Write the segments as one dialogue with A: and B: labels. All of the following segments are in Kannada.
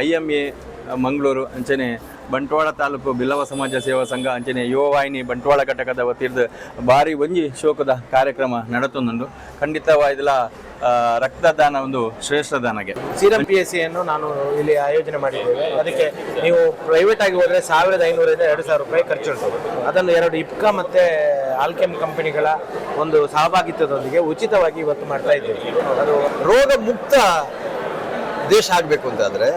A: IMA ಮಂಗಳೂರು ಅಂಚನೆ ಬಂಟ್ವಾಳ ತಾಲೂಕು ಬಿಲ್ಲವ ಸಮಾಜ ಸೇವಾ ಸಂಘ ಅಂಚನೆ ಯುವವಾಹಿನಿ ಬಂಟ್ವಾಳ ಘಟಕದ ವತಿರ್ದು ಬಾರಿ ಒಂಜಿ ಶೋಕದ ಕಾರ್ಯಕ್ರಮ ನಡತೊಂದುಂಡು. ಖಂಡಿತವಾದ ರಕ್ತದಾನ ಒಂದು ಶ್ರೇಷ್ಠ ದಾನಗೆ
B: ಸೀರಂ PSC ಅನ್ನು ನಾನು ಇಲ್ಲಿ ಆಯೋಜನೆ ಮಾಡಿದ್ದೇವೆ. ಅದಕ್ಕೆ ನೀವು ಪ್ರೈವೇಟ್ ಆಗಿ ಹೋದರೆ 1500 ಇಂದ 2000 ರೂಪಾಯಿ ಖರ್ಚು ಉಂಟು. ಅದನ್ನು 2 ಇಪ್ಕಾ ಮತ್ತೆ ಆಲ್ಕೆಮ್ ಕಂಪನಿಗಳ ಒಂದು ಸಹಭಾಗಿತ್ವದೊಂದಿಗೆ ಉಚಿತವಾಗಿ ಇವತ್ತು ಮಾಡ್ತಾ ಇದ್ದೇವೆ.
C: ಅದು ರೋಗ ಮುಕ್ತ ದೇಶ ಆಗಬೇಕು ಅಂತಾದರೆ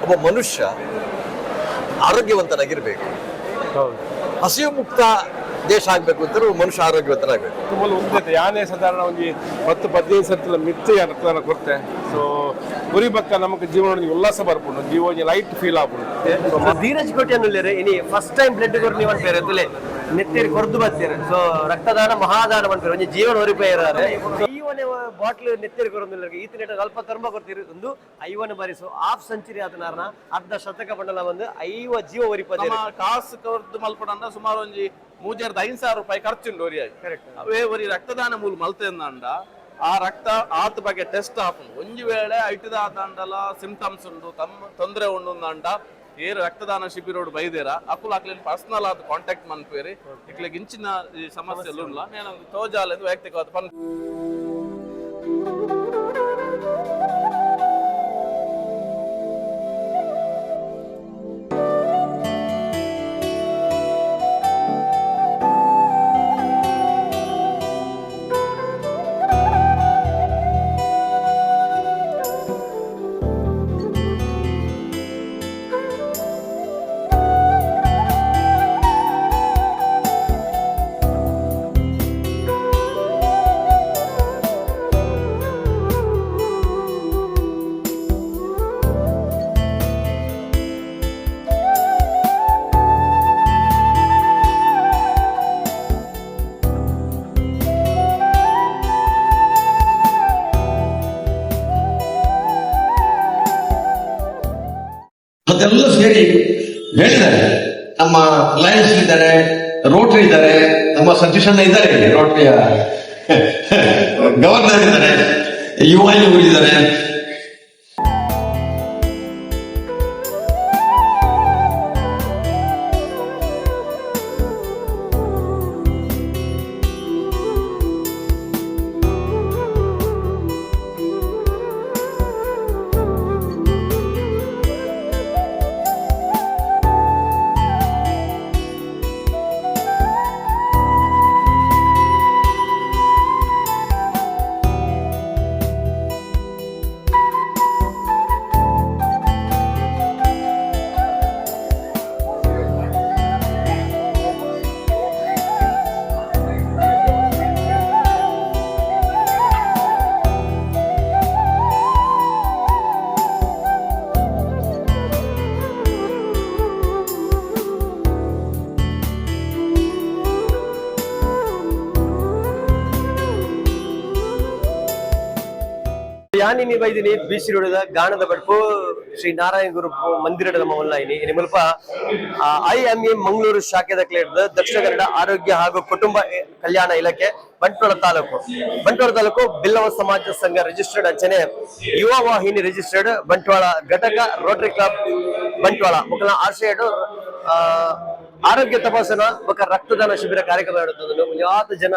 C: ಒಬ್ಬ ಮನುಷ್ಯ ಆರೋಗ್ಯವಂತನಾಗಿರ್ಬೇಕು. ಹಸಿವು ಮುಕ್ತ ದೇಶ ಆಗಬೇಕು ಅಂತ ಮನುಷ್ಯ ಆರೋಗ್ಯವಂತನಾಗಬೇಕು.
D: ತುಂಬಾ ಉಂಟೈತೆ ಯಾನೇ ಸಾಧಾರಣ ಒಂದು 10-15 ಸರ್ತಿಲ ಮಿತ್ತೆ ರಕ್ತದಾನ ಕೊಡ್ತೆ. ಸೊ ಗುರಿ ಬಕ್ಕ ನಮಗೆ ಜೀವನ ಉಲ್ಲಾಸ ಬರ್ಪುಂಡು, ಜೀವನ ಲೈಟ್ ಫೀಲ್ ಆಗ್ಬಿಡು.
B: ಧೀರಜ್ ಕೋಟೆ ಅನ್ನೋಲ್ಲೇರೆ ಇನಿ ಫಸ್ಟ್ ಟೈಮ್ ಬ್ಲಡ್ ಕೊರ್ ನೀವು ಅಂತಾರೆ ಅಂತಲೇ ನೆತ್ತೇರಿ ಕೊರ್ದು ಬರ್ತೀರ. ಸೊ ರಕ್ತದಾನ ಮಹಾದಾನ ಅಂತಾರೆ ಒಂಜಿ ಜೀವನ ಹೊರಿಪೇರಾರೆ ಐವನೇ ಬಾಟ್ಲ್ ನೆತ್ತೇರಿ ಕೊರೊಂದಿಲ್ಲ ಈತನೇಟ ಅಲ್ಪ ತರ್ಮ ಕೊಡ್ತೀರಿ ಒಂದು 50 ಬಾರಿ. ಸೊ ಹಾಫ್ ಸೆಂಚುರಿ ಆತನಾರನ ಅರ್ಧ ಶತಕ ಬಂಡಲ ಬಂದು 5 ಜೀವ ಹೊರಿಪದ
E: ಕಾಸು ಕೊರ್ದು ಮಲ್ಪಡ ಸುಮಾರು ಒಂಜಿ 3500 ರೂಪಾಯಿ ಖರ್ಚುಂಡು ಒರಿಯಾಗಿ. ಅವೇ ಒರಿ ರಕ್ತದಾನ ಮೂಲ ಮಲ್ತೆಂದಂಡ ಆ ರಕ್ತ ಆತ ಬಗ್ಗೆ ಟೆಸ್ಟ್ ಹಾಕೊಂಡು ಒಂಜಿ ವೇಳೆ ಐಟದ ದಂಡಲ ಸಿಂಪ್ಟಮ್ಸ್ ಉಂಡು ತೊಂದರೆ ಉಂಡು ಅಂಡ ಏರು ರಕ್ತದಾನ ಶಿಬಿರೋಡು ಬೈದೇರ ಅಕುಲ್ ಅಕ್ಲೇನು ಪರ್ಸನಲ್ ಆದ ಕಾಂಟ್ಯಾಕ್ಟ್ ಮನ್ಪೇರಿ ಇಕ್ಲಿಗೆ ಇಂಚಿನ ಈ ಸಮಸ್ಯೆ ಇಲ್ಲ నేను ತೋಜಾಲೆಂದು ವೈಯಕ್ತಿಕವಾದ ಪನ್
F: ಅದೆಲ್ಲ ಸೇರಿ ಹೇಳಿದ್ದಾರೆ. ನಮ್ಮ ಲಯನ್ಸ್ ಇದ್ದಾರೆ, ರೋಟರಿ ಇದ್ದಾರೆ, ನಮ್ಮ ಸತೀಶ್ ಅಣ್ಣ ಇದ್ದಾರೆ, ರೋಟರಿಯ ಗವರ್ನರ್ ಇದ್ದಾರೆ, ಯುವ ಇದ್ದಾರೆ.
B: ಯಾನಿನಿ ಬೈದಿನಿ ಬಿಸಿ ರೋಡದ ಗಾಣದ ಬಡ್ಪು ಶ್ರೀ ನಾರಾಯಣ ಗುರು ಮಂದಿರದ ನಮ್ಮ ಒನ್ಲೈನಿ ಇನಿ ಮುಲ್ಪ IMA ಮಂಗಳೂರು ಶಾಖೆದ ಕ್ಲೇಡ್ದ ದಕ್ಷಿಣ ಕನ್ನಡ ಆರೋಗ್ಯ ಹಾಗೂ ಕುಟುಂಬ ಕಲ್ಯಾಣ ಇಲಾಖೆ ಬಂಟ್ವಾಳ ತಾಲೂಕು ಬಿಲ್ಲವ ಸಮಾಜ ಸಂಘ ರಿಜಿಸ್ಟರ್ಡ್ ಅಂಚನೆ ಯುವ ವಾಹಿನಿ ರಿಜಿಸ್ಟರ್ಡ್ ಬಂಟ್ವಾಳ ಘಟಕ ರೋಟರಿ ಕ್ಲಬ್ ಬಂಟ್ವಾಳ ಮುಖಲ ಆಶಯಡು ಆರೋಗ್ಯ ತಪಾಸಣಾ ಬೊಕ್ಕ ರಕ್ತದಾನ ಶಿಬಿರ ಕಾರ್ಯಕ್ರಮ ನಡೆಯುತ್ತದೆ. ಒಂಜಾತ ಜನ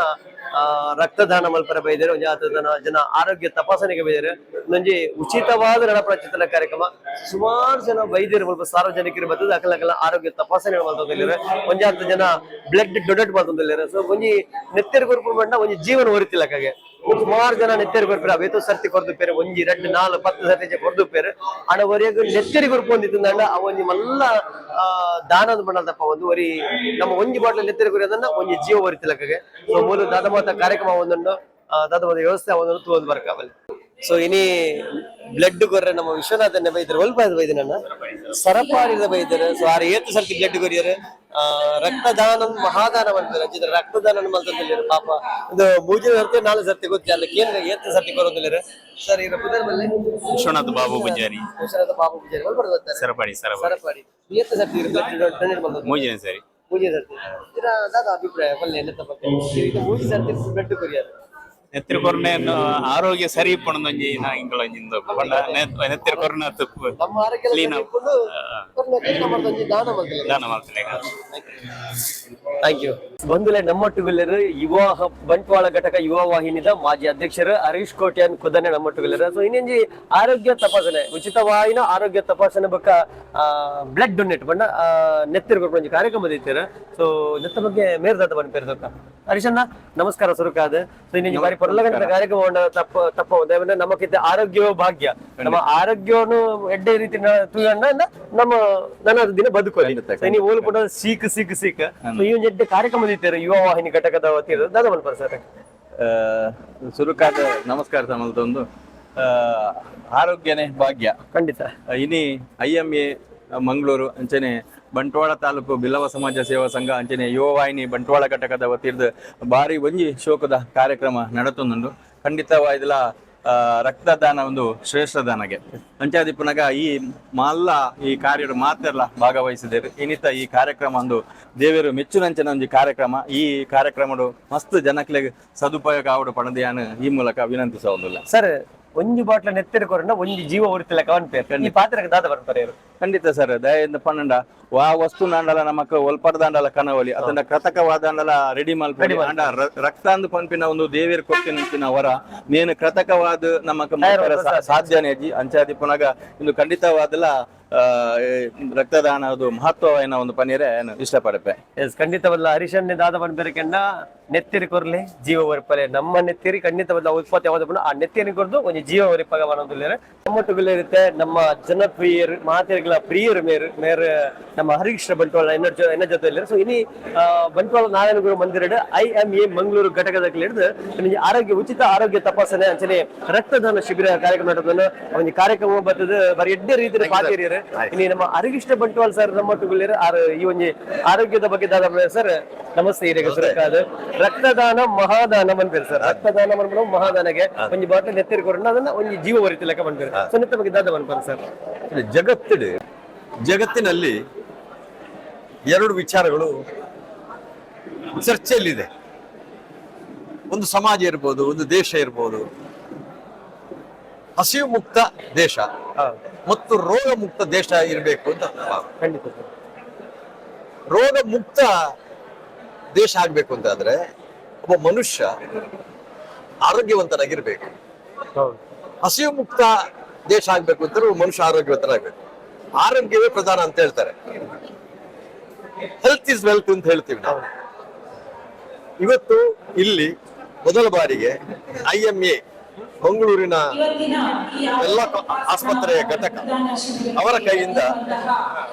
B: ರಕ್ತದಾನ ಮಲ್ಪರ ಬೈದರೆ, ಒಂಜಾತ ಜನ ಆರೋಗ್ಯ ತಪಾಸಣೆಗೆ ಬೈದರೆ, ಒಂಜಿ ಉಚಿತವಾದ ನಡಪಚಿತನ ಕಾರ್ಯಕ್ರಮ. ಸುಮಾರು ಜನ ವೈದ್ಯರು ಮಲ್ಪ ಸಾರ್ವಜನಿಕರು ಬರ್ತದೆ ಅಕಲ ಆರೋಗ್ಯ ತಪಾಸಣೆ ಮಾಡ್ತಿದ್ದಾರೆ. ಒಂಜಾತ ಜನ ಬ್ಲಡ್ ಡೊನೇಟ್ ಮಾಡ್ತಿದ್ದಾರೆ. ಸೊ ಒಂಜಿ ನೆತ್ತೇರು ಗುರುಪು ಬಂಡ ಒಂಜಿ ಜೀವನ ಹೊರಿತಿಲ್ಲ ಕಾಗೆ ಸುಮಾರು ಜನ ನೆತ್ತೇರಿ ಕೊರ್ಪೇರು ಅವೇತೋ ಸರ್ತಿ ಕೊರ್ದು ಪೇರು ಒಂಜಿ 2 4 10 ಸರ್ತಿ ಕೊರ್ದು ಪೇರು ಅಣ್ಣ ಒರಿಯಾಗ ನೆತ್ತೇರಿ ಗುರುಪು ಹೊಂದಿತ್ತಂಡ ಅವೊಂಜಿ ಮಲ್ಲ ದಾನದ ಮಾಡದಪ್ಪ ಒಂದು ಒರಿ ನಮ್ಮ ಒಂಜಿ ಬಾಟ್ಲ ನೆತ್ತೇರಿ ಕೊರಿಯೋದನ್ನ ಒಂಜಿ ಜೀವ ಹೊರಿತಿಲ್ಲಕಾಗೆ. ಸೊ ಮೂಲ ದಾದಮಾತ ಕಾರ್ಯಕ್ರಮ ಒಂದೊಂದು ದಾದಮಾತ ವ್ಯವಸ್ಥೆ ಒಂದೊಂದು ತೋದು ಬರ್ಕಾವಲ್ಲಿ. ಸೊ ಇನಿ ಬ್ಲಡ್ ಕೊರ್ರೆ ನಮ್ಮ ವಿಶ್ವನಾಥನ ಬೈದರು ಒಲ್ಪ ಬೈದ ನನ್ನ ಸರಪಾರಿದ ಬೈದರು. ಸೊ ಆರು 7 ಸರ್ತಿ ಬ್ಲಡ್ ಕೊರಿಯರು ರಕ್ತದಾನ ಮಹಾದಾನ ಮಾಡ್ತಾರೆ. ಅಂಚಿದ್ರೆ ರಕ್ತದಾನ ಮಾಡ್ತಾರೆ ಪಾಪ ಇದು 3 ಸರ್ತಿ 4 ಸರ್ತಿ ಗೊತ್ತಿಲ್ಲ ಕೇಂದ್ರ 7 ಸರ್ತಿ ಕೊರೋದಿಲ್ಲ ಸರ್. ಈಗ
A: ವಿಶ್ವನಾಥ ಬಾಬು ಪೂಜಾರಿ
B: ಬರ್ತಾರೆ
A: ಸರಪಾಡಿ
B: 7 ಸರ್ತಿ ಡೊನೇಟ್ ಮಾಡ್ತಾರೆ.
A: 3 ಸರಿ
B: 3 ಸರ್ತಿ ದಾದ ಅಭಿಪ್ರಾಯ ಪಲ್ಲೆ ತಪ್ಪಕ್ಕೆ 3 ಸರ್ತಿ ಬ್ಲಡ್ ಕೊರಿಯರು
G: ನೆತ್ತಿರ ಕೊರ್ನೆಯನ್ನು ಆರೋಗ್ಯ ಸರಿ ಇಪ್ಪಣೊಂದು ಇಂಗಳೊಂಜಿಂದ ನೆತ್ತಿರ ಕೊರ್ನ ತುಪ್ಪು
B: ನಮ್ಮ ಆರೋಗ್ಯ
G: ಕ್ಲೀನ್
B: ದಾನ ಮಾಡ್ತಾರೆ.
G: ದಾನ ಮಾಡ್ತಾರೆ.
B: Thank you. ಬಂಧುಲೆ ನಮ್ಮೊಟ್ಟುಗಲ್ಲರು ಯುವ ಬಂಟ್ವಾಳ ಘಟಕ ಯುವ ವಾಹಿನಿದ ಮಾಜಿ ಅಧ್ಯಕ್ಷರು ಹರೀಶ್ ಕೋಟ್ಯಾನ್ ಖುದನೆ ನಮ್ಮೊಟ್ಟುಗಲ್ಲರು. ಸೊ ಇನ್ನೊಂಜಿ ಆರೋಗ್ಯ ತಪಾಸಣೆ ಉಚಿತವಾಯಿನ ಆರೋಗ್ಯ ತಪಾಸಣೆ ಬೊಕ್ಕ ಬ್ಲಡ್ ಡೊನೇಟ್ ಬಂಡ ನೆತ್ತಿರ ಕೊರ್ಪಂಜಿ ಕಾರ್ಯಕ್ರಮ ದೀತೀರ. ಸೊ ನೆತ್ತ ಬಗ್ಗೆ ಮೇರ್ದಾದ ಬಂದ್ ಪೇರ್ದಕ್ಕ ಹರೀಶಣ್ಣ ನಮಸ್ಕಾರ ಸುರುಕಾದ. ಸೊ ಇನ್ನೊಂಜಿ ಬಾರಿ ಪೊರ್ಲಗಂಟದ ಕಾರ್ಯಕ್ರಮ ತಪ್ಪ ನಮಕಿದ್ದ ಆರೋಗ್ಯವೋ ಭಾಗ್ಯ. ನಮ್ಮ ಆರೋಗ್ಯವನ್ನು ಎಡ್ಡೆ ರೀತಿ ತುಯಣ್ಣ ನಮ್ಮ ನನ್ನ ದಿನ ಬದುಕೋಲಿ ನೀವು ಓಲ್ಪುಟ ಸೀಕ್ ಸೀಕ್ ಸೀಕ್. ಸೊ ಈ ಒಂದು ಎಡ್ಡೆ ಕಾರ್ಯಕ್ರಮ ದೀತೀರ ಯುವ ವಾಹಿನಿ ಘಟಕದ ವತಿಯಿಂದ ದಾದ ಬಂದ್ ಸರ್.
A: ಸುರುಕಾದ ನಮಸ್ಕಾರ ಸಮಲ್ದೊಂದು ಆರೋಗ್ಯನೇ ಭಾಗ್ಯ
B: ಖಂಡಿತ
A: ಇನಿ IMA ಮಂಗಳೂರು ಅಂಚನೆ ಬಂಟ್ವಾಳ ತಾಲೂಕು ಬಿಲ್ಲವ ಸಮಾಜ ಸೇವಾ ಸಂಘ ಅಂಚನೆ ಯುವ ವಾಹಿನಿ ಬಂಟ್ವಾಳ ಘಟಕದ ವತಿರ್ದು ಬಾರಿ ಒಂಜಿ ಶೋಕದ ಕಾರ್ಯಕ್ರಮ ನಡತೊಂದುಂಡು. ಖಂಡಿತವಾಯ್ದಲ ರಕ್ತದಾನ ಒಂದು ಶ್ರೇಷ್ಠ ದಾನಗೆ ಅಂಚಾದಿಪ್ಪನಾಗ ಈ ಮಲ್ಲ ಈ ಕಾರ್ಯಡು ಮಾತೆಲ್ಲ ಭಾಗವಹಿಸಿದರು. ಇನ್ನಿತ ಈ ಕಾರ್ಯಕ್ರಮ ಒಂದು ದೇವರು ಮೆಚ್ಚುನಂಚಿನ ಒಂದು ಕಾರ್ಯಕ್ರಮ. ಈ ಕಾರ್ಯಕ್ರಮಡು ಮಸ್ತ್ ಜನಕ್ಲೆ ಸದುಪಯೋಗ ಆವಡು ಪಣದಿಯಾನು ಈ ಮೂಲಕ ವಿನಂತಿಸೋದಿಲ್ಲ
B: ಸರ್. ಒಂಜಿ ಬಾಟ್ಲ ನೆತ್ತಿರ ಕೊರಣ್ಣ ಒಂಜಿ ಜೀವ ಉರಿತಿಲ್ಲ ಕವನ್ ಪೇರ್ ಈ ಪಾತ್ರಕ್ಕೆ ದಾದ ಬರ್ತಾರೆ.
A: ಖಂಡಿತ ಸರ್ ದಯಿಂದ ಪನ್ನಂಡ ವಾ ವಸ್ತು ನಾಂಡಲ ನಮಕ್ ಒಲ್ಪರ್ದಾಂಡಲ ಕನವಲಿ ಅದನ್ನ ಕೃತಕವಾದಂಡಲ ರೆಡಿ ಮಲ್ಪಡಿ ಅಂಡ ರಕ್ತಾಂದು ಪಂಪಿನ ಒಂದು ದೇವಿಯರ್ ಕೊಟ್ಟಿನ ವರ ನೀನು ಕೃತಕವಾದ ನಮಕ್ ಸಾಧ್ಯನೇ ಅಜ್ಜಿ ಅಂಚಾದಿ ಪುನಗ ಇಂದು ಖಂಡಿತವಾದಲ ರಕ್ತದಾನ ಅದು ಮಹತ್ವವಾದ ಒಂದು ಪನ್ನೀರೆ ಇಷ್ಟಪಡಪೆ.
B: ಎಸ್ ಖಂಡಿತವಲ್ಲ ಹರೀಶನ್ನೇ ದಾದ ಬಂದ್ಬೇಕಂಡ ನೆತ್ತಿರಿ ಕೊರ್ಲಿ ಜೀವ ಒರಿಪಲೆ ನಮ್ಮ ನೆತ್ತಿರಿ ಖಂಡಿತವಲ್ಲ ಉತ್ಪತ್ತಿ ಯಾವ್ದು ಆ ನೆತ್ತಿರಿ ಕೊರ್ದು ಒಂದು ಜೀವ ಒರಿಪಾಗ ಅನ್ನೋದಿಲ್ಲ ನಮ್ಮೊಟ್ಟುಗಳು ಇರುತ್ತೆ. ನಮ್ಮ ಜನಪ್ರಿಯರು ಮಾತೆಗಳ ಪ್ರಿಯರು ಮೇರ್ ನಮ್ಮ ಹರೀಶ್ ಬಂಟ್ವಾಳ ಎನ್ನ ಜೊತೆ. ಸೊ ಇನಿ ಬಂಟ್ವಾಳ ನಾರಾಯಣಗುರು ಮಂದಿರ IMA ಮಂಗಳೂರು ಘಟಕದ ಹಿಡಿದು ಆರೋಗ್ಯ ಉಚಿತ ಆರೋಗ್ಯ ತಪಾಸಣೆ ಅಂಚನೆ ರಕ್ತದಾನ ಶಿಬಿರ ಕಾರ್ಯಕ್ರಮ ನಡೆದನ್ನು ಒಂದು ಕಾರ್ಯಕ್ರಮ ಬರ್ತದೆ ಬರೀ ಎಡ್ಡೆ ರೀತಿಯ ಪಾತಿರಿಯರು. ಇನ್ನು ನಮ್ಮ ಹರೀಶ್ ಬಂಟ್ವಾಳ ಸರ್ ನಮ್ಮೊಟ್ಟುಗಳು ಈ ಒಂದು ಆರೋಗ್ಯದ ಬಗ್ಗೆ ದಾದ ಸರ್ ನಮಸ್ತೆ ಹಿರಿಯ ಸುರಕಾದ ರಕ್ತದಾನ ಮಹಾದಾನ ಬಂದ್ಬೇರು ಸರ್. ರಕ್ತದಾನ ಮಾಡ್ಬಿಡೋ ಮಹಾದಾನಗೆ ಒಂದು ಬಾಟಲ್ ನೆತ್ತಿರ್ಕೊಂಡು ಅದನ್ನ ಒಂದು ಜೀವ ಹೊರಿತಿ ಲೆಕ್ಕ ಬಂದ್ಬೇರು. ಸೊ ನೆತ್ತ ಬಗ್ಗೆ ದಾದ ಬಂದ್ಬಾರ ಸರ್.
C: ಜಗತ್ತಿನಲ್ಲಿ ಎರಡು ವಿಚಾರಗಳು ಚರ್ಚೆಯಲ್ಲಿದೆ. ಒಂದು ಸಮಾಜ ಇರ್ಬೋದು, ಒಂದು ದೇಶ ಇರ್ಬೋದು. ಹಸಿವು ಮುಕ್ತ ದೇಶ ಮತ್ತು ರೋಗ ಮುಕ್ತ ದೇಶ ಇರಬೇಕು ಅಂತ
B: ಖಂಡಿತ
C: ರೋಗ ಮುಕ್ತ ದೇಶ ಆಗ್ಬೇಕು ಅಂತಾದ್ರೆ ಒಬ್ಬ ಮನುಷ್ಯ ಆರೋಗ್ಯವಂತನಾಗಿರ್ಬೇಕು. ಹಸಿವು ಮುಕ್ತ ದೇಶ ಆಗ್ಬೇಕು ಅಂತಂದ್ರೆ ಒಬ್ಬ ಮನುಷ್ಯ ಆರೋಗ್ಯವಂತನಾಗ್ಬೇಕು. ಆರೋಗ್ಯವೇ ಪ್ರಧಾನ ಅಂತ ಹೇಳ್ತಾರೆ. ಹೆಲ್ತ್ ಇಸ್ ವೆಲ್ತ್ ಅಂತ ಹೇಳ್ತೀವಿ ನಾವು. ಇವತ್ತು ಇಲ್ಲಿ ಮೊದಲ ಬಾರಿಗೆ IMA ಮಂಗಳೂರಿನ ಎಲ್ಲ ಆಸ್ಪತ್ರೆಯ ಘಟಕ ಅವರ ಕೈಯಿಂದ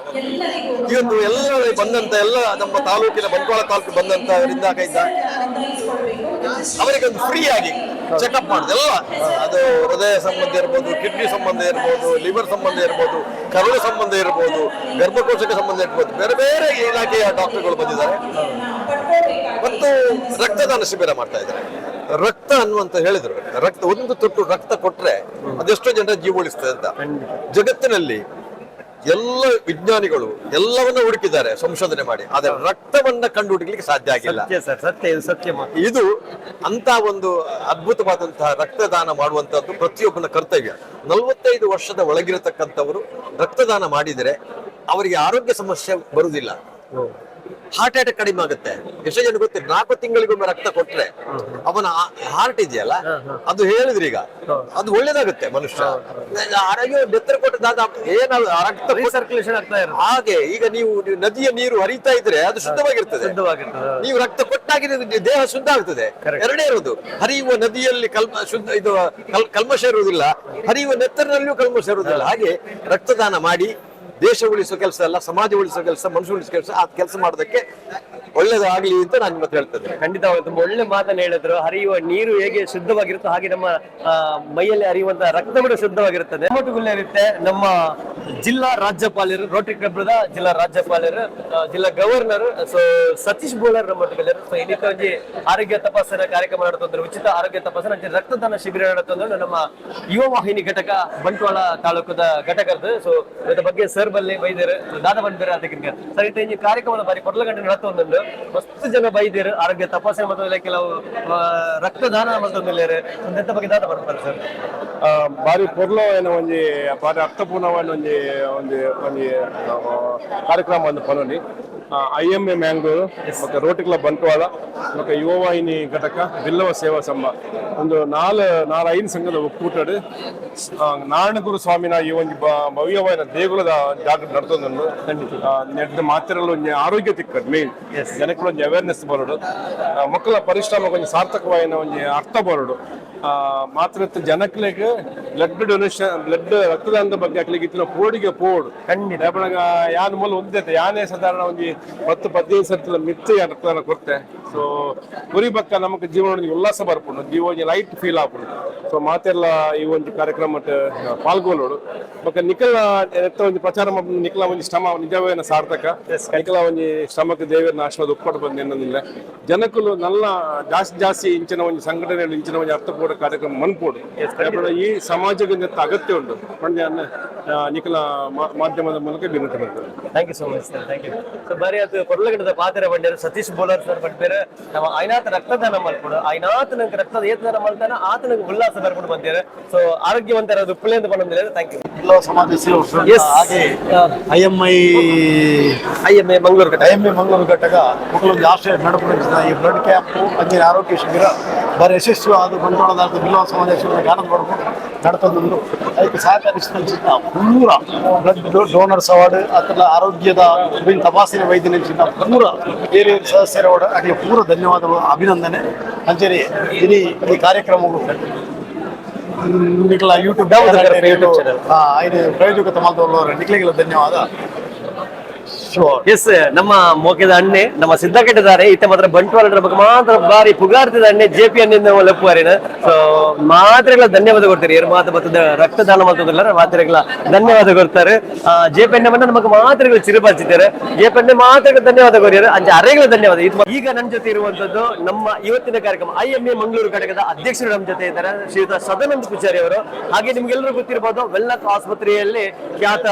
C: ಇವತ್ತು ಎಲ್ಲ ಬಂದಂತ ಎಲ್ಲ ನಮ್ಮ ತಾಲೂಕಿನ ಬಂಟ್ವಾಳ ತಾಲೂಕು ಬಂದಂತವರಿಂದ ಕೈಯಿಂದ ಅವರಿಗೆ ಒಂದು ಫ್ರೀ ಆಗಿ ಚೆಕಪ್ ಮಾಡುದು ಎಲ್ಲ. ಅದು ಹೃದಯ ಸಂಬಂಧ ಇರ್ಬೋದು, ಕಿಡ್ನಿ ಸಂಬಂಧ ಇರ್ಬೋದು, ಲಿವರ್ ಸಂಬಂಧ ಇರ್ಬೋದು, ಕರುಳು ಸಂಬಂಧ ಇರ್ಬೋದು, ಗರ್ಭಕೋಶಕ್ಕೆ ಸಂಬಂಧ ಇರ್ಬೋದು, ಬೇರೆ ಬೇರೆ ಇಲಾಖೆಯ ಡಾಕ್ಟರ್ಗಳು ಬಂದಿದ್ದಾರೆ ಮತ್ತು ರಕ್ತದಾನ ಶಿಬಿರ ಮಾಡ್ತಾ ಇದ್ದಾರೆ. ರಕ್ತ ಅನ್ನುವಂತ ಹೇಳಿದ್ರು, ರಕ್ತ ಒಂದು ತೊಟ್ಟು ರಕ್ತ ಕೊಟ್ರೆ ಅದೆಷ್ಟೋ ಜನರ ಜೀವ ಉಳಿಸ್ತದೆ ಅಂತ. ಜಗತ್ತಿನಲ್ಲಿ ಎಲ್ಲ ವಿಜ್ಞಾನಿಗಳು ಎಲ್ಲವನ್ನ ಹುಡುಕಿದ್ದಾರೆ ಸಂಶೋಧನೆ ಮಾಡಿ, ಆದ್ರೆ ರಕ್ತವನ್ನ ಕಂಡು ಹುಡುಕ್ಲಿಕ್ಕೆ ಸಾಧ್ಯ ಆಗಿಲ್ಲ.
B: ಸತ್ಯ
C: ಇದು ಅಂತ ಒಂದು ಅದ್ಭುತವಾದಂತಹ ರಕ್ತದಾನ ಮಾಡುವಂತದ್ದು ಪ್ರತಿಯೊಬ್ಬನ ಕರ್ತವ್ಯ. 45 ವರ್ಷದ ಒಳಗಿರತಕ್ಕಂಥವರು ರಕ್ತದಾನ ಮಾಡಿದರೆ ಅವರಿಗೆ ಆರೋಗ್ಯ ಸಮಸ್ಯೆ ಬರುವುದಿಲ್ಲ. ಹಾರ್ಟ್ ಅಟ್ಯಾಕ್ ಕಡಿಮೆ ಆಗುತ್ತೆ. ಎಷ್ಟೋ ಜನ ಗೊತ್ತಿಲ್ಲ, 4 ತಿಂಗಳಿಗೊಮ್ಮೆ ರಕ್ತ ಕೊಟ್ರೆ ಅವನ ಹಾರ್ಟ್ ಇದೆಯಲ್ಲ ಅದು ಹೇಳಿದ್ರಿ ಈಗ ಅದು ಒಳ್ಳೇದಾಗುತ್ತೆ ಮನುಷ್ಯ ಆರೋಗ್ಯ. ಬೆತ್ತರ ಕೊಟ್ಟದಾದ ಏನಾದ್ರು ರಕ್ತ
B: ಸರ್ಕ್ಯುಲೇಷನ್ ಆಗ್ತಾ ಇರೋದು.
C: ಹಾಗೆ ಈಗ ನೀವು ನದಿಯ ನೀರು ಹರಿತಾ ಇದ್ರೆ ಅದು ಶುದ್ಧವಾಗಿರ್ತದೆ. ನೀವು ರಕ್ತ ಕೊಟ್ಟಾಗಿ ದೇಹ ಶುದ್ಧ ಆಗ್ತದೆ. ಎರಡೇ ಇರೋದು, ಹರಿಯುವ ನದಿಯಲ್ಲಿ ಕಲ್ಮಶ ಇರುವುದಿಲ್ಲ, ಹರಿಯುವ ನೆತ್ತರಿನಲ್ಲಿಯೂ ಕಲ್ಮಶ ಇರುವುದಿಲ್ಲ. ಹಾಗೆ ರಕ್ತದಾನ ಮಾಡಿ ದೇಶ ಉಳಿಸೋ ಕೆಲಸ ಅಲ್ಲ, ಸಮಾಜ ಉಳಿಸೋ ಕೆಲಸ, ಮನುಷ್ಯ ಉಳಿಸೋ ಕೆಲಸ. ಆ ಕೆಲಸ ಮಾಡೋದಕ್ಕೆ ಒಳ್ಳೇದಾಗ್ಲಿ ಅಂತ ನಾನು ಮತ್ತೆ ಹೇಳ್ತೇನೆ.
B: ಖಂಡಿತ ತುಂಬಾ ಒಳ್ಳೆ ಮಾತನ್ನ ಹೇಳಿದ್ರು. ಹರಿಯುವ ನೀರು ಹೇಗೆ ಶುದ್ಧವಾಗಿರುತ್ತೋ ಹಾಗೆ ನಮ್ಮ ಮೈಯಲ್ಲಿ ಹರಿಯುವಂತಹ ರಕ್ತ ಕೂಡ ಶುದ್ಧವಾಗಿರುತ್ತದೆ. ಇರುತ್ತೆ ನಮ್ಮ ಜಿಲ್ಲಾ ರಾಜ್ಯಪಾಲರು, ರೋಟರಿ ಕ್ಲಬ್ದ ಜಿಲ್ಲಾ ರಾಜ್ಯಪಾಲರು, ಜಿಲ್ಲಾ ಗವರ್ನರ್ ಸತೀಶ್ ಬೋಳರ್ ನಮ್ಮ. ಸೊ ಇನ್ನಿತ ಒಂದು ಆರೋಗ್ಯ ತಪಾಸಣಾ ಕಾರ್ಯಕ್ರಮ ನಡೆತಂದ್ರೆ ಉಚಿತ ಆರೋಗ್ಯ ತಪಾಸಣೆ ರಕ್ತದಾನ ಶಿಬಿರ ನಡೆತಂದ್ರೆ ನಮ್ಮ ಯುವ ವಾಹಿನಿ ಘಟಕ ಬಂಟ್ವಾಳ ತಾಲೂಕದ ಘಟಕದ. ಸೊ ಇದ್ರ ಬಗ್ಗೆ ಸರ್ ಮಂಗಳೂರು ಬಲ್ಲಿ ಬೈದೇರು ದಾದ ಬಂದ್ಬೇರೆ ಅದಕ್ಕೆ ಸರ್ ಇಟ್ಟು ಈ ಕಾರ್ಯಕ್ರಮದ ಬಾರಿ ಕೊಡ್ಲ ಗಂಟೆ ನಡತೊಂದುಂಡು ಮಸ್ತ್ ಜನ ಬೈದೇರು ಆರೋಗ್ಯ ತಪಾಸಣೆ ಮತ್ತು ಕೆಲವು ರಕ್ತದಾನ ಮಲ್ತೊಂದಿಲ್ಲೇರು ಒಂದೆಂತ ಬಗ್ಗೆ ದಾದ ಬರ್ತಾರೆ ಸರ್
D: ಬಾರಿ ಪೊರ್ಲು ಏನೋ ಒಂಜಿ ಬಾರಿ ಅರ್ಥಪೂರ್ಣವಾದ ಒಂಜಿ ಒಂಜಿ ಒಂಜಿ ಕಾರ್ಯಕ್ರಮ ಒಂದು ಪನೊಲಿ IMA ಮ್ಯಾಂಗ್ಳೂರು ಮತ್ತೆ ರೋಟರಿ ಕ್ಲಬ್ ಬಂಟ್ವಾಳ ಮತ್ತೆ ಯುವ ವಾಹಿನಿ ಘಟಕ ಬಿಲ್ಲವ ಸೇವಾ ಸಂಘ ಒಂದು ನಾಲ್-ಐದು ಸಂಘದ ಒಕ್ಕೂಟಡು ನಾರಾಯಣಗುರು ಸ್ವಾಮಿನ ಈ ಒಂದು ಭವ್ಯವಾದ ದೇಗುಲದ ಜಾಗ ನಡ್ತೊಂದು ನೆಡ್ದ ಮಾತಿರಲು ಒಂಜಿ ಆರೋಗ್ಯ ತಿಕ್ಕದು ಮೇನ್ ಜನಕ್ಕೆ ಒಂಜಿ ಅವೇರ್ನೆಸ್ ಬರೋಡು ಮಕ್ಕಳ ಪರಿಶ್ರಮ ಒಂಜಿ ಸಾರ್ಥಕವಾಯಿನ ಒಂಜಿ ಅರ್ಥ ಬರೋಡು ಮಾತ್ರ ಜನಕ್ಕೆ ಬ್ಲಡ್ ಡೊನೇಷನ್ ಬ್ಲಡ್ ರಕ್ತದಾನದ ಬಗ್ಗೆ ಹಾಕ್ಲಿಕ್ಕೆ ಇತ್ತಿನ ಪೋಡಿಗೆ ಪೋಡು ಖಂಡಿತ ಯಾನ್ ಮೂಲ ಒಂದೈತೆ ಯಾನೇ ಸಾಧಾರಣ ಒಂಜಿ 10-15 ಸರ್ತಿಲ ಮಿತ್ತು ರಕ್ತದಾನ ಕೊಡ್ತೆ ಸೊ ಗುರಿ ಬಕ್ಕ ನಮಗೆ ಜೀವನ ಉಲ್ಲಾಸ ಬರ್ಪುಂಡು ಜೀವನ ಲೈಟ್ ಫೀಲ್ ಆಪುಂಡು ಸೊ ಮಾತೆಲ್ಲ ಈ ಒಂದು ಕಾರ್ಯಕ್ರಮ ಪಾಲ್ಗೊಳ್ಳೋಡು ಬಕ್ಕ ನಿಖಲ ಒಂದು ಪ್ರಚಾರ ನಿಖಲ ಒಂದು ಶ್ರಮ ನಿಜವೇನ ಸಾರ್ಥಕ ನಿಖಲ ಒಂದು ಶ್ರಮಕ್ಕೆ ದೇವರನ್ನ ಆಶೀರ್ವಾದ ಒಪ್ಪಟ್ಟು ಬಂದು ಎನ್ನೋದಿಲ್ಲ ಜನಕ್ಕೂ ನಲ್ಲ ಜಾಸ್ತಿ ಇಂಚಿನ ಒಂದು ಸಂಘಟನೆ ಇಂಚಿನ ಒಂದು ಅರ್ಥಪೂರ್ಣ ಕಾರ್ಯಕ್ರಮ ಮನ್ಪೋಡು ಈ ಸಮಾಜಕ್ಕೆ ಅಗತ್ಯ ಉಂಟು ನಿಖಲ ಮಾಧ್ಯಮದ ಮೂಲಕ ವಿನಂತಿ ಮಾಡ್ತಾರೆ.
B: Thank you so much sir thank you so ಬಾರಿ ಅದು ಕೊರ್ಲಗಡದ ಪಾತ್ರೆ ಬಂದಿರು ಸತೀಶ್ ಬೋಲರ್ ಸರ್ ಬಂದಿರು ನಾವು ಐನಾಥ ರಕ್ತದಾನ ಮಾಡ್ಕೊಡು ಐನಾಥ ನಂಗೆ ರಕ್ತದ ಏತದಾನ ಮಾಡ್ತಾನೆ ಆತನಿಗೆ ಉಲ್ಲಾಸ ಬರ್ಕೊಂಡು ಬಂದಿರು ಸೊ ಆರೋಗ್ಯವಂತರ ಉಪ್ಪಳೆ ಅಂತ ಬಂದಿಲ್ಲ ಥ್ಯಾಂಕ್ ಯು
H: ಜಿಲ್ಲಾ ಸಮಾಜ ಸೇವೆ ಹಾಗೆ
B: IMA ಮಂಗಳೂರು ಘಟಕ
H: IMA ಮಂಗಳೂರು ಘಟಕ ಮಕ್ಕಳೊಂದು ಆಶ್ರಯ ನಡಪಡಿಸಿದ ಈ ಬ್ಲಡ್ ಕ್ಯಾಂಪ್ ಅಂಜಿನ ಆರೋಗ್ಯ ಶಿಬಿರ ಬಾರಿ ಯಶಸ್ವಿ ಆದ ಬಂಟ್ವಾಳದ ಜಿಲ್ಲಾ ಸಮಾಜ ಸೇವೆ ಗಾನದ ಮಾಡ್ಕೊಂಡು ನಡ್ತೊಂದು ಅದಕ್ಕೆ ಸಹಕರಿಸಿದ ಪೂರ ಬ್ಲಡ್ ಡೋನರ್ಸ್ ಅವಾರ್ಡ್ ಅಥವಾ ಆರೋಗ್ಯದ ತಪಾಸಣೆ ವೈದ್ಯನಿಂದ ಪೂರ ಬೇರೆ ಸದಸ್ಯರ ಹಾಗೆ ಪೂರ ಧನ್ಯವಾದ ಅಭಿನಂದನೆ ಅಂಚನೆ ಇಡೀ ಈ ಕಾರ್ಯಕ್ರಮವು ನಿಖಲ ಯೂಟ್ಯೂಬ್ ಪ್ರಯೋಜಕ ತಮ್ಮ ನಿಖಲಿಗೆಲ್ಲ ಧನ್ಯವಾದ.
B: ಎಸ್ ನಮ್ಮ ಮೋಕೆದ ಅಣ್ಣೆ ನಮ್ಮ ಸಿದ್ದಕಟ್ಟಿದ್ದಾರೆ ಇತ್ತ ಮಾತ್ರ ಬಂಟ್ವಾಳ ಬಗ್ಗೆ ಮಾತ್ರ ಬಾರಿ ಪುಗಾರ್ತಿದ ಅಣ್ಣೆ JP ಅಣ್ಣಿಂದ ಲೆಪ್ಪುವಾರಿನ ಸೊ ಮಾತ್ರೆಗಳ ಧನ್ಯವಾದ ಕೊಡ್ತಾರೆ ಯಾರು ಮಾತ್ರ ಬರ್ತದ ರಕ್ತದಾನ ಮಾಡ್ತದಲ್ಲ ಮಾತ್ರೆಗಳ ಧನ್ಯವಾದ ಕೊಡ್ತಾರೆ JP ಅಣ್ಣೆ ಬಂದ ನಮಗೆ ಮಾತ್ರೆಗಳು ಚಿರುಬಾಚಿದ್ದಾರೆ JP ಅಣ್ಣೆ ಮಾತ್ರೆಗಳ ಧನ್ಯವಾದ ಕೊಡ್ತಾರೆ ಅಂಚೆ ಅರೆಗಳ ಧನ್ಯವಾದ ಈಗ ನನ್ನ ಜೊತೆ ಇರುವಂತದ್ದು ನಮ್ಮ ಇವತ್ತಿನ ಕಾರ್ಯಕ್ರಮ IMA ಮಂಗಳೂರು ಘಟಕದ ಅಧ್ಯಕ್ಷರು ನಮ್ಮ ಜೊತೆ ಇದ್ದಾರೆ ಶ್ರೀಯುತ ಸದಾನಂದ ಪೂಜಾರಿ ಅವರು ಹಾಗೆ ನಿಮ್ಗೆಲ್ಲರೂ ಗೊತ್ತಿರಬಹುದು ವೆಲ್ನಕ್ ಆಸ್ಪತ್ರೆಯಲ್ಲಿ ಖ್ಯಾತ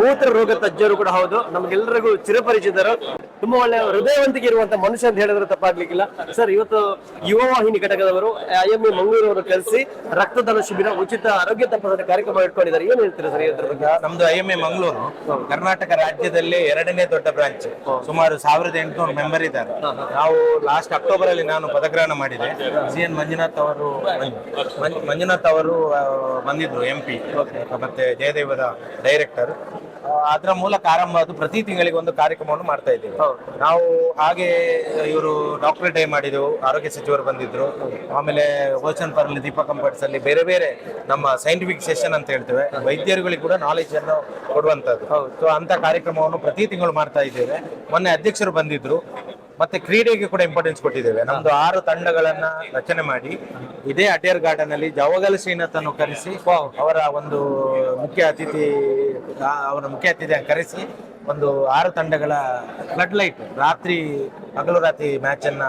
B: ಮೂತ್ರ ರೋಗ ತಜ್ಞರು ಕೂಡ ಹೌದು ನಮ್ಗೆಲ್ಲರಿಗೂ ಚಿರಪರಿಚಿತರು ತುಂಬಾ ಒಳ್ಳೆ ಹೃದಯವಂತಿಕೆ ಇರುವಂತ ಮನುಷ್ಯ ಅಂತ ಹೇಳಿದ್ರೆ ತಪ್ಪಾಗ್ಲಿಕ್ಕಿಲ್ಲ ಸರ್ ಇವತ್ತು ಯುವ ವಾಹಿನಿ ಘಟಕದವರು IMA ಮಂಗಳೂರು ಅವರು ಕರೆಸಿ ರಕ್ತದಾನ ಶಿಬಿರ ಉಚಿತ ಆರೋಗ್ಯ ತಪಾಸಣೆ ಕಾರ್ಯಕ್ರಮ ಇಟ್ಕೊಂಡಿದ್ದಾರೆ ಏನ್ ಹೇಳ್ತೀರಾ ಸರ್ ಇದ್ರ ಬಗ್ಗೆ
I: ನಮ್ದು IMA ಮಂಗಳೂರು ಕರ್ನಾಟಕ ರಾಜ್ಯದಲ್ಲಿ 2ನೇ ದೊಡ್ಡ ಬ್ರಾಂಚ್ ಸುಮಾರು 1800 ಮೆಂಬರ್ ಇದ್ದಾರೆ ನಾವು ಲಾಸ್ಟ್ ಅಕ್ಟೋಬರ್ ಅಲ್ಲಿ ನಾನು ಪದಗ್ರಹಣ ಮಾಡಿದೆ CN ಮಂಜುನಾಥ್ ಅವರು ಬಂದಿದ್ರು MP ಮತ್ತೆ ಜಯದೇವದ ಡೈರೆಕ್ಟರ್ ಅದರ ಮೂಲಕ ಆರಂಭ ಅದು ಪ್ರತಿ ತಿಂಗಳಿಗೆ ಒಂದು ಕಾರ್ಯಕ್ರಮವನ್ನು ಮಾಡ್ತಾ ಇದ್ದೇವೆ ನಾವು ಹಾಗೆ ಇವರು ಡಾಕ್ಟರ್ ಡೇ ಮಾಡಿದೆವು ಆರೋಗ್ಯ ಸಚಿವರು ಬಂದಿದ್ರು ಆಮೇಲೆ ಓಷನ್ ಪರ್ಲಿ ದೀಪಕ್ ಕಂಪರ್ಟ್ಸ್ ಅಲ್ಲಿ ಬೇರೆ ಬೇರೆ ನಮ್ಮ ಸೈಂಟಿಫಿಕ್ ಸೆಷನ್ ಅಂತ ಹೇಳ್ತೇವೆ ವೈದ್ಯರುಗಳಿಗೆ ಕೂಡ ನಾಲೆಜ್ ಅನ್ನು ಕೊಡುವಂತದ್ದು ಸೊ ಅಂತ ಕಾರ್ಯಕ್ರಮವನ್ನು ಪ್ರತಿ ತಿಂಗಳು ಮಾಡ್ತಾ ಇದ್ದೇವೆ ಮೊನ್ನೆ ಅಧ್ಯಕ್ಷರು ಬಂದಿದ್ರು ಮತ್ತೆ ಕ್ರೀಡೆಗೆ ಕೂಡ ಇಂಪಾರ್ಟೆನ್ಸ್ ಕೊಟ್ಟಿದ್ದೇವೆ ನಮ್ದು 6 ತಂಡಗಳನ್ನ ರಚನೆ ಮಾಡಿ ಇದೇ ಅಡ್ಯರ್ ಗಾರ್ಡನ್ ಅಲ್ಲಿ ಜವಗಲ್ ಶ್ರೀನಾಥ್ ಅನ್ನು ಕರೆಸಿ ಅವರ ಒಂದು ಮುಖ್ಯ ಅತಿಥಿ ಕರೆಸಿ ಒಂದು 6 ತಂಡಗಳ ಫ್ಲಡ್ ಲೈಟ್ ಹಗಲು ರಾತ್ರಿ ಮ್ಯಾಚ್ ಅನ್ನ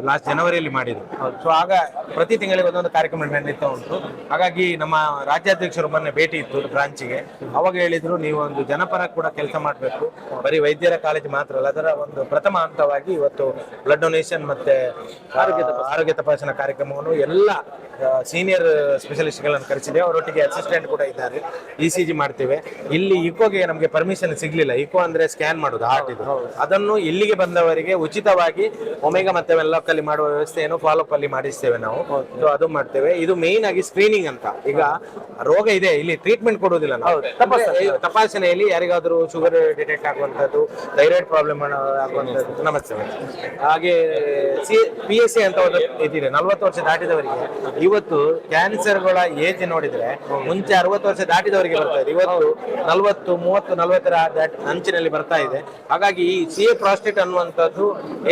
I: ಲಾಸ್ಟ್ ಜನವರಿಯಲ್ಲಿ ಮಾಡಿದ್ರು ಸೊ ಆಗ ಪ್ರತಿ ತಿಂಗಳಿಗೆ ಒಂದೊಂದು ಕಾರ್ಯಕ್ರಮ ನಡೀತಾ ಉಂಟು ಹಾಗಾಗಿ ನಮ್ಮ ರಾಜ್ಯಾಧ್ಯಕ್ಷರು ಮೊನ್ನೆ ಭೇಟಿ ಇತ್ತು ಬ್ರಾಂಚಿಗೆ ಅವಾಗ ಹೇಳಿದ್ರು ನೀವು ಒಂದು ಜನಪರ ಕೂಡ ಕೆಲಸ ಮಾಡಬೇಕು ಬರೀ ವೈದ್ಯರ ಕಾಲೇಜು ಮಾತ್ರ ಅಲ್ಲ ಅದರ ಒಂದು ಪ್ರಥಮ ಹಂತವಾಗಿ ಇವತ್ತು ಬ್ಲಡ್ ಡೊನೇಷನ್ ಮತ್ತೆ ಆರೋಗ್ಯ ತಪಾಸಣಾ ಕಾರ್ಯಕ್ರಮವನ್ನು ಎಲ್ಲ ಸೀನಿಯರ್ ಸ್ಪೆಷಲಿಸ್ಟ್ಗಳನ್ನು ಕರೆಸಿದ್ದೇವೆ ಅವರೊಟ್ಟಿಗೆ ಅಸಿಸ್ಟೆಂಟ್ ಕೂಡ ಇದ್ದಾರೆ ECG ಮಾಡ್ತೇವೆ ಇಲ್ಲಿ ಇಕೋಗೆ ನಮಗೆ ಪರ್ಮಿಷನ್ ಸಿಗ್ಲಿಲ್ಲ ಇಕೋ ಅಂದ್ರೆ ಸ್ಕ್ಯಾನ್ ಮಾಡೋದು ಹಾರ್ಟ್ ಇದು ಅದನ್ನು ಇಲ್ಲಿಗೆ ಬಂದವರಿಗೆ ಉಚಿತವಾಗಿ ಒಮೆಗಾ ಮತ್ತೆ ವೆಲ್ಲಾಕ್ ಅಲ್ಲಿ ಮಾಡುವ ವ್ಯವಸ್ಥೆಯನ್ನು ಫಾಲೋಅಪ್ ಅಲ್ಲಿ ಮಾಡಿಸ್ತೇವೆ ನಾವು ಸೊ ಅದು ಮಾಡ್ತೇವೆ ಇದು ಮೇನ್ ಆಗಿ ಸ್ಕ್ರೀನಿಂಗ್ ಅಂತ ಈಗ ರೋಗ ಇದೆ ಇಲ್ಲಿ ಟ್ರೀಟ್ಮೆಂಟ್ ಕೊಡುವುದಿಲ್ಲ ನಾವು ತಪಾಸಣೆಯಲ್ಲಿ ಯಾರಿಗಾದ್ರೂ ಶುಗರ್ ಡಿಟೆಕ್ಟ್ ಆಗುವಂತದ್ದು ಥೈರಾಯ್ಡ್ ಪ್ರಾಬ್ಲಮ್ ಆಗುವಂತದ್ದು ನಮಸ್ತೆ ಹಾಗೆ PSC ಅಂತ ಒಂದು ಇದಿದೆ 40 ವರ್ಷ ದಾಟಿದವರಿಗೆ ಇವತ್ತು ಕ್ಯಾನ್ಸರ್ಗಳ ಏಜ್ ನೋಡಿದ್ರೆ ಮುಂಚೆ 60 ವರ್ಷ ದಾಟಿದವರಿಗೆ ಬರ್ತಾ ಇದೆ ಇವತ್ತು 40, 30, 40 ಅಂಚಿನಲ್ಲಿ ಬರ್ತಾ ಇದೆ ಹಾಗಾಗಿ ಈ CA ಪ್ರಾಸ್ಟೇಟ್ ಅನ್ನುವಂಥದ್ದು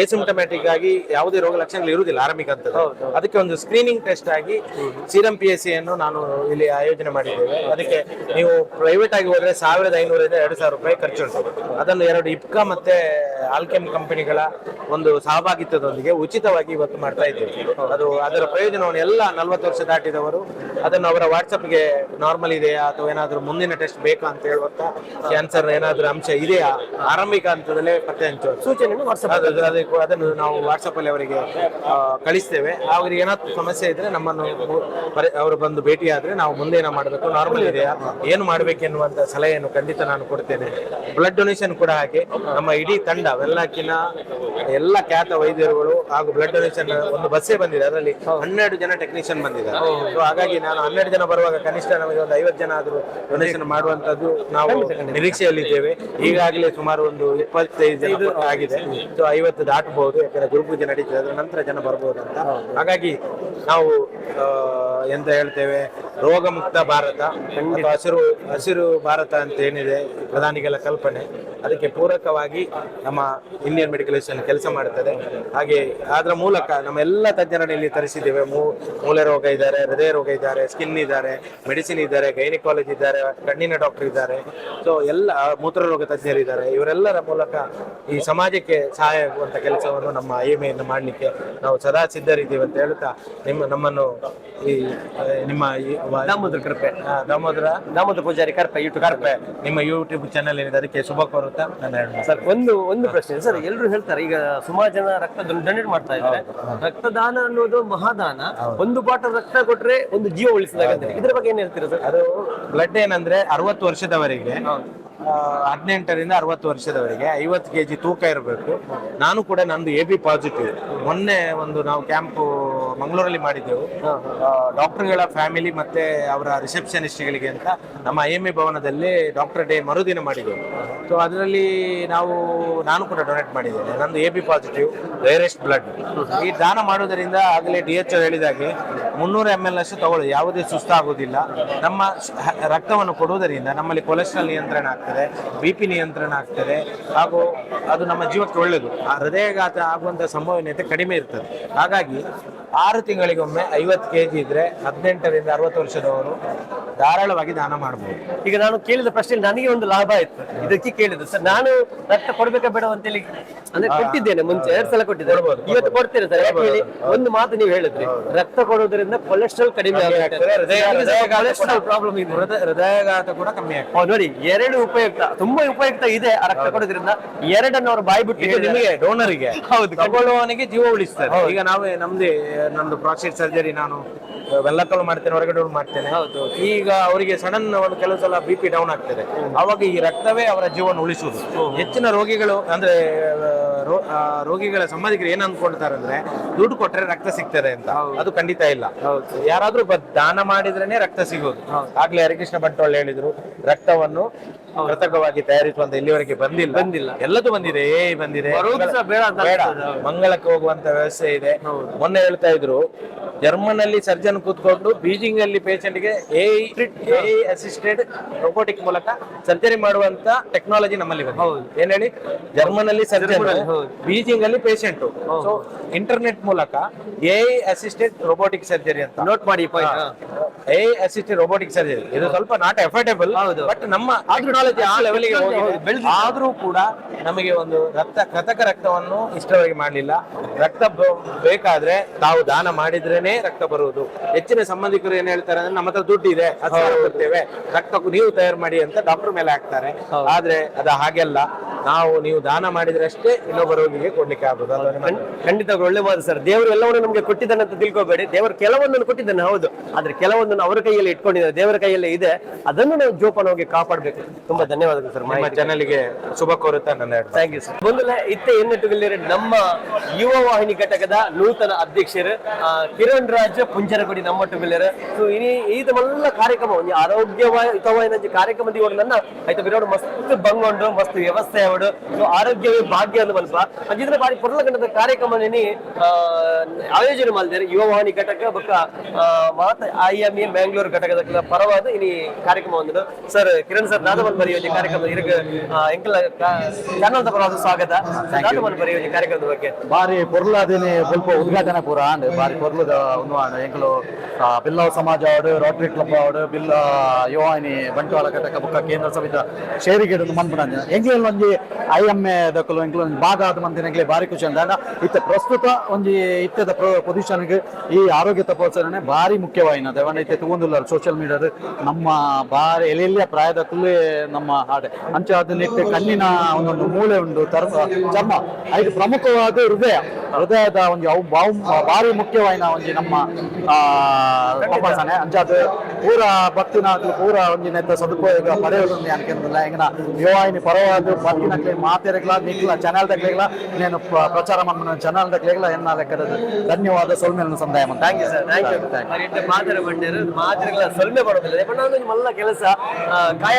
I: ಎಸಿಂಪ್ಟಮ್ಯಾಟಿಕ್ ಆಗಿ ಯಾವುದೇ ರೋಗ ಲಕ್ಷಣಗಳು ಇರುವುದಿಲ್ಲ ಆರಂಭಿಕ ಹಂತದ ಅದಕ್ಕೆ ಒಂದು ಸ್ಕ್ರೀನಿಂಗ್ ಟೆಸ್ಟ್ ಆಗಿ ಸೀರಂ PSC ಅನ್ನು ನಾನು ಇಲ್ಲಿ ಆಯೋಜನೆ ಮಾಡಿದ್ದೇವೆ ಅದಕ್ಕೆ ನೀವು ಪ್ರೈವೇಟ್ ಆಗಿ ಹೋದ್ರೆ 1500 ಇಂದ 2000 ರೂಪಾಯಿ ಖರ್ಚುಂಟು ಅದನ್ನು 2 IPCA ಮತ್ತೆ ಆಲ್ಕೆಮ್ ಕಂಪನಿಗಳ ಒಂದು ಸಹಭಾಗಿತ್ವದೊಂದಿಗೆ ಉಚಿತವಾಗಿ ಇವತ್ತು ಮಾಡ್ತಾ ಇದ್ದೇವೆ ಅದು ಅದರ ಪ್ರಯೋಜನವನ್ನು ಎಲ್ಲ 40 ವರ್ಷ ದಾಟಿದವರು ಅದನ್ನು ಅವರ ವಾಟ್ಸಪ್ಗೆ ನಾರ್ಮಲ್ ಇದೆಯಾ ಅಥವಾ ಏನಾದರೂ ಮುಂದಿನ ಟೆಸ್ಟ್ ಬೇಕಾ ಅಂತ ಹೇಳುವಂತ ಕ್ಯಾನ್ಸರ್ ಏನಾದರೂ ಅಂಶ ಇದೆಯಾ ಆರಂಭಿಕ ಹಂತದಲ್ಲೇ ಪತ್ತೆ ಹಚ್ಚುವುದು
B: ಸೂಚನೆಯನ್ನು WhatsApp
I: ಅದನ್ನು ನಾವು ವಾಟ್ಸಪ್ ಅಲ್ಲಿ ಅವರಿಗೆ ಕಳಿಸ್ತೇವೆ. ಅವರಿಗೆ ಏನಾದ್ರು ಸಮಸ್ಯೆ ಇದ್ರೆ ನಮ್ಮನ್ನು ಅವರು ಬಂದು ಭೇಟಿ ಆದ್ರೆ ನಾವು ಮುಂದೇನ ಮಾಡಬೇಕು, ನಾರ್ಮಲ್ ಇದೆಯಾ, ಏನು ಮಾಡ್ಬೇಕೆನ್ನುವಂತ ಸಲಹೆಯನ್ನು ಖಂಡಿತ ನಾನು ಕೊಡ್ತೇನೆ. ಬ್ಲಡ್ ಡೊನೇಷನ್ ಕೂಡ ಹಾಗೆ ನಮ್ಮ ಇಡೀ ತಂಡ ವೆಲ್ಲಾಕಿನ ಎಲ್ಲ ಖ್ಯಾತ ವೈದ್ಯರುಗಳು ಹಾಗೂ ಬ್ಲಡ್ ಡೊನೇಷನ್ ಒಂದು ಬಸ್ಸೇ ಬಂದಿದೆ, ಅದರಲ್ಲಿ 12 ಜನ ಟೆಕ್ನಿಷಿಯನ್ ಬಂದಿದ್ದಾರೆ. ಸೊ ಹಾಗಾಗಿ ನಾನು 12 ಜನ ಬರುವಾಗ ಕನಿಷ್ಠ ನಮಗೆ ಒಂದು 50 ಜನ ಆದರೂ ಡೊನೇಷನ್ ಮಾಡುವಂತದ್ದು ನಾವು ನಿರೀಕ್ಷೆಯಲ್ಲಿದ್ದೇವೆ. ಈಗಾಗಲೇ ಸುಮಾರು ಒಂದು 25 ಜನ ಆಗಿದೆ. ಸೊ 50 ದಾಟಬಹುದು, ಯಾಕಂದ್ರೆ ಗುರುಪೂಜೆ ನಡೀತದೆ, ಅದರ ನಂತರ ಜನ ಬರ್ಬೋದು ಅಂತ. ಹಾಗಾಗಿ ನಾವು ಎಂತ ಹೇಳ್ತೇವೆ, ರೋಗ ಮುಕ್ತ ಭಾರತ, ಹಸಿರು ಭಾರತ ಅಂತ ಏನಿದೆ ಪ್ರಧಾನಿಗಳ ಕಲ್ಪನೆ, ಅದಕ್ಕೆ ಪೂರಕವಾಗಿ ನಮ್ಮ ಇಂಡಿಯನ್ ಮೆಡಿಕಲ್ ಅಸೋಸಿಯೇಷನ್ ಕೆಲಸ ಮಾಡುತ್ತದೆ. ಹಾಗೆ ಅದರ ಮೂಲಕ ನಮ್ಮ ಎಲ್ಲ ತಜ್ಞರನ್ನು ಇಲ್ಲಿ ತರಿಸಿದ್ದೇವೆ. ಮೂಳೆ ರೋಗ ಇದ್ದಾರೆ, ಹೃದಯ ರೋಗ ಇದ್ದಾರೆ, ಸ್ಕಿನ್ ಇದ್ದಾರೆ, ಮೆಡಿಸಿನ್ ಇದ್ದಾರೆ, ಗೈನಿಕಾಲಜಿ ಇದ್ದಾರೆ, ಕಣ್ಣಿನ ಡಾಕ್ಟರ್ ಇದ್ದಾರೆ, ಸೊ ಎಲ್ಲ ಮೂತ್ರರೋಗ ತಜ್ಞರಿದ್ದಾರೆ. ಇವರೆಲ್ಲರ ಮೂಲಕ ಈ ಸಮಾಜಕ್ಕೆ ಸಹಾಯ ಆಗುವಂತ ಕೆಲಸವನ್ನು ನಮ್ಮ IMA ಮಾಡಲಿಕ್ಕೆ ನಾವು ಸದಾ ಸಿದ್ಧರಿದ್ದೀವಿ ಅಂತ ಹೇಳ್ತಾ ನಮ್ಮನ್ನು ಈ ನಿಮ್ಮ
B: ದಾಮೋದರ ಕೃಪೆ, ದಾಮೋದರ ಪೂಜಾರಿ ಕರ್ಪೆ
I: ನಿಮ್ಮ ಯೂಟ್ಯೂಬ್ ಚಾನೆಲ್ ಏನಿದೆ ಅದಕ್ಕೆ ಶುಭ ಕೋರುತ್ತಾ ನನ್ನ
B: ಸರ್. ಒಂದು ಪ್ರಶ್ನೆ ಸರ್, ಎಲ್ಲರೂ ಹೇಳ್ತಾರೆ ಈಗ ಸುಮಾರು ಜನ ರಕ್ತ ಡೊನೇಟ್ ಮಾಡ್ತಾ ಇದ್ದಾರೆ. ರಕ್ತದಾನ ಅನ್ನೋದು ಮಹಾದಾನ, ಒಂದು ಬಾಟಲ್ ರಕ್ತ ಕೊಟ್ರೆ ಒಂದು ಜೀವ ಉಳಿಸಿದಾಗ ಅಂತ. ಇದ್ರ ಬಗ್ಗೆ ಏನ್ ಹೇಳ್ತೀರಾ ಸರ್?
I: ಅದು ಬ್ಲಡ್ ಏನಂದ್ರೆ 60 ವರ್ಷದವರೆಗೆ 18 ರಿಂದ 60 ವರ್ಷದವರೆಗೆ 50 kg ತೂಕ ಇರಬೇಕು. ನಾನು ಕೂಡ ನಂದು AB ಪಾಸಿಟಿವ್. ಮೊನ್ನೆ ಒಂದು ನಾವು ಕ್ಯಾಂಪ್ ಮಂಗಳೂರಲ್ಲಿ ಮಾಡಿದ್ದೆವು, ಡಾಕ್ಟರ್ಗಳ ಫ್ಯಾಮಿಲಿ ಮತ್ತೆ ಅವರ ರಿಸೆಪ್ಷನಿಸ್ಟ್ಗಳಿಗೆ ಅಂತ ನಮ್ಮ IMA ಭವನದಲ್ಲಿ ಡಾಕ್ಟರ್ ಡೇ ಮರುದಿನ ಮಾಡಿದ್ದೆವು. ಸೊ ಅದರಲ್ಲಿ ನಾನು ಕೂಡ ಡೊನೇಟ್ ಮಾಡಿದ್ದೇನೆ. ನಂದು AB ಪಾಸಿಟಿವ್ ರೇರೆಸ್ಟ್ ಬ್ಲಡ್. ಈ ದಾನ ಮಾಡುವುದರಿಂದ ಆಗಲೇ DHO ಹೇಳಿದಾಗೆ 300 ml ಅಷ್ಟು ತಗೊಳ್ಳಿ, ಯಾವುದೇ ಸುಸ್ತಾಗುವುದಿಲ್ಲ. ನಮ್ಮ ರಕ್ತವನ್ನು ಕೊಡುವುದರಿಂದ ನಮ್ಮಲ್ಲಿ ಕೊಲೆಸ್ಟ್ರಾಲ್ ನಿಯಂತ್ರಣ ಆಗ್ತದೆ, BP ನಿಯಂತ್ರಣ ಆಗ್ತದೆ, ಹಾಗೂ ಅದು ನಮ್ಮ ಜೀವಕ್ಕೆ ಒಳ್ಳೆಯದು. ಹೃದಯಾಘಾತ ಆಗುವಂತ ಸಂಭವನೀಯತೆ ಕಡಿಮೆ ಇರ್ತದೆ. ಹಾಗಾಗಿ 6 ತಿಂಗಳಿಗೊಮ್ಮೆ 50 kg ಇದ್ರೆ 18 ರಿಂದ 60 ವರ್ಷದವರು ಧಾರಾಳವಾಗಿ ದಾನ ಮಾಡಬಹುದು.
B: ಈಗ ನಾನು ಕೇಳಿದ ಪ್ರಶ್ನೆ ನನಗೆ ಒಂದು ಲಾಭ ಆಯ್ತು, ಇದಕ್ಕೆ ಕೇಳಿದ್ದು ಸರ್. ನಾನು ರಕ್ತ ಕೊಡ್ಬೇಕಾ ಬೇಡ ಅಂತೇಳಿ ಅಂದ್ರೆ ಕೊಟ್ಟಿದ್ದೇನೆ, ಮುಂಚೆ 2 ಸಲ ಕೊಟ್ಟಿದ್ದೇನೆ, ಇವತ್ತು ಕೊಡ್ತೇನೆ ಸರ್. ಯಾಕೆ ಹೇಳಿ, ಒಂದು ಮಾತು ನೀವು ಹೇಳಿದ್ರಿ, ರಕ್ತ ಕೊಡೋದ್ರಿಂದ ಕೊಲೆಸ್ಟ್ರಾಲ್ ಕಡಿಮೆ ಆಗ್ತದೆ, ಪ್ರಾಬ್ಲಮ್ ಇದೆ,
I: ಹೃದಯಾಘಾತ ಕೂಡ ಕಮ್ಮಿ ಆಗ್ತದೆ.
B: ನೋಡಿ, 2 ಉಪಯುಕ್ತ, ತುಂಬಾ ಉಪಯುಕ್ತ ಇದೆ ಆ ರಕ್ತ ಕೊಡೋದ್ರಿಂದ. 2 ಅವ್ರು ಬಾಯಿ ಬಿಟ್ಟು
I: ನಿಮಗೆ ಡೋನರಿಗೆ, ಹೌದು, ತಗೊಳ್ಳುವವನಿಗೆ ಜೀವ ಉಳಿಸ್ತಾರೆ. ಈಗ ನಮ್ದು ಪ್ರಾಸ್ಟೇಟ್ ಸರ್ಜರಿ ನಾನು ವೆಲ್ಲಕಲ್ ಮಾಡ್ತೇನೆ, ಹೊರಗಡೆ ಮಾಡ್ತೇನೆ. ಹೌದು, ಈಗ ಅವರಿಗೆ ಸಡನ್ ಒಂದು ಕೆಲವು ಸಲ BP ಡೌನ್ ಆಗ್ತದೆ, ಅವಾಗ ಈ ರಕ್ತವೇ ಅವರ ಜೀವನ ಉಳಿಸುವುದು. ಹೆಚ್ಚಿನ ರೋಗಿಗಳು ಅಂದ್ರೆ ರೋಗಿಗಳ ಸಂಬಂಧಿಕರು ಏನ್ ಅನ್ಕೊಳ್ತಾರೆ ಅಂದ್ರೆ ದುಡ್ಡು ಕೊಟ್ರೆ ರಕ್ತ ಸಿಗ್ತದೆ ಅಂತ. ಅದು ಖಂಡಿತ ಇಲ್ಲ. ಯಾರಾದ್ರೂ ದಾನ ಮಾಡಿದ್ರೇನೆ ರಕ್ತ ಸಿಗೋದು. ಆಗ್ಲೇ ಹರಿಕೃಷ್ಣ ಬಂಟ್ವಾಳ ಹೇಳಿದ್ರು, ರಕ್ತವನ್ನು ಕೃತಕವಾಗಿ ತಯಾರಿಸುವಂತ ಇಲ್ಲಿವರೆಗೆ ಬಂದಿಲ್ಲ. ಎಲ್ಲದೂ ಬಂದಿದೆ, ಬಂದಿದೆ, ಬೇಡ, ಮಂಗಳಕ್ಕೆ ಹೋಗುವಂತ ವ್ಯವಸ್ಥೆ ಇದೆ. ಮೊನ್ನೆ ಹೇಳ್ತಾ ಇದ್ರು, ಜರ್ಮನ್ ಅಲ್ಲಿ ಸರ್ಜನ್ ಕೂತ್ಕೊಂಡು ಬೀಜಿಂಗ್ ಅಲ್ಲಿ ಪೇಷಂಟ್ ಗೆ AI ಅಸಿಸ್ಟೆಡ್ ರೋಬೋಟಿಕ್ ಮೂಲಕ ಸರ್ಜರಿ ಮಾಡುವಂತ ಟೆಕ್ನಾಲಜಿ ನಮ್ಮಲ್ಲಿ ಬಂದಿದೆ. ಏನ್ ಹೇಳಿ, ಜರ್ಮನ್ ಅಲ್ಲಿ ಸರ್ಜನ್, ಬೀಜಿಂಗ್ ಅಲ್ಲಿ ಪೇಷಂಟ್. ಸೊ ಇಂಟರ್ನೆಟ್ ಮೂಲಕ AI ಅಸಿಸ್ಟೆಡ್ ರೋಬೋಟಿಕ್ ಸರ್ಜರಿ ಅಂತ ನೋಟ್ ಮಾಡಿ. AI ಅಸಿಸ್ಟೆಡ್ ರೋಬೋಟಿಕ್ ಸರ್ಜರಿ ಇದು ಸ್ವಲ್ಪ ನಾಟ್ ಎಫರ್ಟೇಬಲ್, ಬಟ್ ನಮ್ಮ ಟೆಕ್ನಾಲಜಿ ಆ ಲೆವೆಲ್ಗೆ ಹೋಗಿದೆ. ಆದ್ರೂ ಕೂಡ ನಮಗೆ ಒಂದು ಕೃತಕ ರಕ್ತವನ್ನು ಇಷ್ಟವರೆಗೆ ಮಾಡಲಿಲ್ಲ. ರಕ್ತ ಬೇಕಾದ್ರೆ ತಾವು ದಾನ ಮಾಡಿದ್ರೇನೆ ರಕ್ತ ಬರುವುದು. ಹೆಚ್ಚಿನ ಸಂಬಂಧಿಕರು ಏನ್ ಹೇಳ್ತಾರೆ ಅಂದ್ರೆ, ನಮ್ಮ ಹತ್ರ ದುಡ್ಡು ಇದೆ, ಕೊಡ್ತೇವೆ, ರಕ್ತ ನೀವು ತಯಾರು ಮಾಡಿ ಅಂತ ಡಾಕ್ಟರ್ ಮೇಲೆ ಹಾಕ್ತಾರೆ. ಆದ್ರೆ ಅದು ಹಾಗೆಲ್ಲ, ನೀವು ದಾನ ಮಾಡಿದ್ರೆ ಅಷ್ಟೇ ಇನ್ನೊಬ್ಬ ರೋಗಿಗೆ ಕೊಡ್ಲಿಕ್ಕೆ ಆಗುದು.
B: ಖಂಡಿತ ಒಳ್ಳೆ ಮಾತು ಸರ್. ದೇವರು ಎಲ್ಲವನ್ನು ನಮ್ಗೆ ಕೊಟ್ಟಿದ್ದಾನೆ ಅಂತ ತಿಳ್ಕೋಬೇಡಿ. ದೇವರು ಕೆಲವೊಂದನ್ನು ಕೊಟ್ಟಿದ್ದಾನೆ, ಹೌದು, ಆದ್ರೆ ಕೆಲವೊಂದನ್ನು ಅವರ ಕೈಯಲ್ಲಿ ಇಟ್ಕೊಂಡಿದ್ದಾರೆ, ದೇವರ ಕೈಯಲ್ಲೇ ಇದೆ. ಅದನ್ನು ನಾವು ಜೋಪಾನವಾಗಿ ಕಾಪಾಡಬೇಕು. ತುಂಬಾ ಧನ್ಯವಾದಗಳು ಸರ್.
I: ನಿಮ್ಮ ಚಾನೆಲ್ಗೆ ಶುಭ ಕೋರುತ್ತಾ ನನ್ನ
B: ಥ್ಯಾಂಕ್ ಯು ಸರ್. ಮೊದಲ ಇತ್ತೆ ಎನ್ನೆಟ್ಟುಗಲ್ಲಿರ ನಮ್ಮ ಯುವ ವಾಹಿನಿ ಘಟಕದ ನೂತನ ಅಧ್ಯಕ್ಷರು ಕಿರಣ್ ರಾಜ್ ಪುಂಜರಗುಡಿ ನಮ್ಮೊಟ್ಟುಗಲ್ಲಿರ. ಸೊ ಇದೆಲ್ಲ ಕಾರ್ಯಕ್ರಮ ಒಂದು ಆರೋಗ್ಯಯುತವಾದ ಕಾರ್ಯಕ್ರಮ ನನ್ನ ಆಯ್ತು ಬಿರೋಡು ಮಸ್ತ್ ಬಂಗೊಂಡು ಮಸ್ತ್ ವ್ಯವಸ್ಥೆ ಅವಡು. ಸೊ ಆರೋಗ್ಯವೇ ಭಾಗ್ಯ ಅಂತ ಮಲ್ಪ ಅಂಜಿದ್ರೆ ಬಾರಿ ಪುರ್ಲಗಂಡದ ಕಾರ್ಯಕ್ರಮ ಆಯೋಜನೆ ಮಾಡಿದ್ದಾರೆ ಯುವ ವಾಹಿನಿ ಘಟಕ ಬೊಕ್ಕ ಮಾತ IMA ಮ್ಯಾಂಗ್ಳೂರ್ ಘಟಕದ ಪರವಾದ ಇನಿ ಕಾರ್ಯಕ್ರಮ ಹೊಂದಿದ್ದು ಸರ್. ಕಿರಣ್ ಸರ್, ನಾದಮನ್ ಬರೆಯೋಜಿ ಕಾರ್ಯಕ್ರಮ ಎಂಕಲ ಚಾನಲ್ ಪರವಾದ ಸ್ವಾಗತ. ನಾದಮನ್ ಬರೆಯೋಜಿ ಕಾರ್ಯಕ್ರಮದ ಬಗ್ಗೆ
H: ಬಾರಿ ಪೊರ್ಲಾದಿನಿ ಸ್ವಲ್ಪ ಉದ್ಘಾಟನೆ ಪೂರ ಅಂಡ್ ಬಾರಿ ಪೊರ್ಲದ ಎಂಕಲು ಬಿಲ್ಲವ ಸಮಾಜ ಅವಡು, ರೋಟರಿ ಕ್ಲಬ್ ಅವಡು, ಯುವ ವಾಹಿನಿ ಬಂಟ್ವಾಳ ಘಟಕ ಬೊಕ್ಕ ಕೇಂದ್ರ ಸಮಿತಿ ಶೇರಿಗೆ ಮನ್ಪುನ ಎಂಕಲ್ ಒಂಜಿ IMA ದಕ್ಕಲು ಇಂಕ್ಲು ಭಾಗ ಆದ ಮಂದಿನಗೆ ಭಾರಿ ಖುಷಿ ಅಂದ ಇತ್ತ ಪ್ರಸ್ತುತ ಒಂದು ಇತ್ತದ ಪೊಸಿಷನ್ಗೆ ಈ ಆರೋಗ್ಯ ತಪಾಸಣೆ ಭಾರಿ ಮುಖ್ಯವಾಯಿನದೆ ಅವನ ಇತ್ತೆ ತಗೊಂಡಿಲ್ಲ ಸೋಷಿಯಲ್ ಮೀಡಿಯಾದ ನಮ್ಮ ಭಾರಿ ಎಲೆಯ ಪ್ರಾಯದಕ್ಕೂ ನಮ್ಮ ಹಾಡೆ ಅಂಚೆ ಅದನ್ನ ಇತ್ತೆ ಕಣ್ಣಿನ ಒಂದೊಂದು ಮೂಳೆ ಉಂಟು ಚರ್ಮ ಐದು ಪ್ರಮುಖವಾದ ಹೃದಯದ ಒಂದು ಅವು ಭಾರಿ ಮುಖ್ಯವಾಯಿನ ಒಂದು ನಮ್ಮ ತಪಾಸಣೆ ಅಂಚಾದ ಪೂರ ಭಕ್ತಿನ ಪೂರ ಒಂದು ನೆತ್ತ ಸದುಪಯೋಗ ಪಡೆಯೋದು ಅನ್ಕೊಂಡಿಲ್ಲ ಹೆಂಗನ ಯುವಾಯಿನಿ ಪರವಾದ ಭಕ್ತಿನಕ್ಲೆ ಮಾತೆರೆಗ್ಲ ನಿಕ್ಲ ಚಾನಲ್ ದಕ್ಲೆಗ್ಲ నేను ప్రచారం మన ఛానల్ దగ్గర ఎన్న లెక్కద ధన్యవాద సొల్మెలను సందాయం
B: thank you sir thank you మరి ఇంత ಮಾತರೆ ಬಂದಿರು ಮಾತರೆಗಳ ಸೊಲ್ಮೆ ಬರೋದಿಲ್ಲ ಯಾಕಂದ್ರೆ ಮಲ್ಲ ಕೆಲಸ ಕಾಯ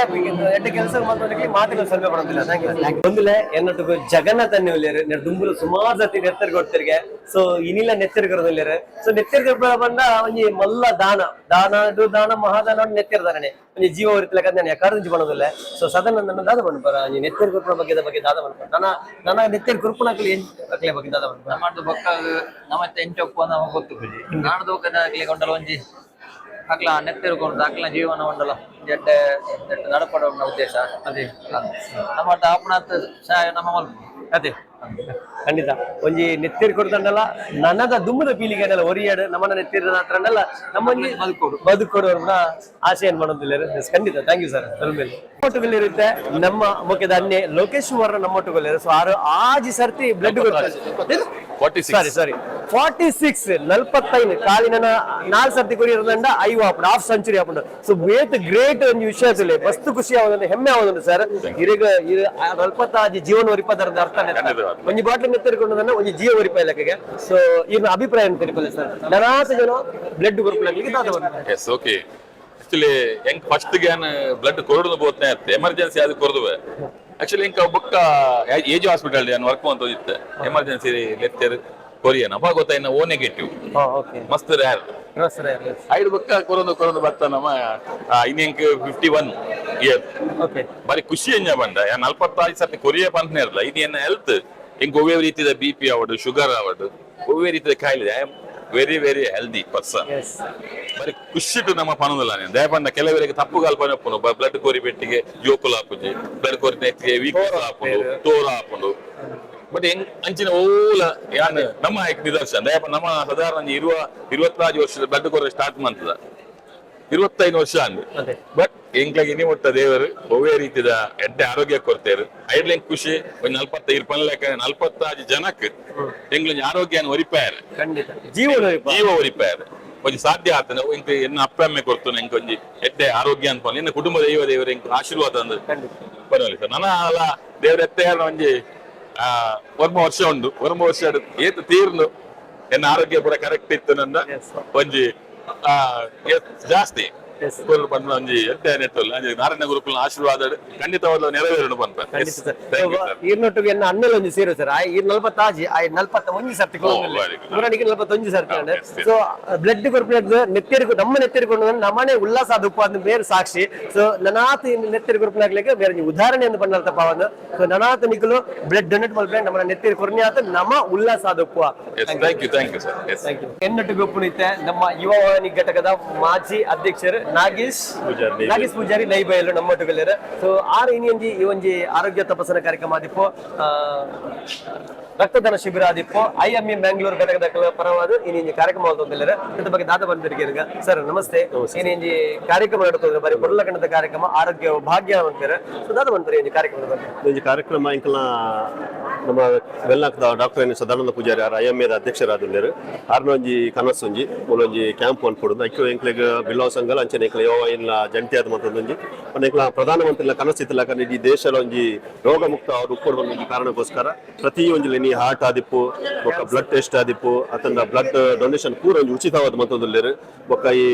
B: ಎಡ್ಡೆ ಕೆಲಸ ಮಾತಾಡಲಿಕ್ಕೆ ಮಾತುಗಳ ಸೊಲ್ಮೆ ಬರೋದಿಲ್ಲ ಥ್ಯಾಂಕ್ ಯು ಒಂದಿಲ್ಲ ಎನ್ನಟು ಜಗನ್ನಾಥ ಅನ್ನುವಲ್ಲೇರು ನೆರ ದುಂಬುಲು ಸುಮಾರು ಜತಿ ನೆತ್ತರಿಗೆ ಕೊಡ್ತಿರ್ಗೆ ಸೊ ಇನ್ನಿಲ್ಲ ನೆತ್ತರಿಗಿರೋದಿಲ್ಲೇರು ಸೊ ನೆತ್ತರಿಗೆ ಬಂದ ಒಂಜಿ ಮಲ್ಲ ದಾನ ಮಹಾದಾನ ನೆತ್ತಿರದಾನೆ ಒಂಜಿ ಜೀವ ಉರಿತಲಕ ನಾನು ಯಾಕಾರ್ದು ಬರೋದಿಲ್ಲ ಸೊ ಸದನ ನನ್ನ ದಾದ ಬಂದ್ಬಾರ ನೆತ್ತರಿ ಕುರುಪಣ ಬಗ್ಗೆ ದಾದ ಬಂದ್ಬಾರ ನನ್ನ ನೆತ್ತರಿ ಕುರುಪಣಕ್ಲಿ ಅಕ್ಲೆ ಬಗ್ಗೆ ದಾದ ಬಂದ್ಬಾರ
J: ನಮ್ಮದು ಬೊಕ್ಕ ನಮ್ಮತ್ತೆ ಎಂಚೊಪ್ಪ ನಮಗೆ ಗೊತ್ತು ಖುಷಿ ನಾಡ್ದು ಅಕ್ಲೆ ಕೊಂಡಲ ಒಂಜಿ ಅಕ್ಲ ನೆತ್ತಿರ್ಕೊಂಡು ಅಕ್ಲ ಜೀವನ ಉಂಡಲ ಎಡ್ಡೆ ನಡಪಡ ಉದ್ದೇಶ ಅದೇ ನಮ್ಮ ಆಪಣತ್ ನಮ್ಮ ಮಲ್ಪು
B: ಅದೇ ಖಂಡಿತ ಒಂಜಿ ನೆತ್ತಿರಿ ಕೊಡ್ತಂಡಲ್ಲ ನನ್ನದ ದುಮ್ಮದ ಪೀಳಿಗೆ ಒರಿಯಾಡು ನಮ್ಮನ್ನ ನೆತ್ತಿರ ಹತ್ರಲ್ಲ ನಮ್ಮಲ್ಲಿ ಬದುಕೊಡು ಆಶೆಯನ್ನು ಮಾಡೋದಿಲ್ಲ ಖಂಡಿತ ಥ್ಯಾಂಕ್ ಯು ಸರ್ ನಮ್ಮೊಟ್ಟುಗಳಿರುತ್ತೆ ನಮ್ಮ ಮುಖ್ಯದ ಅನ್ನೆ ಲೋಕೇಶ್ ಅವರ ನಮ್ಮೊಟ್ಟುಗಳಿರು ಸೊ ಆಜಿ ಸರ್ತಿ ಬ್ಲಡ್ ಸಾರಿ 46 45 ಕಾಲಿನ 4 ಸರ್ತಿ ಕೊರಿಯದಂಡ 5 ಹಾಪುಂಡು ಹಾಫ್ ಸೆಂಚುರಿ ಹಾಪುಂಡು ಸೊ ಬೇತ್ ಗ್ರೇಟ್ ಒಂದು ವಿಷಯ ಮಸ್ತ್ ಖುಷಿ ಆಗೋದು ಹೆಮ್ಮೆ ಆಗೋದು ಸರ್ ಇರೀಗ 40 ಜೀವನ ಒರಿಪದರದ ಅರ್ಥ ಒಂಜಿ ಬಾಟ್ಲಿ ನೆತ್ತರಿಕೊಂಡು ಒಂಜಿ ಜೀವ ಒರಿಪ ಲೆಕ್ಕಗೆ ಸೊ ಇವ್ನ ಅಭಿಪ್ರಾಯ ತಿಳ್ಕೊಳ್ಳಿ ಸರ್ ನನಾತ ಜನ ಬ್ಲಡ್ ಕೊರಪಲಿಕ್ಕೆ ದಾದ
K: ಓಕೆ ಆಕ್ಚುಲಿ ಹೆಂಗ್ ಫಸ್ಟ್ ಗ್ಯಾನ್ ಬ್ಲಡ್ ಕೊರಡು ಬೋತ್ನೆ ಇತ್ತೆ ಎಮರ್ಜೆನ್ಸಿ ಅದು ಕೊರದುವೆ ಆಕ್ಚುಲಿ ಇಂಕ ಬೊಕ್ಕ ಏಜ್ ಹಾಸ್ಪಿಟಲ್ ನಾನು ವರ್ಕ್ ಅಂತ ಇತ್ತೆ ಎಮರ್ಜೆನ್ಸಿ ಲೆತ್ತರ್ ಕೊರಿಯನ್ ಅಪ್ಪ ಗೊತ್ತಾಯಿನ ಓ ನೆಗೆಟಿವ್ ಮಸ್ತ್ ರ್ಯಾರ್ ಐದು ಬೊಕ್ಕ ಕೊರೊಂದು ಬರ್ತ ನಮ್ಮ ಇನ್ನೆಂಕ್ 51 ಇಯರ್ ಬಾರಿ ಖುಷಿ ಎಂಜ ಬಂದ 45 ಸರ್ತಿ ಕೊರಿಯ ಪಂತನೇ ಇರಲ್ಲ ಇದು ಎನ್ನ ಹೆಲ್ತ್ ಹಿಂಗ್ ಒವ್ವೇ ರೀತಿಯ BP ಆವಡು ಶುಗರ್ ಆವಡು ಒವ್ವೇ ರೀತಿಯ ಕಾಯಿಲೆ I am very very healthy person మరి ఖుషిటు నమ్మ పనుల దయపడిన కెలవరికి తప్పు కల్పనప్పుడు బ్లడ్ కోరి పెట్టిಗೆ జోకులు ఆపుంది బ్లడ్ కోరి నెత్తిಗೆ ವೀಕ್ನೆಸ್ ಆಪುಂಡು ತೋರ ಆಪುಂಡು ಬಟ್ ಅಂಚಿನ ಓಲ ಯಾನ್ ನಮ್ಮ ನಿದರ್ಶನ ದಯಪ ನಮ್ಮ ಸಾಧಾರಣ 24 ವರ್ಷದ ಬ್ಲಡ್ ಕೋರಿ ಸ್ಟಾರ್ಟ್ ಮಾಡ್ತದ 25 ವರ್ಷ ಅಂದು ಬಟ್ ಎಂಕ್ಲಾಗಿ ಇನಿ ಮುಟ್ಟ ದೇವರು ಒವ್ವೇ ರೀತಿದ ಎಡ್ಡೆ ಆರೋಗ್ಯ ಕೊಡ್ತೇರು ಐಡ್ಲೆಂಗ್ ಖುಷಿ ಒಂದು 45 ಪನ್ಲೆಕ್ಕ 45 ಜನಕ್ಕೆ ಎಂಗ್ಲಂಜಿ ಆರೋಗ್ಯನ ಒರಿಪಾಯರು ಜೀವ ಒರಿಪಾಯರು కొంచెం సాధ్య ఆತನ ఇంక ఎన్న అప్పమ్మే కొడుతున్నా ఇంకొంచెం ఎట్టే ఆరోగ్య అన్పో నిన్న కుటుంబ దైవ ದೇವರು ಇಂಕ ಆಶೀರ್ವಾದ ಅಂದು ಬರಲಿ ಸರ್ ನನ್ನ ಅಲ್ಲ ದೇವ್ರ ಎತ್ತೆ ಒಂಜಿ ವರ್ಮ ವರ್ಷ ಉಂಡು ವರ್ಮ ವರ್ಷ ಏತು ತೀರ್ನು ಎನ್ನ ಆರೋಗ್ಯ ಪೂರ ಕರೆಕ್ಟ್ ಇತ್ತು ನಂದ ಒಂಜಿ ಜಾಸ್ತಿ ಬಂದು ಒಂಜಿ ಎತ್ತೆ ನೆಟ್ಟಲ್ಲ ನಾರಾಯಣ ಗುರುಕುಲ ಆಶೀರ್ವಾದ ಖಂಡಿತವಾದ ನೆರವೇರಣ ಬಂತ
B: ಈರ್ನೊಟ್ಟಿಗೆ ಎನ್ನ ಅನ್ನೆಲ್ಲ ಒಂಜಿ ಸೇರು ಸರ್ ಈ 40 41 ಸರ್ತಿ ನೂರನಿಗೆ 41 ಸರ್ತಿ ಸೊ ಬ್ಲಡ್ ಕೊರ್ಪೊರೇಟ್ ನೆತ್ತೇರಿ ನಮ್ಮ ನೆತ್ತೇರಿಕೊಂಡು ನಮ್ಮನೆ ಉಲ್ಲಾಸ ಅದು ಉಪ್ಪ ಅಂದ್ ಬೇರೆ ಸಾಕ್ಷಿ ಸೊ ನನಾತ್ ನೆತ್ತೇರಿ ಕೊರ್ಪೊರೇಟ್ಲಿಗೆ ಬೇರೆ ಉದಾಹರಣೆ ಎಂದು ಬಂದಲ್ತಪ್ಪ ಒಂದು ಸೊ ನನಾತ್ ನಿಕಲು ಬ್ಲಡ್ ಡೊನೇಟ್ ಮಲ್ಪೆ ನಮ್ಮ ನೆತ್ತೇರಿ ಕೊರ್ನಿ ಆತ ನಮ್ಮ ಉಲ್ಲಾಸ ಅದು ಉಪ್ಪ
K: ಥ್ಯಾಂಕ್ ಯು ಸರ್
B: ಎನ್ನೊಟ್ಟಿಗೆ ಒಪ್ಪುನಿತ್ತೆ ನಮ್ಮ ಯುವವಾಹಿನಿ ಘಟಕದ ಮಾಜಿ ಅಧ್ಯಕ್ಷರು ನಾಗೇಶ್ ಪೂಜಾರಿ ನೈಬಯಲು ನಮ್ಮೊಟ್ಟಿಗೆ ಸೊ ಆರು ಇನ್ನೊಂಜಿ ಈ ಒಂಜಿ ಆರೋಗ್ಯ ತಪಾಸಣಾ ಕಾರ್ಯಕ್ರಮ ಆದಿಪ್ಪು ರಕ್ತದಾನ ಶಿಬಿರ ಆದಿಪ್ಪು IMA ಬ್ಯಾಂಗ್ಳೂರ್ ಘಟಕದ ಪರವಾದ ಇನ್ನೊಂದು ಕಾರ್ಯಕ್ರಮ ಆಗೋದಿಲ್ಲ ಇದ್ರ ಬಗ್ಗೆ ದಾದ ಬಂದಿರ್ಗ ಸರ್ ನಮಸ್ತೆ ಇನ್ನೊಂದು ಕಾರ್ಯಕ್ರಮ ನಡೀತದೆ ಬರೀ ಕೊಡಲಕಂಡದ ಕಾರ್ಯಕ್ರಮ ಆರೋಗ್ಯ ಭಾಗ್ಯ ಅಂತಾರೆ ಸೊ ದಾದ ಬಂದ್ರಿ ಈ ಕಾರ್ಯಕ್ರಮದ ಬಗ್ಗೆ
L: ಈ ಕಾರ್ಯಕ್ರಮ ಇಂಕಲ್ನ ನಮ್ಮ ವೆಲ್ನಾಕ್ದ ಡಾಕ್ಟರ್ ಎನ್ ಸದಾನಂದ ಪೂಜಾರಿ ಆರ್ IMA ಅಧ್ಯಕ್ಷರಾದಿಲ್ಲೇರು ಆರ್ನೊಂಜಿ ಕನಸೊಂಜಿ ಮೂಲೊಂಜಿ ಕ್ಯಾಂಪ್ ಅನ್ಕೊಡುದು ಐಕ್ಯ ಎಂಕ್ಲೆಗ್ ಬಿಲ್ಲೋ ಸಂಘಲ ಅಂಚನೆ ಎಂಕ್ಲ ಯೋವ ಇಲ್ಲ ಜಂಟಿ ಆದ ಮಂತೊಂಜಿ ಎಂಕ್ಲ ಪ್ರಧಾನಮಂತ್ರಿ ಕನಸಿತ್ತಲ ಇಡೀ ದೇಶದ ಒಂಜಿ ರೋಗ ಮುಕ್ತ ಅವ್ರು ಉಪ್ಪೊಡು ಒಂದು ಕಾರಣಕ್ಕೋಸ್ಕರ ಪ್ರತಿ ಒಂಜಿ ಹಾರ್ಟ್ ಆದಿಪ್ಪು ಬೊಕ್ಕ ಬ್ಲಡ್ ಟೆಸ್ಟ್ ಆದಿಪ್ಪು ಅತಂದ ಬ್ಲಡ್ ಡೊನೇಷನ್ ಪೂರ ಒಂದು ಉಚಿತವಾದ ಮಂತೊಂದುಲ್ಲೇರು ಬೊಕ್ಕ ಈ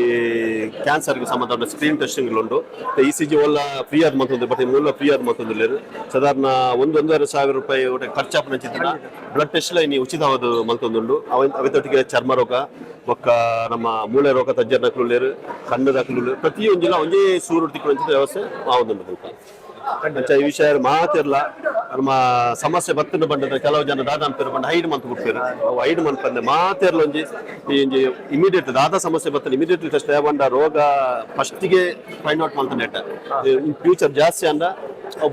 L: ಕ್ಯಾನ್ಸರ್ಗೆ ಸಂಬಂಧ ಸ್ಕ್ರೀನ್ ಟೆಸ್ಟಿಂಗ್ ಉಂಡು ECG ಒಲ್ಲ ಫ್ರೀ ಆದ ಮಂತೊಂದು ಬಟ್ ಮೂಲ ಫ್ರೀ ಆದ ಮಂತೊಂದುಲ್ಲೇರು ಸಾಧಾರಣ 1,500,000 ರೂಪಾಯಿ ಖರ್ಚಾಪನ ಚಿತ್ರ ಬ್ಲಡ್ ಟೆಸ್ಟ್ ಇನಿ ಉಚಿತವಾದ ಮಂತೊಂದುಂಡು ಅವತ್ತೊಟ್ಟಿಗೆ ಚರ್ಮ ರೋಗ ಬೊಕ್ಕ ನಮ್ಮ ಮೂಳೆ ರೋಗ ತಜ್ಜರ್ನಕ್ಲುಲ್ಲೇರು ಕಣ್ಣದಾಕ್ಲುಲ್ಲೇರು ಪ್ರತಿಯೊಂದಿಲ್ಲ ಒಂದೇ ಸೂರು ತಿಕ್ಕುವಂತ ವ್ಯವಸ್ಥೆ ಆವೊಂದುಂಡು ಈ ವಿಷಯ ಮಾತಿರ್ಲ ನಮ್ಮ ಸಮಸ್ಯೆ ಬತ್ತನ್ನು ಬಂದ ಕೆಲವು ಜನ ದಾದ ಬಂದು ಹೈಡ್ ಮಂತ್ ಬಿಡ್ತಾರೆ ಅವು ಹೈಡ್ ಮಂತ್ ಬಂದೆ ಮಾತಿರ್ಲ ಒಂಜಿ ಈ ಇಮಿಡಿಯೇಟ್ ದಾದ ಸಮಸ್ಯೆ ಬತ್ತನ್ನು ಇಮಿಡಿಯೇಟ್ಲಿ ಟೆಸ್ಟ್ ಬಂದ ರೋಗ ಫಸ್ಟಿಗೆ find out month net in future ಜಾಸ್ತಿ ಅಂದ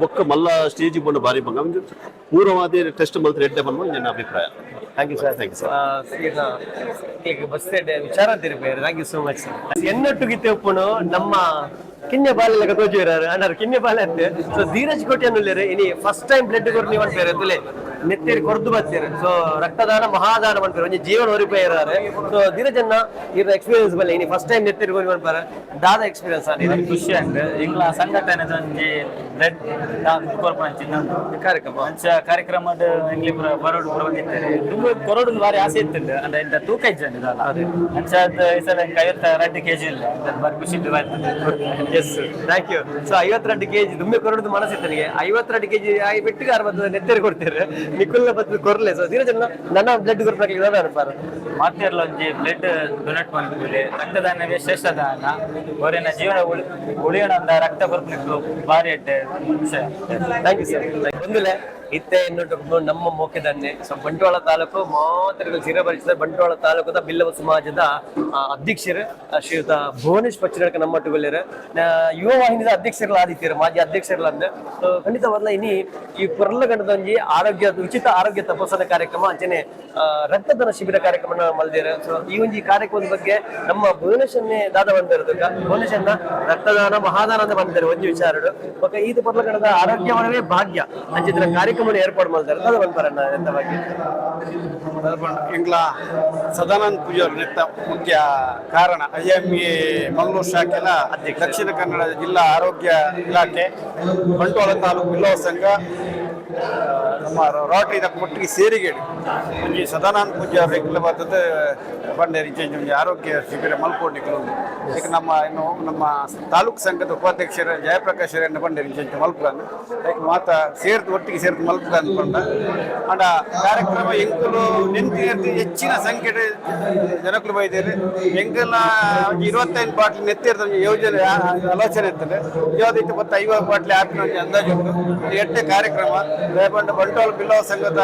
L: ಒಕ್ಕ ಮಲ್ಲ ಸ್ಟೇಜ್ ಬಂದು ಬಾರಿ ಬಂಗ ಪೂರ್ವವಾದಿ ಟೆಸ್ಟ್ ಮಲ್ತ ರೆಡ್ಡೆ ಬಂದು ನನ್ನ ಅಭಿಪ್ರಾಯ.
B: Thank you sir. Thank you sir. ಬಸ್ ವಿಚಾರ ತಿರುಪೇರು. Thank you so much sir. ಎನ್ನೊಟ್ಟುಗಿತ್ತೆ ಒಪ್ಪುನು ನಮ್ಮ ಕಿನ್ನೆ ಬಾಲೆಲ್ಲ ತೋಜಿರಾರು ಅಣ್ಣಾರು ಕಿನ್ನೆ ಬಾಲೆ ಅಂತೆ. ಸೊ ಧೀರಜ್ ಕೋಟೆ ಅನ್ನುಲ್ಲೇರು ಇನಿ ಫಸ್ಟ್ ಟೈಮ್ ಬ್ಲಡ್ ಕೊರ್ನಿ ಮಾಡ್ತಾರೆ ಅಂತಲೇ ನೆತ್ತೇರಿ ಕೊರ್ದು ಬರ್ತಾರೆ. ಸೊ ರಕ್ತದಾನ ಮಹಾದಾನ ಮಾಡ್ತಾರೆ ಒಂಜಿ ಜೀವನ ಹೊರಿಪೇ ಇರಾರೆ. ಸೊ ಧೀರಜ್ ಅಣ್ಣ ಇರ ಎಕ್ಸ್ಪೀರಿಯನ್ಸ್ ಬಲ್ಲ ಇನಿ ಫಸ್ಟ್ ಟೈಮ್ ನೆತ್ತೇರಿ ಕೊರ್ನಿ ಮಾಡ್ತಾರೆ ದಾದ ಎಕ್ಸ್ಪೀರಿಯನ್ಸ್ ಆಗಿದೆ.
G: ಖುಷಿ ಆಗ್ತದೆ ಇಂಗ್ಲ ಸಂಘಟನೆ ಒಂಜಿ ಬ್ಲಡ್ ಕಾರ್ಯಕ್ರಮ ಕಾರ್ಯಕ್ರಮದ ಇಂಗ್ಲಿ ಬರೋಡು ಬಂದಿದ್ದಾರೆ ತುಂಬ ಕೊರೋಡು ಬಾರಿ ಆಸೆ ಇರ್ತದೆ ಅಂದ್ರೆ ಇಂಥ ತೂಕ ಇದ್ದಾನೆ ಅಂಚಾದ ಈ ಸಲ 52 kg ಇಲ್ಲ ಬಾರಿ ಖುಷಿ
B: yes thank you. So 52 kg ದುಮ್ಮೆ ಕೊರಡದು ಮನಸ್ಸಿತ್ತು ನನಗೆ. 52 kg ಆಗಿ ಬಿಟ್ಟಿಗೆ 60 ನೆತ್ತೇರಿ ಕೊಡ್ತಾರೆ ನಿಕುಲ್ನ ಬದಲು ಕೊರ್ಲೆ. ಸೊ ಧೀರಜ್ ನನ್ನ ಬ್ಲಡ್ ಕೊಡ್ಬೇಕು ಅನ್ಬಾರು
G: ಮತ್ತೆ ಒಂಜಿ ಬ್ಲಡ್ ಡೊನೇಟ್ ಮಾಡ್ತೀವಿ ರಕ್ತದಾನವೇ ಶ್ರೇಷ್ಠ ದಾನ ಅವರಿನ ಜೀವನ ಉಳಿಯೋಣ ಅಂತ ರಕ್ತ ಕೊರ್ಪಲಿಕ್ಕೆ ಬಾರಿ ಎಟ್ಟೆ ವಿಷಯ.
B: Thank you sir. ಒಂದುಲೆ ಇತ್ತೆ ಎನ್ನುಟ್ಟು ನಮ್ಮ ಮೋಕೆದನ್ನೆ. ಸೊ ಬಂಟ್ವಾಳ ತಾಲೂಕು ಮಾತೃಗಳು ಚಿರಪರಿಚಿತ ಬಂಟ್ವಾಳ ತಾಲೂಕದ ಬಿಲ್ಲವ ಸಮಾಜದ ಅಧ್ಯಕ್ಷರು ಶ್ರೀಯುತ ಭುವನೇಶ್ ಪಚ್ಚಿನಡ್ಕ ನಮ್ಮಟ್ಟುಗೊಳ್ಳಿರ ಯುವ ವಾಹಿನಿದ ಅಧ್ಯಕ್ಷರುಗಳು ಆದಿತ್ಯರು ಮಾಜಿ ಅಧ್ಯಕ್ಷರುಗಳು ಅಂದೆ. ಸೊ ಖಂಡಿತವಲ್ಲ ಇನಿ ಈ ಪೊರ್ಲಗಂಡದ ಒಂಜಿ ಆರೋಗ್ಯ ಉಚಿತ ಆರೋಗ್ಯ ತಪಾಸಣಾ ಕಾರ್ಯಕ್ರಮ ಅಂಚನೆ ರಕ್ತದಾನ ಶಿಬಿರ ಕಾರ್ಯಕ್ರಮ ಮಲ್ದಿರ. ಸೊ ಈ ಒಂಜಿ ಕಾರ್ಯಕ್ರಮದ ಬಗ್ಗೆ ನಮ್ಮ ಭುವನೇಶನ್ನೇ ದಾದ ಬಂದಿರೋದಕ್ಕ ಭುವನೇಶನ್ನ ರಕ್ತದಾನ ಮಹಾದಾನ ಅಂತ ಬಂದಿದ್ದಾರೆ ಒಂಜಿ ವಿಚಾರಗಳು ಬೊಕ್ಕ ಈದು ಪೊರ್ಲಗಂಡದ ಆರೋಗ್ಯವೇ ಭಾಗ್ಯ ಅಂಚಿದ್ರ ಕಾರ್ಯಕ್ರಮ ಏರ್ಪಾಡು ಮಾಡ್ತಾರೆ ಅದು ಬಂದ್ಬರಣ್ಣ ಎಂತ ಬಗ್ಗೆ
H: ಇಂಗ್ಲ ಸದಾನಂದ ಪೂಜಾರ್ ನೆತ್ತ ಮುಖ್ಯ ಕಾರಣ IMA ಮಂಗಳೂರು ಶಾಖೆಲ ದಕ್ಷಿಣ ಕನ್ನಡ ಜಿಲ್ಲಾ ಆರೋಗ್ಯ ಇಲಾಖೆ ಬಂಟ್ವಾಳ ತಾಲೂಕು ಬಿಲ್ಲವ ಸಂಘ ನಮ್ಮ ರೋಟರಿದ ಒಟ್ಟಿಗೆ ಸೇರಿಗೇಡು ಒಂಜಿ ಸದಾನಂದ ಪೂಜಾರ್ ರೆಗ್ಯುಲ ಬರ್ತದೆ ಬಂಡೆ ರೀಚೇಂಜ್ ಒಂಜಿ ಆರೋಗ್ಯ ಶಿಬಿರ ಮಲ್ಪೊಂಡಿಗೆ ಈಗ ನಮ್ಮ ತಾಲೂಕು ಸಂಘದ ಉಪಾಧ್ಯಕ್ಷರ ಜಯಪ್ರಕಾಶ್ ಬಂಡೆ ರೀಚೇಂಜ್ ಮಲ್ಪುಗಂದು ಮಾತ ಸೇರ್ದು ಒಟ್ಟಿಗೆ ಸೇರ್ದು ಮಲ್ಪುಗ ಅಂದ್ಕೊಂಡ ಅಂಡ ಕಾರ್ಯಕ್ರಮ ಎಂಕುಲು ನೆಂತಿ ಹೆಚ್ಚಿನ ಸಂಖ್ಯೆ ಜನಕ್ಕಳು ಬೈದೇರಿ ಎಂಕಲ್ನ 25 ಬಾಟ್ಲಿ ನೆತ್ತಿರ್ದ ಯೋಜನೆ ಆಲೋಚನೆ ಇರ್ತದೆ. ಯಾವ್ದೈತೆ 50 ಬಾಟ್ಲಿ ಹಾಕಿನ ಅಂದಾಜು ಉಂಟು ಎಟ್ಟೆ ಕಾರ್ಯಕ್ರಮ ಬಂಟ್ವಾಳ ಬಿಲ್ಲವ ಸಂಘದ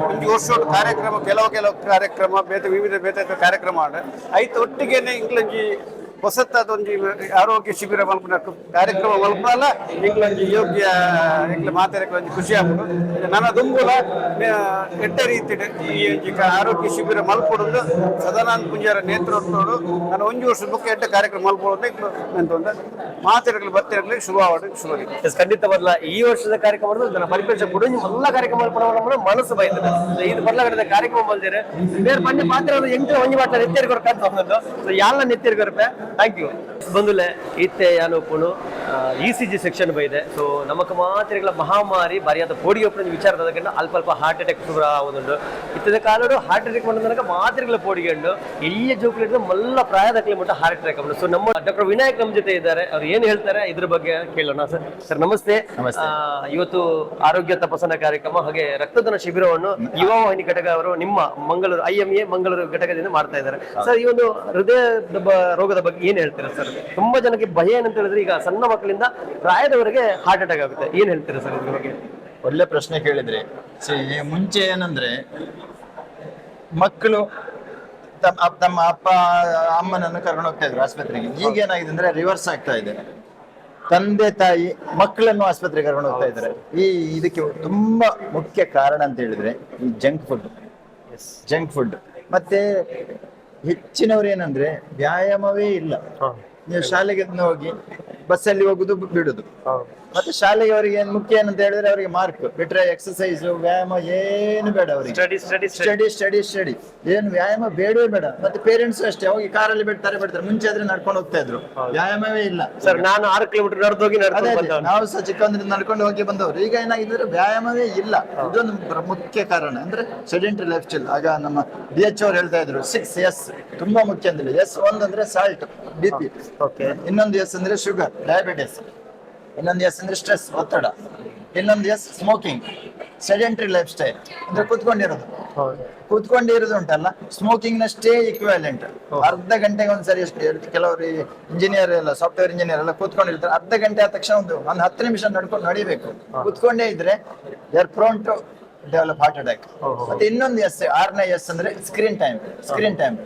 H: ಒಂದು ವರ್ಷೋಡು ಕಾರ್ಯಕ್ರಮ ಕೆಲವು ಕಾರ್ಯಕ್ರಮ ವಿವಿಧ ಕಾರ್ಯಕ್ರಮ ಐತೆ ಒಟ್ಟಿಗೆನೆ ಇಂಗ್ಲಂಜಿ ಹೊಸತದೊಂದು ಆರೋಗ್ಯ ಶಿಬಿರ ಮಲ್ಪನ ಕಾರ್ಯಕ್ರಮ ಮಲ್ಪನಲ್ಲ ಇಂಗ್ಲಂಜಿ ಯೋಗ್ಯ ಇಂಗ್ಲ ಮಾತಾಡಕ್ಕೆ ಒಂದು ಖುಷಿ ಆಗ್ಬೋದು. ನನ್ನ ದುಂಬುಲ ಎಟ್ಟೆ ರೀತಿ ಈ ಆರೋಗ್ಯ ಶಿಬಿರ ಮಲ್ಪೊಡುದು ಸದಾನಂದ ಪೂಜಾರ ನೇತೃತ್ವಡು ನಾನು ಒಂದು ವರ್ಷ ಬುಕ್ ಎಟ್ಟೆ ಕಾರ್ಯಕ್ರಮ ಮಲ್ಪೊಡುದು ಅಂತ ಮಾತಾಡಗಳು ಬರ್ತೇನೆ ಶುಭ
B: ಖಂಡಿತ ಬರಲ್ಲ ಈ ವರ್ಷದ ಕಾರ್ಯಕ್ರಮ ನನ್ನ ಪರಿಪೇಕ್ಷ ಕೂಡ ಎಲ್ಲ ಕಾರ್ಯಕ್ರಮ ಮಲ್ಪಡ ಮನಸ್ಸು ಬೈತದೆ. ಇದು ಬರ್ಲಾಗದ ಕಾರ್ಯಕ್ರಮ ಬಂದಿರ ಬೇರೆ ಪಂಚ ಪಾತ್ರ ಎಂಟು ಒಂಜಿ ಮಾತ್ರ ನೆತ್ತೇರಿ ಕೊರಕಂತ ಬಂದದ್ದು ಯಾಲ ನೆತ್ತೇರಿ ಕೊರಪೆ. ಥ್ಯಾಂಕ್ ಯು ಬಂದುಲೆ ಇತ್ತೆ ಯಾನೋಪುನು ECG ಸೆಕ್ಷನ್ ಬೈದೆ. ಸೊ ನಮಕ್ ಮಾತ್ರೆಗಳ ಮಹಾಮಾರಿ ಬರಿಯಾದ ಪೋಡಿ ಒಪ್ಪನ ವಿಚಾರದ ಅಲ್ಪ ಹಾರ್ಟ್ ಅಟ್ಯಾಕ್ ಶುರು ಆಗುದುಂಡು ಇತ್ತದ ಕಾಲಡು ಹಾರ್ಟ್ ಅಟ್ಯಾಕ್ ಬಂದ ಮಾತ್ರೆಗಳ ಪೋಡಿಗೆಂಡು ಎಲ್ಲಿಯ ಜೋಕ್ಲಿಡ್ ಮಲ್ಲ ಪ್ರಾಯದಕ್ಕೆ ಮುಟ್ಟ ಹಾರ್ಟ್ ಅಟ್ಯಾಕ್ ಸೊ ನಮ್ಮ ಡಾಕ್ಟರ್ ವಿನಾಯಕ್ ನಮ್ಮ ಜೊತೆ ಇದ್ದಾರೆ. ಅವ್ರು ಏನ್ ಹೇಳ್ತಾರೆ ಇದ್ರ ಬಗ್ಗೆ ಕೇಳೋಣ. ಸರ್ ನಮಸ್ತೆ. ಇವತ್ತು ಆರೋಗ್ಯ ತಪಾಸಣಾ ಕಾರ್ಯಕ್ರಮ ಹಾಗೆ ರಕ್ತದಾನ ಶಿಬಿರವನ್ನು ಯುವ ವಾಹಿನಿ ಘಟಕ ಅವರು ನಿಮ್ಮ ಮಂಗಳೂರು IMA ಮಂಗಳೂರು ಘಟಕದಿಂದ ಮಾಡ್ತಾ ಇದ್ದಾರೆ. ಸರ್ ಈ ಒಂದು ಹೃದಯದ ರೋಗದ ಬಗ್ಗೆ ಏನ್ ಹೇಳ್ತೀರಾ ಸರ್? ತುಂಬಾ ಜನಕ್ಕೆ ಭಯ ಏನಂತ ಹೇಳಿದ್ರೆ ಈಗ ಸಣ್ಣ ಮಕ್ಕಳಿಂದ ಪ್ರಾಯದವರೆಗೆ ಹಾರ್ಟ್ ಅಟ್ಯಾಕ್ ಆಗುತ್ತೆ, ಏನ್ ಹೇಳ್ತೀರಾ ಸರ್ ಇದ್ರ ಬಗ್ಗೆ?
M: ಒಳ್ಳೆ ಪ್ರಶ್ನೆ ಕೇಳಿದ್ರೆ. ಮುಂಚೆ ಏನಂದ್ರೆ ಮಕ್ಕಳು ತಮ್ಮ ಅಪ್ಪ ಅಮ್ಮನನ್ನು ಕರ್ಕೊಂಡು ಹೋಗ್ತಾ ಇದ್ರು ಆಸ್ಪತ್ರೆಗೆ. ಈಗ ಏನಾಗಿದೆ ಅಂದ್ರೆ ರಿವರ್ಸ್ ಆಗ್ತಾ ಇದೆ. ತಂದೆ ತಾಯಿ ಮಕ್ಕಳನ್ನು ಆಸ್ಪತ್ರೆಗೆ ಕರ್ಕೊಂಡು ಹೋಗ್ತಾ ಇದ್ದಾರೆ. ಇದಕ್ಕೆ ತುಂಬಾ ಮುಖ್ಯ ಕಾರಣ ಅಂತ ಹೇಳಿದ್ರೆ ಈ ಜಂಕ್ ಫುಡ್ ಮತ್ತೆ ಹೆಚ್ಚಿನವ್ರು ಏನಂದ್ರೆ ವ್ಯಾಯಾಮವೇ ಇಲ್ಲ. ನೀವು ಶಾಲೆಗೆ ಹೋಗಿ ಬಸ್ಸಲ್ಲಿ ಹೋಗುದು ಬಿಡುದು. ಮತ್ತೆ ಶಾಲೆಗೆ ಅವರಿಗೆ ಏನ್ ಮುಖ್ಯ ಏನಂತ ಹೇಳಿದ್ರೆ ಅವರಿಗೆ ಮಾರ್ಕ್ ಬಿಟ್ರೆ ಎಕ್ಸರ್ಸೈಸ್ ವ್ಯಾಯಾಮ ಏನು ಬೇಡ ಅವರಿಗೆ. ಸ್ಟಡಿ ಏನು ವ್ಯಾಯಾಮ ಬೇಡವೇ ಬೇಡ. ಮತ್ತೆ ಪೇರೆಂಟ್ಸ್ ಅಷ್ಟೇ ಹೋಗಿ ಕಾರಲ್ಲಿ ಬಿಡ್ತಾರೆ. ಮುಂಚೆ ಆದ್ರೆ ನಡ್ಕೊಂಡು ಹೋಗ್ತಾ ಇದ್ರು, ವ್ಯಾಯಾಮವೇ ಇಲ್ಲ.
B: ಸರ್ ನಾನು 6 ಕಿಲೋಮೀಟರ್ ನಡೆದೋಗಿ
M: ನಾವು ಸಹ ಚಿಕ್ಕಂದ್ರಿಂದ ನಡ್ಕೊಂಡು ಹೋಗಿ ಬಂದವರು. ಈಗ ಏನಾಗಿದ್ರೆ ವ್ಯಾಯಾಮವೇ ಇಲ್ಲ. ಇದೊಂದು ಮುಖ್ಯ ಕಾರಣ ಅಂದ್ರೆ ಸೆಡೆಂಟರಿ ಲೈಫ್ ಸ್ಟೈಲ್. ಆಗ ನಮ್ಮ DH ಅವ್ರು ಹೇಳ್ತಾ ಇದ್ರು 6S ತುಂಬಾ ಮುಖ್ಯ ಅಂತ ಹೇಳಿ. S1 ಅಂದ್ರೆ ಸಾಲ್ಟ್ BP, ಇನ್ನೊಂದು S ಅಂದ್ರೆ ಶುಗರ್ ಡಯಾಬಿಟಿಸ್, ಇನ್ನೊಂದು S ಅಂದ್ರೆ ಸ್ಟ್ರೆಸ್ ಒತ್ತಡ, ಇನ್ನೊಂದು S smoking. Sedentary life style ಅಂದ್ರೆ ಕೂತ್ಕೊಂಡಿರೋದು ಉಂಟಲ್ಲ ಸ್ಮೋಕಿಂಗ್ ನಷ್ಟೇ ಇಕ್ವಾಲೆಂಟ್. ಅರ್ಧ ಗಂಟೆಗೆ ಒಂದ್ಸರಿ ಕೆಲವರು ಇಂಜಿನಿಯರ್ ಎಲ್ಲ ಸಾಫ್ಟ್ವೇರ್ ಇಂಜಿನಿಯರ್ ಎಲ್ಲ ಕೂತ್ಕೊಂಡಿರ್ತಾರೆ. ಅರ್ಧ ಗಂಟೆ ಆದ ತಕ್ಷಣ ಒಂದು 10 ನಿಮಿಷ ನಡಿಬೇಕು. ಕೂತ್ಕೊಂಡೇ ಇದ್ರೆ they are prone to develop heart attack. ಮತ್ತೆ ಇನ್ನೊಂದು ಎಸ್, 6ನೇ ಎಸ್ ಅಂದ್ರೆ ಸ್ಕ್ರೀನ್ ಟೈಮ್.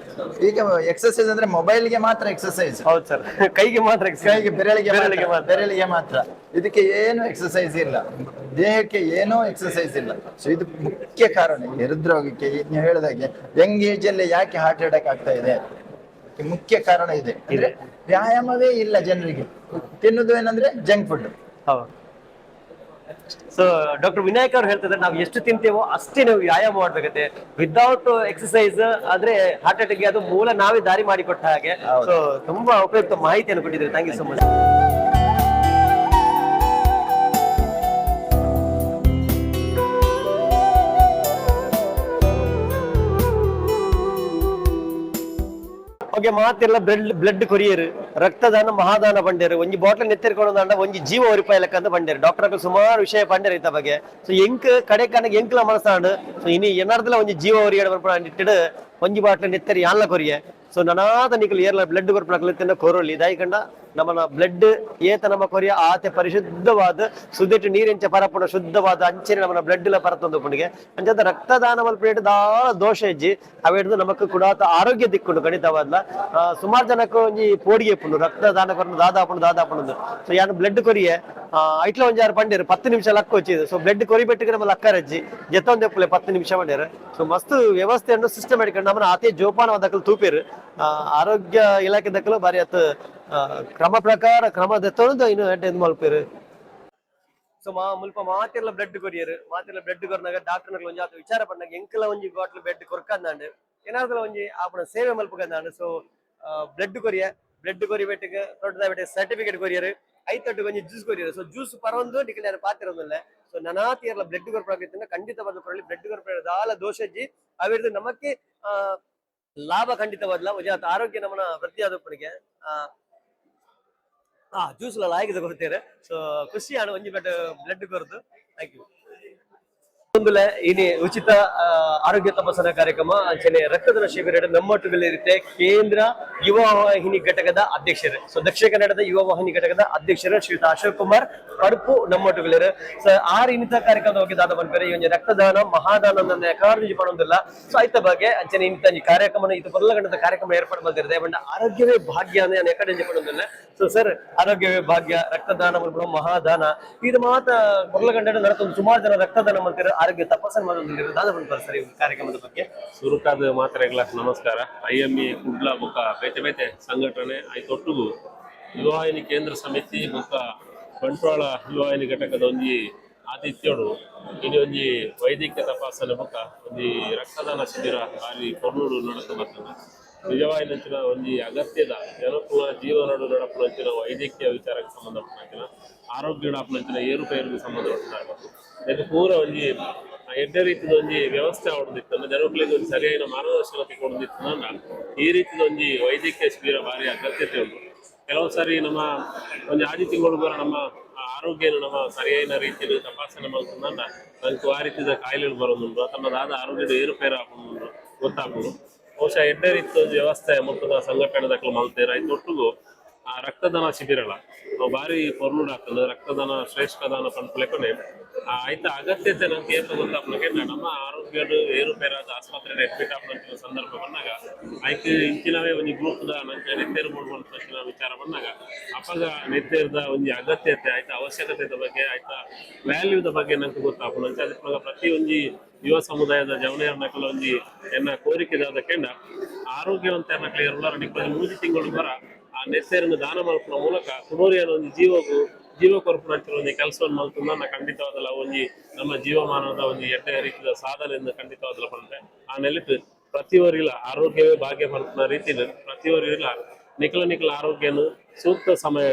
M: ಈಗ ಎಕ್ಸರ್ಸೈಸ್ ಅಂದ್ರೆ ಮೊಬೈಲ್ಗೆ ಮಾತ್ರ ಎಕ್ಸರ್ಸೈಸ್.
B: ಹೌದು ಸರ್, ಕೈಗೆ ಮಾತ್ರ
M: ಕೈಗೆ ಬೆರಳಿಗೆ ಮಾತ್ರ. ಇದಕ್ಕೆ ಏನು ಎಕ್ಸರ್ಸೈಸ್ ಇಲ್ಲ, ದೇಹಕ್ಕೆ ಏನೋ ಎಕ್ಸರ್ಸೈಸ್ ಇಲ್ಲ. ಸೊ ಇದು ಮುಖ್ಯ ಕಾರಣ ಹೃದ್ರೋಗಕ್ಕೆ. ನೀವು ಹೇಳಿದಾಗೆ ಯಂಗ್ ಏಜ್ ಅಲ್ಲಿ ಯಾಕೆ ಹಾರ್ಟ್ ಅಟ್ಯಾಕ್ ಆಗ್ತಾ ಇದೆ, ಮುಖ್ಯ ಕಾರಣ ಇದೆ. ಅಂದ್ರೆ ವ್ಯಾಯಾಮವೇ ಇಲ್ಲ ಜನರಿಗೆ. ತಿನ್ನುವುದು ಏನಂದ್ರೆ junk food.
B: So doctor Vinayak ಅವ್ರು ಹೇಳ್ತಿದ್ರೆ ನಾವು ಎಷ್ಟು ತಿಂತೇವೋ ಅಷ್ಟೇ ನಾವು ವ್ಯಾಯಾಮ ಮಾಡ್ಬೇಕಂತೆ. ವಿದೌಟ್ ಎಕ್ಸರ್ಸೈಸ್ ಆದ್ರೆ ಹಾರ್ಟ್ ಅಟ್ಯಾಕ್ ಅದು ಮೂಲ ನಾವೇ ದಾರಿ ಮಾಡಿಕೊಟ್ಟ ಹಾಗೆ. ಸೊ ತುಂಬಾ ಉಪಯುಕ್ತ ಮಾಹಿತಿಯನ್ನು ಕೊಟ್ಟಿದ್ದೀರಿ. Thank you so much. Okay, ಮಾತಿಲ್ಲ ಬ್ಲಡ್ ಕೊರಿಯರ್ ರಕ್ತದಾನ ಮಹಾದಾನ ಪಂಡೇರು ಒಂಜಿ ಬಾಟ್ಲ್ ನೆತ್ತಿರ್ಕೊಂಡು ಒಂಜಿ ಜೀವ ಒರಿಪಾಯ ಲೆಕ್ಕ ಅಂತ ಪಂಡೇರು. ಡಾಕ್ಟರ್ ಸುಮಾರು ವಿಷಯ ಪಂಡೇರು ಇತ್ತ ಬಗ್ಗೆ. ಸೊ ಎಂಕ್ ಕಡೆ ಕಣಗೆ ಎಂಕ್ಲ ಮನಸ್ಸಾಂಡು ಸೊ ಇನಿ ಏನಾರ್ದಲ್ಲ ಒಂಜಿ ಜೀವ ಒರಿಯಾಡ ಇಟ್ಟಿಡು ಒಂಜಿ ಬಾಟ್ಲ್ ನೆತ್ತರಿ ಯಾನ್ಲ ಕೊರಿಯೆ. ಸೊ ನನಾದ ನಿಕಲ್ ಏರ್ಲ ಬ್ಲಡ್ ಕೊರ್ಪಣಕ್ಲಿತ್ತಿನ ಕೊರೊಲಿ ದಾಯಿಕಂಡ ನಮ್ಮನ ಬ್ಲಡ್ ಏತ ನಮ್ಮ ಕೊರಿಯ ಆತೆ ಪರಿಶುದ್ಧವಾದ ಸುದ್ದಿಟ್ಟು ನೀರೆಂಚ ಪರಪುಣ ಶುದ್ಧವಾದ ಅಂಚೆನೆ ನಮ್ಮನ ಬ್ಲಡ್ ಲ ಪರತೊಂದು ಪುಣಿಗೆ ಅಂಚಂತ ರಕ್ತದಾನ ಮಲ್ಪೇಟ್ ದಾಳ ದೋಷ ಇಜ್ಜಿ ಅವೇಡ್ದು ನಮಕ್ ಕೂಡ ಆರೋಗ್ಯ ದಿಕ್ಕುಂಡು ಖಂಡಿತವಾದ್ಲ. ಸುಮಾರು ಜನಕ್ಕೆ ಒಂಜಿ ಪೋಡಿಗೆ ಪುಂಡು ರಕ್ತದಾನ ಕೊರನು ದಾದಾಪುಂಡು. ಸೊ ಯಾನು ಬ್ಲಡ್ ಕೊರಿಯೆ ಐಟ್ಲ ಒಂಜಾರು ಪಂಡೇರು 10 ನಿಮಿಷ ಲಕ್ಕ వచ్చింది. ಸೊ ಬ್ಲಡ್ ಕೊರಿಬೆಟ್ಟಿಗೆ ನಮ್ಮ ಲಕ್ಕರಜ್ಜಿ ಜೆತ್ತೊಂದೆಪ್ಪುಲೆ 10 ನಿಮಿಷ ಪಂಡೇರು. ಸೊ ಮಸ್ತ್ ವ್ಯವಸ್ಥೆಯನ್ನು ಸಿಸ್ಟಮ್ಯಾಟಿಕ್ ನಮ್ಮನ ಅತಿ ಜೋಪಾನ ದಕ್ಕಲು ತೂಪೇರು. ಆರೋಗ್ಯ ಇಲಾಖೆ ದಕ್ಕಲು ಬಾರಿ ಅತ್ ಕ್ರಮ ಪ್ರಕಾರ ಕ್ರಮ ದೆತ್ತೊಂದು ಇನ್ನು ಇದು ಮಲ್ಪೇರು. ಸೊ ಮುಲ್ಪ ಮಾತಿರ್ಲ ಬ್ಲಡ್ ಕೊರಿಯರ್ ಬ್ಲಡ್ ಕೊರ್ನಾಗ ಡಾಕ್ಟರ್ ಒಂಜಿ ಆತ ವಿಚಾರ ಪಂಡಾಗ ಎಂಕಲ ಒಂಜಿ ಬಾಟ್ಲ್ ಬ್ಲಡ್ ಕೊರ್ಕಂದಾಂಡು ಏನಾದ್ರು ಒಂಜಿ ಆಪಣ ಸೇವೆ ಮಲ್ಪಕಂದಾಂಡು. ಸೊ ಬ್ಲಡ್ ಕೊರಿಬೆಟ್ಟಿಗೆ ದೊಡ್ಡದ ಸರ್ಟಿಫಿಕೇಟ್ ಕೊರಿಯರ್ ಐತಟ್ಟು ಒಂಜಿ ಜ್ಯೂಸ್ ಕೊರಿಯರ್. ಸೊ ಜ್ಯೂಸ್ ಪರೊಂದು ನಿಖಿಲ್ ಯಾರು ಪಾತಿರೋದಿಲ್ಲ. ಸೊ ನನಾತಿಯರ್ಲ ಬ್ಲಡ್ ಕೊರ್ಪಾಗಿತ್ತು ಖಂಡಿತವಾದ ಕೊರಲಿ ಬ್ಲಡ್ ಕೊರ್ಪ ದಾಲ ದೋಷಜ್ಜಿ ಅವಿರ್ದು ನಮಕ್ಕೆ ಲಾಭ ಖಂಡಿತವಾದ್ಲ ಒಂಜಾತ ಆರೋಗ್ಯ ನಮ್ಮನ ವೃದ್ಧಿಯಾದಪ್ಪನಿಗೆ ಜ್ಯೂಸ್ ಲಾಯ್ಕಿದ ಕೊಡ್ತೇವೆ. ಸೊ ಖುಷಿ ಆಣ ಒಂಜಿ ಬ್ಲಡ್ ಕೊರ್ದು. Thank you. ಇನಿ ಉಚಿತ ಆರೋಗ್ಯ ತಪಾಸಣಾ ಕಾರ್ಯಕ್ರಮ ಅಂಚನೆ ರಕ್ತದಾನ ಶಿಬಿರ ನಮ್ಮೊಟ್ಟುಗಳಿರುತ್ತೆ ಕೇಂದ್ರ ಯುವ ವಾಹಿನಿ ಘಟಕದ ಅಧ್ಯಕ್ಷರು. ಸೊ ದಕ್ಷಿಣ ಕನ್ನಡದ ಯುವ ವಾಹಿನಿ ಘಟಕದ ಅಧ್ಯಕ್ಷರು ಶ್ರೀಯುತ ಅಶೋಕ್ ಕುಮಾರ್ ಪಡುಪು ನಮ್ಮೊಟ್ಟುಗಳಿರು. ಸೊ ಆರು ಇನ್ನಿತ ಕಾರ್ಯಕ್ರಮದ ಬಗ್ಗೆ ದಾದ ಬಂದ್ಕರೆ ಈ ರಕ್ತದಾನ ಮಹಾದಾನ ಕಾಳಜಿ ಮಾಡೋದಿಲ್ಲ. ಸೊ ಆಯ್ತ ಬಗ್ಗೆ ಅಂಚನೆ ಇಂತ ಕಾರ್ಯಕ್ರಮ ಇದು ಬರ್ಲಗಂಡದ ಕಾರ್ಯಕ್ರಮ ಏರ್ಪಾಡು ಮಾಡಿರುತ್ತೆ. ಬಟ್ ಆರೋಗ್ಯವೇ ಭಾಗ್ಯ ಅಂದ್ರೆ ಎಕಡೆ ಪಡೋದಿಲ್ಲ. ಸೊ ಸರ್, ಆರೋಗ್ಯವೇ ಭಾಗ್ಯ ರಕ್ತದಾನ ಮಾಡ್ಬಿಡೋ ಮಹಾದಾನ ಇದು ಮಾತ ಬರ್ಲಗಂಡ ನಡತೊಂದು ಸುಮಾರು ಜನ ರಕ್ತದಾನ ಮಾಡ್ತಾರೆ, ಆರೋಗ್ಯ ತಪಾಸಣೆ ಮಾಡೋದಿಲ್ಲ. ದಾದ ಬಂದ್ತಾರೆ ಸರ್ ಈ ಕಾರ್ಯಕ್ರಮದ ಬಗ್ಗೆ.
N: ಸುರುಕಾದ ಮಾತ್ರೆಗಳ ನಮಸ್ಕಾರ. IME ಕುಡ್ಲ ಬೊಕ್ಕ ಬೇತೆ ಬೇತೆ ಸಂಘಟನೆ ಐತೊಟ್ಟುಗು ಯುವವಾಹಿನಿ ಕೇಂದ್ರ ಸಮಿತಿ ಬೊಕ್ಕ ಬಂಟ್ವಾಳ ಯುವವಾಹಿನಿ ಘಟಕದ ಒಂಜಿ ಆತಿಥ್ಯೋಡು ಇನಿ ಒಂಜಿ ವೈದ್ಯಕೀಯ ತಪಾಸಣೆ ಬೊಕ್ಕ ಒಂಜಿ ರಕ್ತದಾನ ಶಿಬಿರ ಬಾರಿ ಕೊನ್ನೂರು ನಡತು ಬರ್ತದೆ. ನಿಜವಾಗಿ ನಂಚಿನ ಒಂಜಿ ಅಗತ್ಯದ ಜನಕ್ಕೂ ಜೀವನ ನಡಪುನಂಚಿನ ವೈದ್ಯಕೀಯ ವಿಚಾರಕ್ಕೆ ಸಂಬಂಧಪಟ್ಟಂಚಿನ ಆರೋಗ್ಯ ನಡಪುನಂಚಿನ ಏರುಪೇರಿಗೆ ಸಂಬಂಧಪಟ್ಟಾಗಬೇಕು. ಇದಕ್ಕೆ ಪೂರ ಒಂಜಿ ಎಡ್ಡೆ ರೀತಿಯ ಒಂಜಿ ವ್ಯವಸ್ಥೆ ಆಡೋದಿತ್ತು ಅಂದ್ರೆ ಜನಗಳಿಗೆ ಒಂದು ಸರಿಯಾದ ಮಾರ್ಗದರ್ಶನತೆ ಕೊಡೋದಿತ್ತು ಅಂದ್ರೆ ಈ ರೀತಿಯ ಒಂಜಿ ವೈದ್ಯಕೀಯ ಶಿಬಿರ ಭಾರಿ ಅಗತ್ಯತೆ ಉಂಟು. ಕೆಲವು ಸಾರಿ ನಮ್ಮ ಒಂದು ಆದಿ ತಿಂಗಳು ಬರ ನಮ್ಮ ಆರೋಗ್ಯನ ನಮ್ಮ ಸರಿಯಾದ ರೀತಿಯಲ್ಲಿ ತಪಾಸಣೆ ಮಾಡ್ಕೊಂಡ್ರೆ ಅದಕ್ಕೆ ಆ ರೀತಿಯ ಕಾಯಿಲೆಗಳು ಬರೋದುಂಟು ತನ್ನದಾದ ಆರೋಗ್ಯದ ಏರುಪೇರು ಹಾಕೊಂಡು ಗೊತ್ತಾಗೋದು. ಬಹುಶಃ ಎಡ್ಡೆ ರೀತಿಯ ವ್ಯವಸ್ಥೆ ಮೊತ್ತದ ಸಂಘಟನೆ ದಾಖಲು ಮಾಡ್ತೀರ ಇದೊಟ್ಟಿಗೂ ಆ ರಕ್ತದಾನ ಶಿಬಿರಗಳ ಭಾರಿ ಪೊರ್ಲುಡ್ ಆಗ್ತದೆ. ರಕ್ತದಾನ ಶ್ರೇಷ್ಠದಾನ ಪಂಪಲೆಕೊನೆ ಆಯ್ತ ಅಗತ್ಯತೆ ನಂಗೆ ಏನು ಗೊತ್ತಾಗ್ಲಿಕ್ಕೆ ನಮ್ಮ ಆರೋಗ್ಯದ ಏರುಪೇರಾದ ಆಸ್ಪತ್ರೆಗೆ ಅಡ್ಮಿಟ್ ಆಗ್ಲಿಕ್ಕೆ ಸಂದರ್ಭ ಬಂದಾಗ ಆಯ್ಕೆ ಇಂಚಿನವೇ ಒಂದು ಗ್ರೂಪ್ದ ನಂಗೆ ನೆತ್ತೇರು ಮಾಡ್ಕೊಂಡು ವಿಚಾರ ಬಂದಾಗ ಅಪ್ಪಾಗ ನೆತ್ತೇರದ ಒಂದು ಅಗತ್ಯತೆ ಆಯ್ತಾ ಅವಶ್ಯಕತೆ ಬಗ್ಗೆ ಆಯ್ತಾ ವ್ಯಾಲ್ಯೂದ ಬಗ್ಗೆ ನಂಗೆ ಗೊತ್ತಾಗ್ಬೋದು. ನಂಗೆ ಅದಕ್ಕೆ ಪ್ರತಿ ಒಂದು ಯುವ ಸಮುದಾಯದ ಜವನಿಯರ್ನಕಲ ಒಂಜಿ ಎನ್ನ ಕೋರಿಕೆದಾದ ಕೆಂಡ ಆರೋಗ್ಯವಂತ ಎನ್ನಕ್ಲಿಯರ್ಲ ನಿಕ್ಕಲು 3 ತಿಂಗಳು ಬರ ಆ ನೆತ್ತೇರನ್ನು ದಾನ ಮಲ್ಪುವ ಮೂಲಕ ಕುಡೋರಿಯನ್ನು ಒಂದು ಜೀವ ಕೊರಪುನಂಚಿನ ಒಂದು ಕೆಲಸವನ್ನು ಮಲ್ತುಂದ ನಾ ಖಂಡಿತವಾದಲ್ಲ ಒಂಜಿ ನಮ್ಮ ಜೀವಮಾನದ ಒಂದು ಎಡ್ಡೆ ರೀತಿಯ ಸಾಧನೆಯಿಂದ ಖಂಡಿತವಾದಲ್ಲ ಬಂದ್ರೆ ಆ ನೆಲೆಟ್ಟು ಪ್ರತಿಯೊರಿಲ್ಲ ಆರೋಗ್ಯವೇ ಭಾಗ್ಯ ಮಲ್ಪುನ ರೀತಿಯಲ್ಲಿ ಪ್ರತಿಯೊರಿಲ್ಲ ನಿಖಲ ಆರೋಗ್ಯನು ಸೂಕ್ತ ಸಮಯ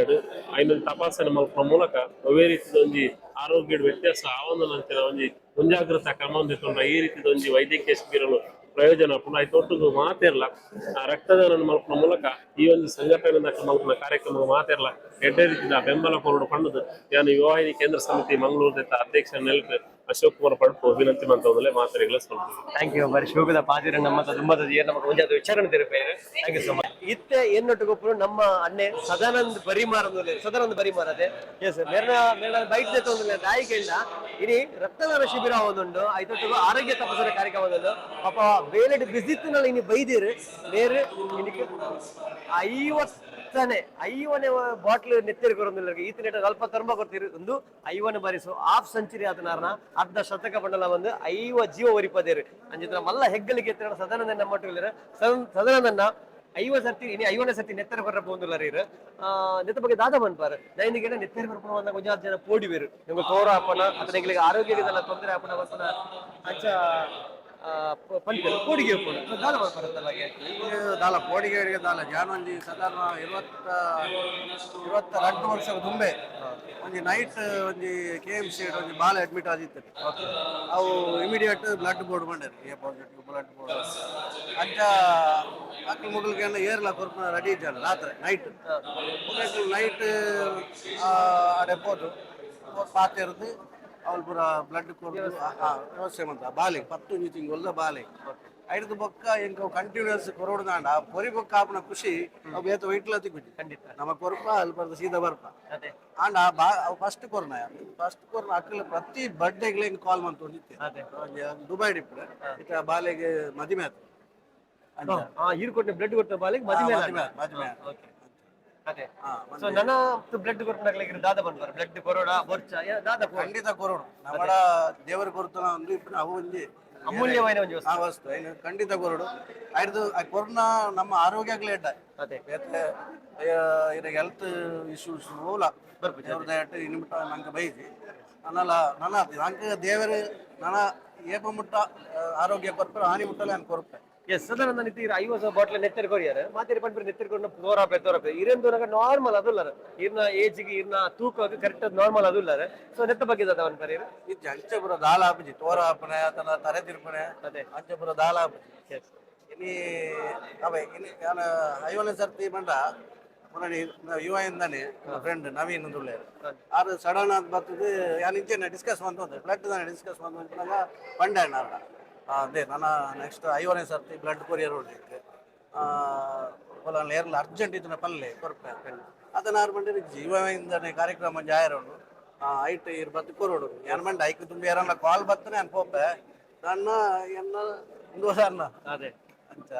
N: ಐನ ತಪಾಸಣೆ ಮಲ್ಪುವ ಮೂಲಕ ಒವೇ ರೀತಿಯ ಒಂಜಿ ಆರೋಗ್ಯದ ವ್ಯತ್ಯಾಸ ಆ ಒಂದು ನಂತರ ಒಂಜಿ ಮುಂಜಾಗ್ರತಾ ಕ್ರಮ ಹೊಂದಿಕೊಂಡ್ರೆ ಈ ರೀತಿಯ ಒಂಜಿ ವೈದ್ಯಕೀಯ ಶಿಬಿರಲು ಪ್ರಯೋಜನ ಪುನಃ ಒಟ್ಟಿಗೂ ಮಾತಿರಲ್ಲ ರಕ್ತದಾನ ಮಲ್ಪುವ ಮೂಲಕ ಈ ಒಂದು ಸಂಘಟನೆ ಮಲ್ಪುವ ಕಾರ್ಯಕ್ರಮ ಮಾತಿರಲ್ಲ ಎಡ್ಡೆ ರೀತಿಯ ಬೆಂಬಲ ಕೊರಡು ಪಂಡದು ನಾನು ಯುವವಾಹಿನಿ ಕೇಂದ್ರ ಸಮಿತಿ ಮಂಗಳೂರು ಅಧ್ಯಕ್ಷ ನೆಲಕ್ಕೆ ಅಶೋಕ್ ಕುಮಾರ್ ಪಡ್ಪು ವಿನಂತಿ ಮಂತಂದಲೇ ಮಾತರಿಗಳ ಸ್ವಲ್ಪ.
B: Thank you. ಬಾರಿ ಶೋಕದ ಪಾದಿರ ನಮ್ಮ ತುಂಬದ ನಮ್ಮ ಒಂಜಾದ ವಿಚಾರಣೆ ತಿರುಪೇರು. Thank you so much. ಇತ್ತೆ ಎನ್ನೊಟ್ಟುಗೊಪ್ಪು ನಮ್ಮ ಅಣ್ಣೆ ಸದಾನಂದ್ ಬರಿಮಾರದೆ ಎಸ್ ಮೇರ ಬೈಟ್ ದೇತೊಂದುಲ್ಲೆ ದಾಯಿ ಕೇಳಿದ ಇನಿ ರಕ್ತದಾನ ಶಿಬಿರ ಒಂದುಂಡು ಐತೊಟ್ಟಿಗೆ ಆರೋಗ್ಯ ತಪಾಸಣೆ ಕಾರ್ಯಕ್ರಮ ಒಂದುಂಡು ಪಾಪ ಬೇಲೆಡ್ ಬಿಸಿತ್ತಿನಲ್ಲಿ ಇನಿ ಬೈದಿರು ನೇರು ಇನಿಗೆ 50ನೇ ಬಾಟ್ಲ್ ನೆತ್ತಿರಿ ಕೊರೊಂದಿಲ್ಲ ಈತ ಅಲ್ಪ ತರ್ಮ ಕೊಡ್ತೀರಿ ಒಂದು 50 ಬಾರಿ ಸೊ ಹಾಫ್ ಸೆಂಚುರಿ ಆತನಾರ್ನ ಅರ್ಧ ಶತಕ ಬಂಡಲ ಒಂದು 5 ಜೀವ ಒರಿಪದೇರು ಅಂಜಿತ್ರ ಮಲ್ಲ ಹೆಗ್ಗಲಿಗೆ ಎತ್ತಿರ ಸದನದ ನಮ್ಮ ಸದನದನ್ನ 50 ಸರ್ತಿ ಇನಿ 50ನೇ ಸರ್ತಿ ನೆತ್ತರ ಬರ್ರ ಪೋಂದುಲ್ಲ ರೀರು ನೆತ್ತ ಬಗ್ಗೆ ದಾದ ಮನ್ಪಾರ ದೈನಿಗೆ ನೆತ್ತರ ಬರ್ಪಣ ಬಂದಾಗ ಒಂಜಾರು ಜನ ಪೋಡಿವೇರು ನಿಮ್ಗೆ ತೋರ ಹಾಪನ ಅಥವಾ ನಿಮಗೆ ಆರೋಗ್ಯಕ್ಕೆ ತೊಂದರೆ ಹಾಪನ ಬರ್ಪನ ಅಂಚ ಪಂಡಿತರು ಕೋಡಿಗೆ ದಾನ ಮಾಡ್ತಾರೆ
C: ದಾಲ ಕೋಡಿಗೆ ದಾಲ ಜಾನೊಂಜಿ ಸಾಧಾರಣ 22 ವರ್ಷದ ತುಂಬೆ ಒಂಜಿ ನೈಟ್ ಒಂಜಿ KMC ಒಂಜಿ ಬಾಲ ಅಡ್ಮಿಟ್ ಆದಿತ್ತು ಅವು ಇಮಿಡಿಯೇಟ್ ಬ್ಲಡ್ ಬೋರ್ಡ್ ಮಾಡ್ಯಾರ ಎ ಪಾಸಿಟಿವ್ ಬ್ಲಡ್ ಬೋರ್ಡ್ ಅಂಚ ಮಕ್ಳು ಮುಗ್ಲಿಗೆ ಏರ್ಲ ಕೊರ್ಪನ ರೆಡಿ ಇದ್ದಾನೆ ರಾತ್ರಿ ನೈಟ್ ಡೆಪೋಟ್ ಪಾತಿರ್ದು ಅವ್ಳು ಪೂರ ಬ್ಲಡ್ ಕೊಡ್ದು ವ್ಯವಸ್ಥೆ ಮಾಡ್ತಾ ಬಾಲಿಗೆ 10 ತಿಂಗಳ ಬಾಲಿಗೆ ಐದು ಬೊಕ್ಕ ಎಂಕ ಕಂಟಿನ್ಯೂಸ್ ಕೊರೋಡ್ದಾಂಡ ಪೊರಿ ಬೊಕ್ಕ ಆಪನ ಖುಷಿ ಅವು ಬೇತ ವೈಟ್ಲ ತಿಕ್ಬಿಟ್ಟು ಖಂಡಿತ ನಮ್ಮ ಕೊರಪ ಅಲ್ಲಿ ಬರ್ದ ಸೀದಾ ಬರ್ಪ ಆಂಡ ಅವು ಫಸ್ಟ್ ಕೊರೋನಾ ಅಕ್ಕಲ ಪ್ರತಿ ಬರ್ಡೇಗೆ ಹಿಂಗೆ ಕಾಲ್ ಮಾಡ್ಕೊಂಡಿದ್ದೆ ದುಬೈ ಡಿಪ್ರೆ ಇತ್ತ ಬಾಲೆಗೆ ಮದಿಮೆ ಆಯ್ತು
B: ಹೀರ್ಕೊಟ್ಟೆ ಬ್ಲಡ್ ಕೊಟ್ಟ ಬಾಲಿಗೆ ಮದಿಮೆ ಅದೇ ಸೊ ನನ್ನ ಬ್ಲಡ್ ಕೊರೊನಾಗ್ಲಿಕ್ಕೆ ದಾದ ಬಂದ್ಬಾರ ಬ್ಲಡ್ ಕೊರೋನಾ ಬರ್ಚ ದಾದ
C: ಖಂಡಿತ ಕೊರೋಡು ನಮ್ಮ ದೇವರ ಕೊರತನ ಒಂದು ಇಪ್ಪು ಅವು ಒಂಜಿ
B: ಅಮೂಲ್ಯವಾದ ಒಂದು
C: ವಸ್ತು ಖಂಡಿತ ಕೊರೋಡು ಆಯ್ತು ಕೊರೋನಾ ನಮ್ಮ ಆರೋಗ್ಯಕ್ಕೆ ಎಡ್ಡ
B: ಅದೇ
C: ಇದು ಹೆಲ್ತ್ ಇಶ್ಯೂಸ್ ಮೂಲ ದೇವ್ರದಟ್ಟು ಇನ್ಬಿಟ್ಟ ನಂಗೆ ಬೈದಿ ನಂಗೆ ದೇವರು ನನ್ನ ಏಪ ಮುಟ್ಟ ಆರೋಗ್ಯ ಕೊರ್ಪೆ ಹಾನಿ ಮುಟ್ಟಲ್ಲ ನಾನು ಕೊರಪೆ
B: ಎಸ್ ಸಾಧಾರಣ ನಿಂತೀರ 50 ಬಾಟ್ಲ್ ನೆತ್ತರಿ ಕೊರಿಯಾರ ಮಾತಿರಿ ಪಂಡ್ರೆ ನೆತ್ತರಿಕೊಂಡು ತೋರಾಪೆ ಇರೇಂದು ನಾರ್ಮಲ್ ಅದುಲ್ಲಾರ ಇರ್ನ ಏಜ್ಗೆ ಇರ್ನ ತೂಕಕ್ಕೆ ಕರೆಕ್ಟ್ ನಾರ್ಮಲ್ ಅದುಲ್ಲಾರ ಸೊ ನೆತ್ತ ಬಗ್ಗೆ ಅವನ್ ಕರೀರು
C: ಇದು ಅಂಚಪುರ ದಾಲ ಆಪಜಿ ತೋರ ಆಪನೆ ಆತನ ತರೆ ತಿರ್ಪಣೆ
B: ಅದೇ
C: ಅಂಚಪುರ ದಾಲ ಆಪಜಿ ಇನಿ ಅವೇ ಇನಿ ನಾನು 50ನೇ ಸರ್ತಿ ಬಂಡ ಯುವ ಇಂದಾನೆ ಫ್ರೆಂಡ್ ನವೀನ್ ದುಳ್ಳೆ ಅದು ಸಡನ್ ಆಗಿ ಬರ್ತದೆ ಯಾನ್ ಇಂಚೆ ಡಿಸ್ಕಸ್ ಮಾಡ್ತಂದೆ ಬ್ಲಡ್ ಡಿಸ್ಕಸ್ ಮಾಡ್ತಂದಾಗ ಪಂಡೆ ಅಣ್ಣ ಅದೇ ನನ್ನ ನೆಕ್ಸ್ಟ್ 5ನೇ ಸರ್ತಿ ಬ್ಲಡ್ ಕೊರಿಯರ್ ಹೊಡ್ಲಿಕ್ಕೆ ಏರ್ಲ ಅರ್ಜೆಂಟ್ ಇದನ್ನ ಪಲ್ಲೆ ಕೊರಪೆ ಅದನ್ನ ಆರು ಬಂದ್ರೆ ಜೀವದಿಂದನೇ ಕಾರ್ಯಕ್ರಮ ಜಾಯರೋಡು ಐಟ್ ಬತ್ತು ಕೊರೋಡು ಏನ್ ಮಂಡ ಐಕ್ ತುಂಬಿ ಯಾರನ್ನ ಕಾಲ್ ಬರ್ತನೆ ಅನ್ ಪೋಪೆ ನನ್ನ ಎನ್ನ ಒಂದು ವರ್ಷ
B: ಅದೇ
C: ಅಂತ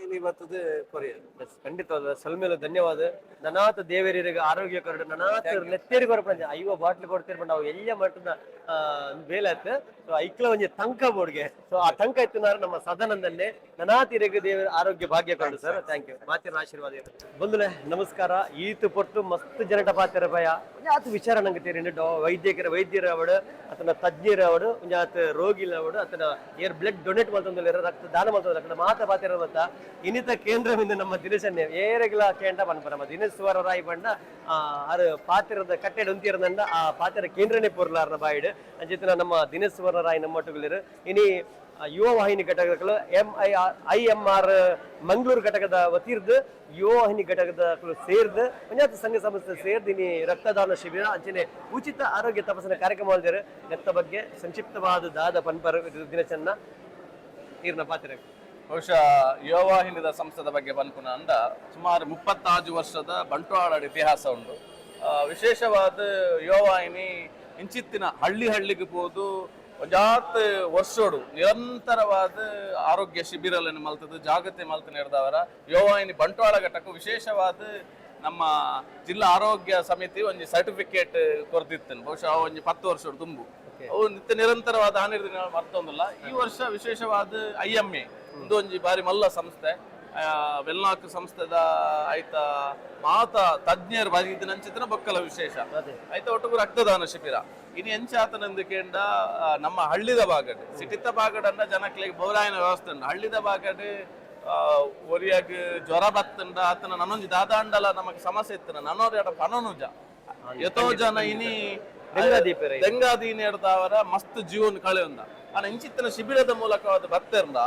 C: ಇನಿ ಬರ್ತದೆ ಕೊರಿಯರ್
B: ಖಂಡಿತವಾದ ಸಲ್ಮೇಲೆ ಧನ್ಯವಾದ ನನಾಥ ದೇವರಿಗೆ ಆರೋಗ್ಯ ಕೊರಡು ನನಾಥ ನೆತ್ತೇರಿ ಕೊರಪಂಜ 5 ಬಾಟ್ಲ್ ಕೊಡ್ತೀರಿ ನಾವು ಎಲ್ಲ ಮಟ್ಟದ ಬೇಲತ್ತು ಸೊ ಐಕ್ಲ ಒಂಜಿ ತಂಕ ಬೋರ್ಡ್ಗೆ ಸೊ ಆ ತಂಕ ಇತ್ತು ನಮ್ಮ ಸದನದಲ್ಲೇ ನನಾತಿರಿಗೆ ದೇವರ ಆರೋಗ್ಯ ಭಾಗ್ಯ ಕೊಡು ಸರ್ ಥ್ಯಾಂಕ್ ಯು ಮಾತಿನ ಆಶೀರ್ವಾದ ಬಂಧುಲೆ ನಮಸ್ಕಾರ ಈತು ಪೊಟ್ಟು ಮಸ್ತ್ ಜನಟ ಪಾತಿರ ಭಯ ಯಾತು ವಿಚಾರ ನಂಗೆ ತೀರಿ ವೈದ್ಯರ ಅವಡು ಅತನ ತಜ್ಞರ ಅವಡು ಯಾತ್ ರೋಗಿಲ ಅವಡು ಅತನ ಏರ್ ಬ್ಲಡ್ ಡೊನೇಟ್ ಮಾಡ್ತಂದ್ರೆ ರಕ್ತ ದಾನ ಮಾಡ್ತಂದ್ರೆ ಅక్కడ ಮಾತ ಪಾತಿರ ಮತ್ತ ಇನ್ನಿತ ಕೇಂದ್ರವಿಂದ ನಮ್ಮ ದಿನಸನ್ನೆ ಏರೆಗ್ಲ ಕೇಂದ್ರ ಪನ್ಪರ ನಮ್ಮ ದಿನೇಶ್ವರ ರಾಯ್ ಬಂಡ ಅದು ಪಾತಿರದ ಕಟ್ಟೆಡ್ ಒಂತಿರದಂಡ ಆ ಪಾತಿರ ಕೇಂದ್ರನೇ ಪೊರ್ಲಾರ್ನ ಬಾಯಿಡ್ ಅಂಚಿತ್ತಿನ ನಮ್ಮ ದಿನೇಶ್ವರ ರಾಯ್ ನಮ್ಮೊಟ್ಟುಗಳಿರು ಇನಿ ಯುವ ವಾಹಿನಿ ಘಟಕಗಳು IMR ಮಂಗಳೂರು ಘಟಕದ ವತಿರ್ದು ಯುವ ವಾಹಿನಿ ಘಟಕದ ಸೇರ್ದು ಪಂಚಾಯತ್ ಸಂಘ ಸಂಸ್ಥೆ ಸೇರ್ದು ಇನಿ ರಕ್ತದಾನ ಶಿಬಿರ ಅಂಚನೆ ಉಚಿತ ಆರೋಗ್ಯ ತಪಾಸಣೆ ಕಾರ್ಯಕ್ರಮ ಮಾಡಿದ್ದಾರೆ ನೆತ್ತ ಬಗ್ಗೆ ಸಂಕ್ಷಿಪ್ತವಾದ ದಾದ ಪನ್ಪರ ದಿನಚನ್ನ ನೀರಿನ ಪಾತ್ರ
E: ಬಹುಶಃ ಯುವವಾಹಿನಿದ ಸಂಸ್ಥೆದ ಬಗ್ಗೆ ಪನ್ಪುನ ಅಂದ ಸುಮಾರು 36 ವರ್ಷದ ಬಂಟ್ವಾಳದ ಇತಿಹಾಸ ಉಂಟು ವಿಶೇಷವಾದ ಯುವವಾಹಿನಿ ಇಂಚಿತ್ತಿನ ಹಳ್ಳಿಗೆ ಹೋದು ಒಂಜಾತ್ ವರ್ಷೋಡು ನಿರಂತರವಾದ ಆರೋಗ್ಯ ಶಿಬಿರಗಳನ್ನು ಮಲ್ತದ್ದು ಜಾಗೃತಿ ಮಲ್ತ ನಡೆದವರ ಯುವವಾಹಿನಿ ಬಂಟ್ವಾಳ ಘಟಕ ವಿಶೇಷವಾದ ನಮ್ಮ ಜಿಲ್ಲಾ ಆರೋಗ್ಯ ಸಮಿತಿ ಒಂದು ಸರ್ಟಿಫಿಕೇಟ್ ಕೊರ್ದಿತ್ತು ಬಹುಶಃ ಒಂದು 10 ವರ್ಷ ತುಂಬು ಅವು ನಿತ್ಯ ನಿರಂತರವಾದ ಹಾನಿರ್ದಿನ ಮರ್ತೊಂದಿಲ್ಲ ಈ ವರ್ಷ ವಿಶೇಷವಾದ IMA ಒಂದು ಒಂಜಿ ಬಾರಿ ಮಲ್ಲ ಸಂಸ್ಥೆ ವೆಲ್ನಾಕ್ ಸಂಸ್ಥೆದ ಆಯ್ತ ಮಾತ ತಜ್ಞರು ಬರೀದ ನಂಚಿತನ ಬಕ್ಕಲ ವಿಶೇಷ ಆಯ್ತ ಒಟ್ಟಿಗೂ ರಕ್ತದಾನ ಶಿಬಿರ ಇನ್ನು ಎಂಚಾತನಂದಿಕೆಂಡ ನಮ್ಮ ಹಳ್ಳಿದ ಬಾಗಡ್ ಸಿಟಿತ ಬಾಗಡನ್ನ ಜನಕ್ಲಿಗೆ ಬಹುರಾಯನ ವ್ಯವಸ್ಥೆ ಉಂಟು ಹಳ್ಳಿದ ಬಾಗಡ್ ಒರಿಯಾಗ ಜ್ವರ ಬತ್ತಂಡ ಆತನ ನನ್ನೊಂದು ದಾದಾಂಡಲ ನಮಗೆ ಸಮಸ್ಯೆ ಇತ್ತನ ನನ್ನೋರ ಪನನುಜ ಎತೋ ಜನ ಇನಿ ದಂಗಾದೀನಿ ಹಿಡ್ದವರ ಮಸ್ತ್ ಜೀವನ ಕಳೆಯೊಂದ ಆನ ಇಂಚಿತ್ತಿನ ಶಿಬಿರದ ಮೂಲಕವಾದ ಬತ್ತೇರ್ಂಡ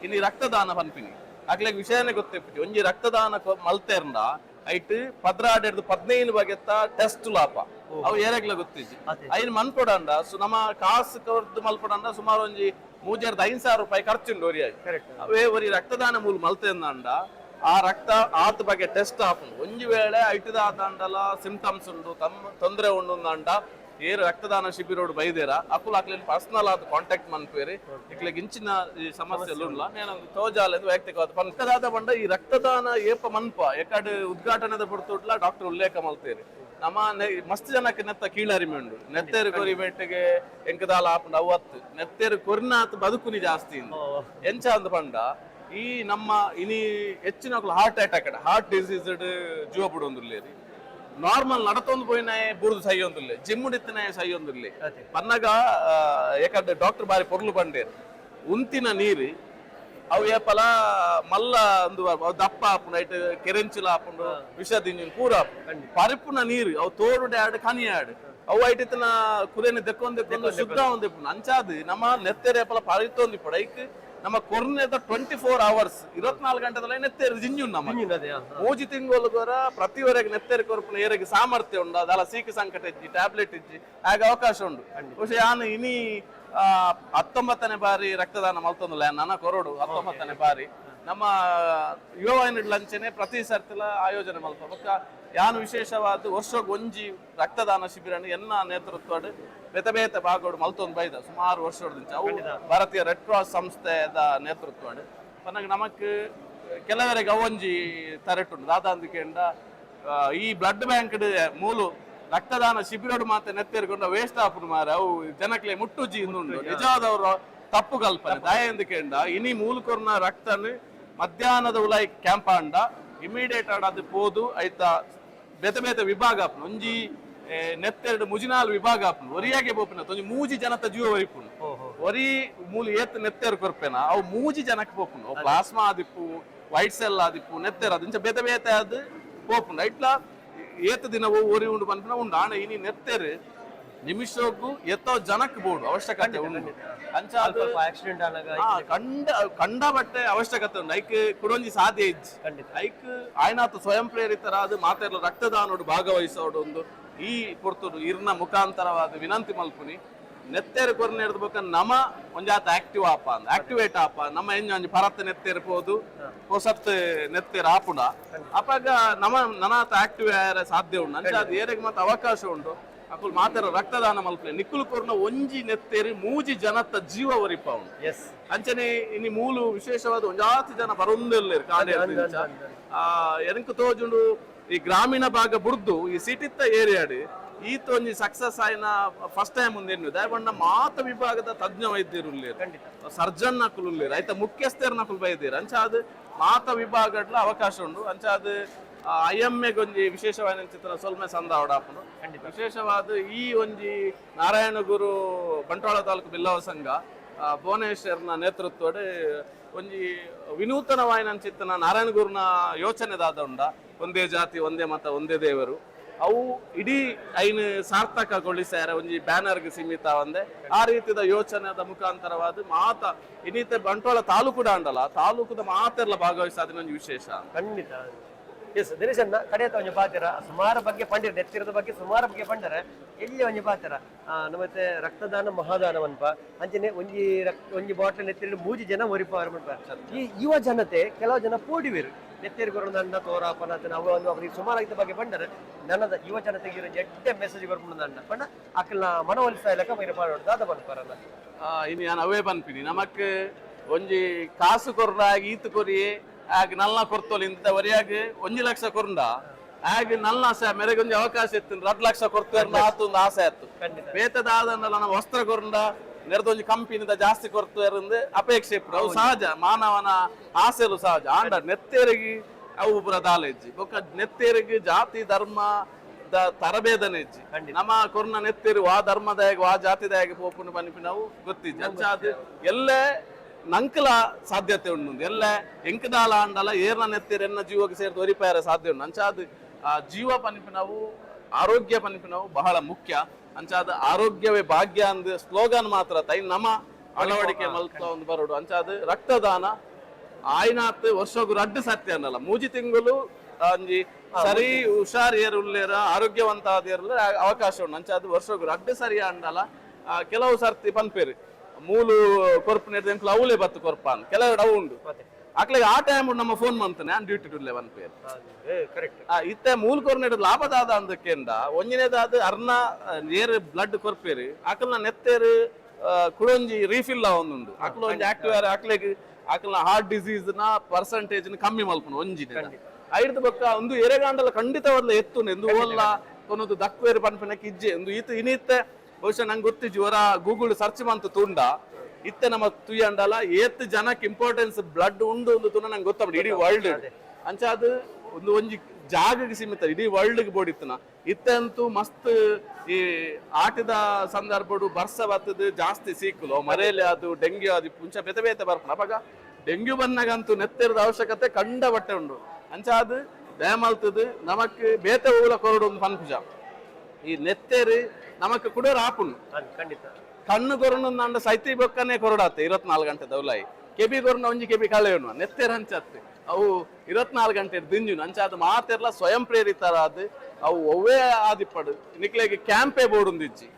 E: ಇನಿ ರಕ್ತದಾನ ಪನ್ಪಿನಿ ಆಗ್ಲಿಗೆ ವಿಷಯನೇ ಗೊತ್ತಿರ್ತಿ ಒಂಜಿ ರಕ್ತದಾನ ಮಲ್ತೇರ್ಂಡ ಐಟ್ 15 ಬಗೆತ್ತ ಟೆಸ್ಟ್ ಲಾಪ ಅವು ಏರೆಗ್ಲ ಗೊತ್ತಿಜ್ಜಿ ಐನ್ ಮನ್ಪೊಡಂಡ ನಮ್ಮ ಕಾಸು ಕೊರ್ದು ಮಲ್ಪೊಡಂಡ ಸುಮಾರು ಒಂಜಿ 3500 ರೂಪಾಯಿ ಖರ್ಚುಂಡು ಒರಿಯಾಗಿ ಅವೇ ಒರಿ ರಕ್ತದಾನ ಮೂಲ ಮಲ್ತೇಂದಂಡ ಆ ರಕ್ತ ಆತ ಬಗ್ಗೆ ಟೆಸ್ಟ್ ಆಪುಂಡು ಒಂಜಿ ವೇಳೆ ಐಟದ ಆದಂಡಲ ಸಿಂಪ್ಟಮ್ಸ್ ಉಂಡು ತೊಂದರೆ ಉಂಡು ಅಂಡ ಏರು ರಕ್ತದಾನ ಶಿಬಿರೋಡು ಬೈದೇರ ಅಕುಲ್ ಅಕ್ಲೇನ್ ಪರ್ಸನಲ್ ಆದ ಕಾಂಟ್ಯಾಕ್ಟ್ ಮನ್ಪೇರಿ ಇಕ್ಲೆಗ್ ಇಂಚಿನ ಈ ಸಮಸ್ಯೆಲು ಉಂಡ್ಲ ನೇನೊಂದು ತೋಜಾಲ ವ್ಯಕ್ತಿಗತ ರಕ್ತದಾನ ಬಂಡ ಈ ರಕ್ತದಾನ ಏಪ ಮನ್ಪ ಎಕಡೆ ಉದ್ಘಾಟನೆದ ಪುಡ್ತುಡ್ಲ ಡಾಕ್ಟರ್ ಉಲ್ಲೇಖ ಮಲ್ತೇರಿ ನಮ್ಮ ಮಸ್ತ್ ಜನಕ್ಕೆ ನೆತ್ತ ಕೀಳರಿಮೆ ಉಂಡು ನೆತ್ತೇರು ಕೊರಿಮೆಟ್ಟಿಗೆ ಎಂಕದಾಲ ಆಪುಂಡು ಅವತ್ತು ನೆತ್ತೇರು ಕೊರಿನಾತ್ ಬದುಕುನಿ ಜಾಸ್ತಿ ಎಂಚ ಅಂದ ಪಂಡ ಈ ನಮ್ಮ ಇನಿ ಹೆಚ್ಚಿನ ಹಾರ್ಟ್ ಅಟ್ಯಾಕ್ ಹಾರ್ಟ್ ಡಿಸೀಸ್ ಜೀವ ಬಿಡೊಂದುಲ್ಲೇರಿ ನಾರ್ಮಲ್ ನಡತೊಂದು ಪೋಯಿನಾಯ ಬುರ್ದು ಸೈಯೊಂದುಲ್ಲೆ ಜಿಮ್ಮುಡಿತ್ತಿನಾಯ ಸೈಯೊಂದುಲ್ಲೆ ಪನ್ನಗ ಏಕಡೆ ಡಾಕ್ಟರ್ ಬಾರಿ ಪೊರ್ಲು ಬಂಡೇರು ಉಂತಿನ ನೀರು ಅವು ಏಪಲ ಮಲ್ಲ ಒಂದು ದಪ್ಪ ಆಪುಂಡು ಐಟ್ ಕೆರೆಂಚಿಲ ಆಪುಂಡು ವಿಷದಿಂಜಿನ ಪೂರ ಪರಿಪುನ ನೀರು ಅವು ತೋಡು ಆಡು ಕನಿ ಆಡು ಅವು ಐಟಿನ ಕುರೇನೆ ದೆಕ್ಕೊಂದು ಶುದ್ಧ ಒಂದಿಪ್ಪು ಅಂಚಾದು ನಮ್ಮ ನೆತ್ತೆರೆ ಏಪಲ ಪರಿತೊಂದಿಪ್ಪಡು ಐಕ್ ನಮ್ಮ ಕೊರ್ನೆದ 24 hours 24 ಗಂಟೆದಲ್ಲ ನೆತ್ತೇರು ಜಿಂಜು ನಮ್ಮ ಮೂಜಿ ತಿಂಗೋಲುಗೋರ ಪ್ರತಿವರೆಗೆ ನೆತ್ತೇರು ಕೊರ್ಪುನ ಏರೆಗೆ ಸಾಮರ್ಥ್ಯ ಉಂಡು ಅದಲ್ಲ ಸೀಕ ಸಂಕಟ ಇಜ್ಜಿ ಟ್ಯಾಬ್ಲೆಟ್ ಇಜ್ಜಿ ಹಾಗೆ ಅವಕಾಶ ಉಂಡು പക്ഷെ ನಾನು ಇನಿ 19ನೇ ಬಾರಿ ರಕ್ತದಾನ ಮಲ್ತೊಂದುಲ್ಲ ನನ್ನ ಕೊರಡು 19ನೇ ಬಾರಿ ನಮ್ಮ ಯುವವಾಹಿನಿ ಲಂಚನೆ ಪ್ರತಿ ಸರ್ತಿಲ ಆಯೋಜನೆ ಮಲ್ಪ ಬೊಕ್ಕ ಯಾನು ವಿಶೇಷವಾದ ವರ್ಷಕ್ಕೆ ಒಂಜಿ ರಕ್ತದಾನ ಶಿಬಿರನ್ನು ಎನ್ನ ನೇತೃತ್ವಡ್ ಬೇತೆ ಬೇತೆ ಭಾಗಗಳು ಮಲ್ತೊಂದು ಬೈದ ಸುಮಾರು ವರ್ಷದಿಂದ ಅವು ಭಾರತೀಯ ರೆಡ್ ಕ್ರಾಸ್ ಸಂಸ್ಥೆದ ನೇತೃತ್ವಡ್ ಪನ್ನಗ ನಮಕ್ ಕೆಲವರಿಗೆ ಅವೊಂಜಿ ತರೆಟುಂಡು ದಾದಾಂದಿಕೆಂಡ ಈ ಬ್ಲಡ್ ಬ್ಯಾಂಕ್ ಮೂಲು ರಕ್ತದಾನ ಶಿಬಿರಡು ಮಾತ್ರ ನೆತ್ತೇರ್ಕೊಂಡ ವೇಸ್ಟ್ ಆಪುಡು ಮಾರ ಅವು ಜನಕ್ಲೆ ಮುಟ್ಟುಜಿ ಉಂಡು ನಿಜವಾದವರು ತಪ್ಪು ಕಲ್ಪನೆ ದಯೆಂದಿಕೆಂಡ ಇನಿ ಮೂಲು ಕೊರ್ನ ರಕ್ತನ್ ಮಧ್ಯಾಹ್ನದ ಉಲಾಯಿ ಕ್ಯಾಂಪ್ ಅಂಡ ಇಮಿಡಿಯೇಟ್ ಆಡ ಅದು ಪೋದು ಐತ ಬೇತೆ ಬೇತೆ ವಿಭಾಗ ಆಪುನು ಒಂಜಿ ನೆತ್ತೆರಡು ಮುಜಿನಾಲ್ ವಿಭಾಗ ಆಪುನು ಒರಿಯಾಗೆ ಬೋಪಿನ ಒಂಜಿ ಮೂಜಿ ಜನತ ಜೀವ ಒರಿಪುನು ಒರಿ ಮೂಲು ಏತ್ ನೆತ್ತೆರು ಕೊರ್ಪೆನ ಅವು ಮೂಜಿ ಜನಕ್ಕೆ ಪೋಪುನು ಪ್ಲಾಸ್ಮಾ ಆದಿಪ್ಪು ವೈಟ್ ಸೆಲ್ ಆದಿಪ್ಪು ನೆತ್ತೆರು ಅದು ಇಂಚ ಬೇತೆ ಬೇತೆ ಅದು ಪೋಪುನು ಐಟ್ಲ ಏತ್ ದಿನವೂ ಒರಿ ಉಂಡು ಪನ್ಪಿನ ಉಂಡು ಆಣ ಇನಿ ನೆತ್ತೆರು ನಿಮಿಷಕ್ಕೂ ಎತ್ತೋ ಜನಕ್ಕೆ ಬೋಡು ಅವಶ್ಯಕತೆ ಉಂಡು
B: ಆಕ್ಸಿಡೆಂಟ್
E: ಕಂಡ ಬಟ್ಟೆ ಅವಶ್ಯಕತೆ ಉಂಡು ಐಕ್ ಕುಡೊಂಜಿ ಸಾಧ್ಯ ಇಜ್ಜಿ ಐಕ್ ಆಯ್ನಾತು ಸ್ವಯಂ ಪ್ರೇರಿತರಾದ ಮಾತೆಲ್ಲ ರಕ್ತದಾನೋಡು ಭಾಗವಹಿಸೋಡು ಒಂದು ಈ ಪೊರ್ತುಡು ಇರ್ನ ಮುಖಾಂತರವಾದ ವಿನಂತಿ ಮಲ್ಪುನಿ ನೆತ್ತೇರು ಕೊರ್ನೆ ಹಿಡಿದ್ಬೇಕ ನಮ ಒಂಜಾತ ಆಕ್ಟಿವ್ ಆಪ ಅಂದ ಆಕ್ಟಿವೇಟ್ ಆಪ ನಮ್ಮ ಎಂಜಿ ಪರತ್ ನೆತ್ತೇರು ಪೋದು ಹೊಸತ್ ನೆತ್ತೇರು ಆಪುಂಡ ಅಪಾಗ ನಮ ನನಾತ ಆಕ್ಟಿವ್ ಸಾಧ್ಯ ಉಂಡು ಅಂಚ ಅದು ಏರೆಗೆ ಮತ್ತೆ ಅವಕಾಶ ಉಂಟು ಅಕುಲ್ ಮಾತಾರ ರಕ್ತದಾನ ಮಲ್ಪನೆ ನಿಕ್ಕುಲು ಕೊರ್ನ ಒಂಜಿ ನೆತ್ತೇರಿ ಮೂಜಿ ಜನತ ಜೀವ ಒರಿಪ ಉಂಡು ಅಂಚನೆ ಇನಿ ಮೂಲು ವಿಶೇಷವಾದ ಒಂಜಾತಿ ಜನ ಬರೊಂದಿಲ್ಲೇರು ಕಾಡೆ ಎನಕ್ ತೋಜುಂಡು ಈ ಗ್ರಾಮೀಣ ಭಾಗ ಬುಡ್ದು ಈ ಸಿಟಿತ್ತ ಏರಿಯಾಡು ಈತ ಒಂಜಿ ಸಕ್ಸಸ್ ಆಯ್ನ ಫಸ್ಟ್ ಟೈಮ್ ಮುಂದೇನು ದಯಬಂಡ ಮಾತ ವಿಭಾಗದ ತಜ್ಞ ವೈದ್ಯರು ಸರ್ಜನ್ ನಕುಲು ಐತ ಮುಖ್ಯಸ್ಥರು ನಕುಲು ಬೈದೇರು ಅಂಚ ಅದು ಮಾತ ವಿಭಾಗಡ್ಲ ಅವಕಾಶ ಉಂಡು ಅಂಚ ಅದು IMA ಒಂಜಿ ವಿಶೇಷವಾದ ಚಿತ್ರ ಸೊಲ್ಮೆ ಸಂದ ಹೊಡಾಪನು ವಿಶೇಷವಾದ ಈ ಒಂಜಿ ನಾರಾಯಣಗುರು ಬಂಟ್ವಾಳ ತಾಲೂಕು ಬಿಲ್ಲವ ಸಂಘ ಭುವನೇಶ್ವರ್ನ ನೇತೃತ್ವಡ್ ಒಂಜಿ ವಿನೂತನವಾಯಿನ ಚಿತ್ತನ ನಾರಾಯಣಗುರುನ ಯೋಚನೆದಾದ ಉಂಡ ಒಂದೇ ಜಾತಿ ಒಂದೇ ಮತ ಒಂದೇ ದೇವರು ಅವು ಇಡೀ ಐನ್ ಸಾರ್ಥಕಗೊಳಿಸ್ಯಾರ ಒಂಜಿ ಬ್ಯಾನರ್ಗೆ ಸೀಮಿತ ಒಂದೇ ಆ ರೀತಿಯ ಯೋಚನೆದ ಮುಖಾಂತರವಾದ ಮಾತ ಇನ್ನಿತ ಬಂಟ್ವಾಳ ತಾಲೂಕು ಅಂಡಲ್ಲ ತಾಲೂಕದ ಮಾತೆಲ್ಲ ಭಾಗವಹಿಸಾದ ಒಂಜಿ ವಿಶೇಷ
B: ಖಂಡಿತ ಎಸ್ ದಿನೇಶನ್ನ ಕಡೆಯ ಒಂಜಿ ಪಾತಿರ ಸುಮಾರು ಬಗ್ಗೆ ಪಂಡಿರ ನೆತ್ತಿರದ ಬಗ್ಗೆ ಸುಮಾರು ಬಗ್ಗೆ ಪಂಡರ ಎಲ್ಲಿ ಒಂಜಿ ಪಾತಿರ ನಮ್ಮತ್ತೆ ರಕ್ತದಾನ ಮಹಾದಾನ ಅನ್ಪ ಅಂಚನೆ ಒಂಜಿ ಬಾಟ್ಲ್ ನೆತ್ತಿರ ಮೂಜಿ ಜನ ಒರಿಪಾರ ಈ ಯುವ ಜನತೆ ಕೆಲವು ಜನ ಪೋಡಿವೇರು ನೆತ್ತೇರಿಗೊರ ನನ್ನ ತೋರಾಪನ ನಾವು ಅವ್ರಿಗೆ ಸುಮಾರಾಗಿದ್ದ ಬಗ್ಗೆ ಪಂಡರೆ ನನ್ನದ ಯುವ ಜನತೆಗೆ ಇರೋ ಎಡ್ಡೆ ಮೆಸೇಜ್ ಬರ್ಕೊಂಡು ನನ್ನ ಪಂಡ ಅಕ್ಕಲ್ನ ಮನವೊಲಿಸ್ತಾ ಇಲ್ಲಕ ಬೈರ ಪಾಡೋಡು ದಾದ ಬಂದ್ಪಾರಲ್ಲ
E: ಇನ್ನು ನಾನು ಅವೇ ಬಂದ್ಪಿನಿ ನಮಕ್ ಒಂಜಿ ಕಾಸು ಕೊರ್ರಾಗಿ ಈತು ಕೊರಿಯೇ ಆಗ ನಲ್ಲ ಕೊರ್ತೋಲಿ ಇಂತ ವರಿಯಾಗ 1 ಲಕ್ಷ ಕೊರಂಡ ಆಗ ನಲ್ಲ ಆಸೆ ಮೇರೆಗೆ ಒಂಜಿ ಅವಕಾಶ ಇತ್ತು 2 ಲಕ್ಷ ಕೊರ್ತೇವೆ ಆತೊಂದು ಆಸೆ ಆಯ್ತು ಬೇತದ ಆದಲ್ಲ ನಮ್ಮ ವಸ್ತ್ರ ಕೊರಂಡ ನೆರೆದೊಂಜಿ ಕಂಪನಿದ ಜಾಸ್ತಿ ಕೊರ್ತೇರಂದು ಅಪೇಕ್ಷೆ ಇಪ್ಪು ಅವು ಸಹಜ ಮಾನವನ ಆಸೆಲು ಸಹಜ ಆಂಡ ನೆತ್ತೇರಿಗೆ ಅವು ಪುರ ದಾಲೆಜ್ಜಿ ಬೊಕ್ಕ ನೆತ್ತೇರಿಗೆ ಜಾತಿ ಧರ್ಮ ತರಬೇದನೆ ಇಜ್ಜಿ ನಮ್ಮ ಕೊರ್ನ ನೆತ್ತೇರು ವಾ ಧರ್ಮದಾಯಗ ವಾ ಜಾತಿದಾಯಗ ಪೋಪುನ ಬನ್ಪಿ ನಾವು ಗೊತ್ತಿಜ್ಜಿ ಅಂಚಾದ ಎಲ್ಲೇ ನಂಕಲ ಸಾಧ್ಯತೆ ಉಂಡು ಎಲ್ಲ ಎಂಕದಾಲ ಅಂಡಲ ಏರ್ನ ನೆತ್ತೇರು ಎನ್ನ ಜೀವಕ್ಕೆ ಸೇರಿದ ಒರಿಪಾಯರ ಸಾಧ್ಯ ಉಂಡು ಅಂಚಾದ ಜೀವ ಪನಿಪಿನವು ಆರೋಗ್ಯ ಪನಿಪಿನವು ಬಹಳ ಮುಖ್ಯ ಅಂಚಾದ ಆರೋಗ್ಯವೇ ಭಾಗ್ಯ ಅಂದ ಸ್ಲೋಗನ್ ಮಾತ್ರ ತೈ ನಮ ಅಳವಡಿಕೆ ಮಲ್ತ ಒಂದು ಬರೋಡು ಅಂಚಾದ ರಕ್ತದಾನ ಆಯ್ನಾತ್ ವರ್ಷಗೂ 2 ಸರ್ತಿ ಅನ್ನಲ್ಲ ಮೂಜಿ ತಿಂಗಳು ಒಂಜಿ ಸರಿ ಹುಷಾರ್ ಏರುಲ್ಲೇರ ಆರೋಗ್ಯವಂತ ಆದಿರಲ್ಲ ಅವಕಾಶ ಉಂಡು ಅಂಚಾದ ವರ್ಷಗೂ 2 ಸರಿ ಅಂಡಲ್ಲ ಕೆಲವು ಸರ್ತಿ ಪನ್ಪೇರು ಮೂಲು ಕೊರ್ಪು ನೆಡ್ದು ಅವಲೇ ಬತ್ತು ಕೊರ್ಪ ಕೆಲವೆಡೆ ಅವು ಉಂಡು ಅಕ್ಲೆಗೆ ಆ ಟೈಮ್ ನಮ್ಮ ಫೋನ್ ಮಾಡ್ತಾನೆ ನಾನು ಡ್ಯೂಟಿ ಟು 11 ಪೇರ್
B: ಕರೆಕ್ಟ್
E: ಇತ್ತೆ ಮೂಲ ಕೊರ್ನೆಡ್ ಲಾಭದಾದ ಅಂದಕ್ಕೆಂಡ ಒಂಜಿನೇದಾದ ಅರ್ನ ನೇರ್ ಬ್ಲಡ್ ಕೊರ್ಪೇರು ಅಕಲ್ನ ನೆತ್ತೇರು ಕುಡೊಂಜಿ ರೀಫಿಲ್ ಒಂದುಂಡು ಅಕ್ಲ ಒಂಜಿ ಆಕ್ಟಿವ್ ಅಕ್ಲೆಗ್ ಅಕಲ್ನ ಹಾರ್ಟ್ ಡಿಸೀಸ್ ನ ಪರ್ಸೆಂಟೇಜ್ ಕಮ್ಮಿ ಮಲ್ಪುನು ಒಂಜಿನ ಐದು ಬೊಕ್ಕ ಒಂದು ಎರೆಗಾಂಡಲ ಖಂಡಿತವಾದ್ಲ ಎತ್ತುಂಡು ಎಂದು ಓಲ್ಲ ಕೊನೊಂದು ದಕ್ವೇರು ಪನ್ಪನಕ್ಕೆ ಇಜ್ಜೆ ಒಂದು ಈತ ಇನಿತ್ತೆ ಬಹುಶಃ ನಂಗೆ ಗೊತ್ತಿಜ್ಜಿ ಹೊರ ಗೂಗಲ್ ಸರ್ಚ್ ಮಂತು ತುಂಡ ಇತ್ತೆ ನಮ್ಮ ತುಯ್ಯಂಡಲ ಏತ್ ಜನಕ್ಕೆ ಇಂಪಾರ್ಟೆನ್ಸ್ ಬ್ಲಡ್ ಉಂಡು ಒಂದು ತುನ ನಂಗೆ ಗೊತ್ತಾಗ್ಬಿಡಿ ಇಡೀ ವರ್ಲ್ಡ್ ಅಂಚ ಅದು ಒಂದು ಒಂಜಿ ಜಾಗಕ್ಕೆ ಸೀಮಿತ ಇಡೀ ವರ್ಲ್ಡ್ಗೆ ಬೋಡಿತ್ತನ ಇತ್ತಂತೂ ಮಸ್ತ್ ಈ ಆಟದ ಸಂದರ್ಭಡು ಬರ್ಸ ಬತ್ತದು ಜಾಸ್ತಿ ಸೀಕಲು ಮರೇಲಿ ಅದು ಡೆಂಗ್ಯೂ ಅದು ಮುಂಚೆ ಬೇತೆ ಬೇತೆ ಬರ್ಪನ ಅವಾಗ ಡೆಂಗ್ಯೂ ಬಂದಾಗಂತೂ ನೆತ್ತಿರದ ಅವಶ್ಯಕತೆ ಕಂಡ ಬಟ್ಟೆ ಉಂಡು ಅಂಚ ಅದು ದಯಮಲ್ತದು ನಮಕ್ ಬೇತೆ ಊಲ ಕೊರಡು ಒಂದು ಪನ್ಪುಜ ಈ ನೆತ್ತೇರು ನಮಕ್ ಕೂಡ ರಾಪುಂಡು
B: ಖಂಡಿತ
E: ಕಣ್ಣು ಕೊರೊಂದು ಸೈತಿ ಬೊಕ್ಕನೆ ಕೊರಡಾತೆ 24 ಗಂಟೆ ದೌಲಾಯಿ ಕೆಬಿ ಕೊರೊಂಡ ಒಂಜಿ ಕೆಬಿ ಕಳೆಯೋಣ ನೆತ್ತೇರು ಹಂಚತ್ತೆ ಅವು 24 ಗಂಟೆ ದಿಂಜುನು ಅಂಚ ಅದು ಮಾತೆರ್ಲ ಸ್ವಯಂ ಪ್ರೇರಿತರಾದ ಅವು ಒವ್ವೇ ಆದಿಪ್ಪಡು ನಿಕ್ಲೆಗೆ ಕ್ಯಾಂಪೇ ಬೋರ್ಡ್ ಒಂದಿಜ್ಜಿ